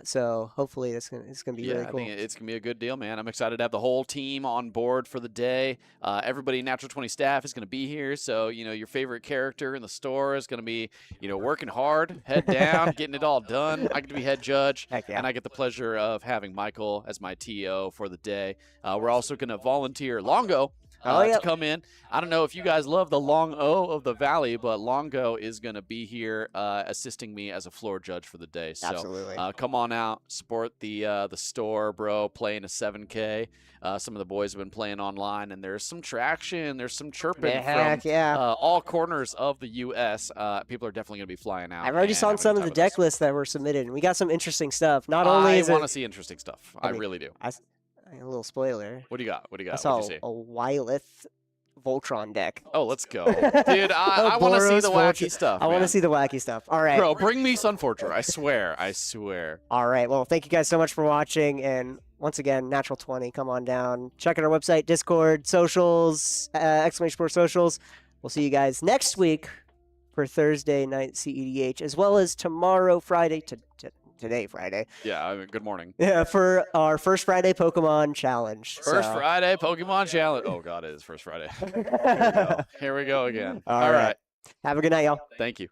So hopefully it's gonna be really cool. I think it's gonna be a good deal, man. I'm excited to have the whole team on board for the day. Everybody, Natural 20 staff is gonna be here, so your favorite character in the store is gonna be working hard, head down, getting it all done. I get to be head judge, and I get the pleasure of having Michael as my TO for the day. We're also gonna volunteer Longo. To come in. I don't know if you guys love the Long O of the Valley, but Longo is going to be here assisting me as a floor judge for the day. So absolutely. Come on out, support the store, bro, playing a 7K. Some of the boys have been playing online, and there's some traction. There's some chirping from all corners of the U.S. People are definitely going to be flying out. I've already saw some of the deck lists that were submitted, and we got some interesting stuff. Not only I want to see interesting stuff. I really do. A little spoiler. What do you got? I saw a Wylith Voltron deck. Oh, let's go. Dude, I want to see the wacky stuff. I want to see the wacky stuff. All right. Bro, bring me Sunforger. I swear. I swear. All right. Well, thank you guys so much for watching. And once again, Natural 20, come on down. Check out our website, Discord, socials, !Sports socials. We'll see you guys next week for Thursday night CEDH, as well as tomorrow, Friday, today, Friday. Yeah, I mean, good morning. Yeah, for our first Friday Pokemon challenge. First so. Friday Pokemon Challenge. Oh, God, it is first Friday. Here we go. Here we go again. All right. Have a good night, y'all. Thank you.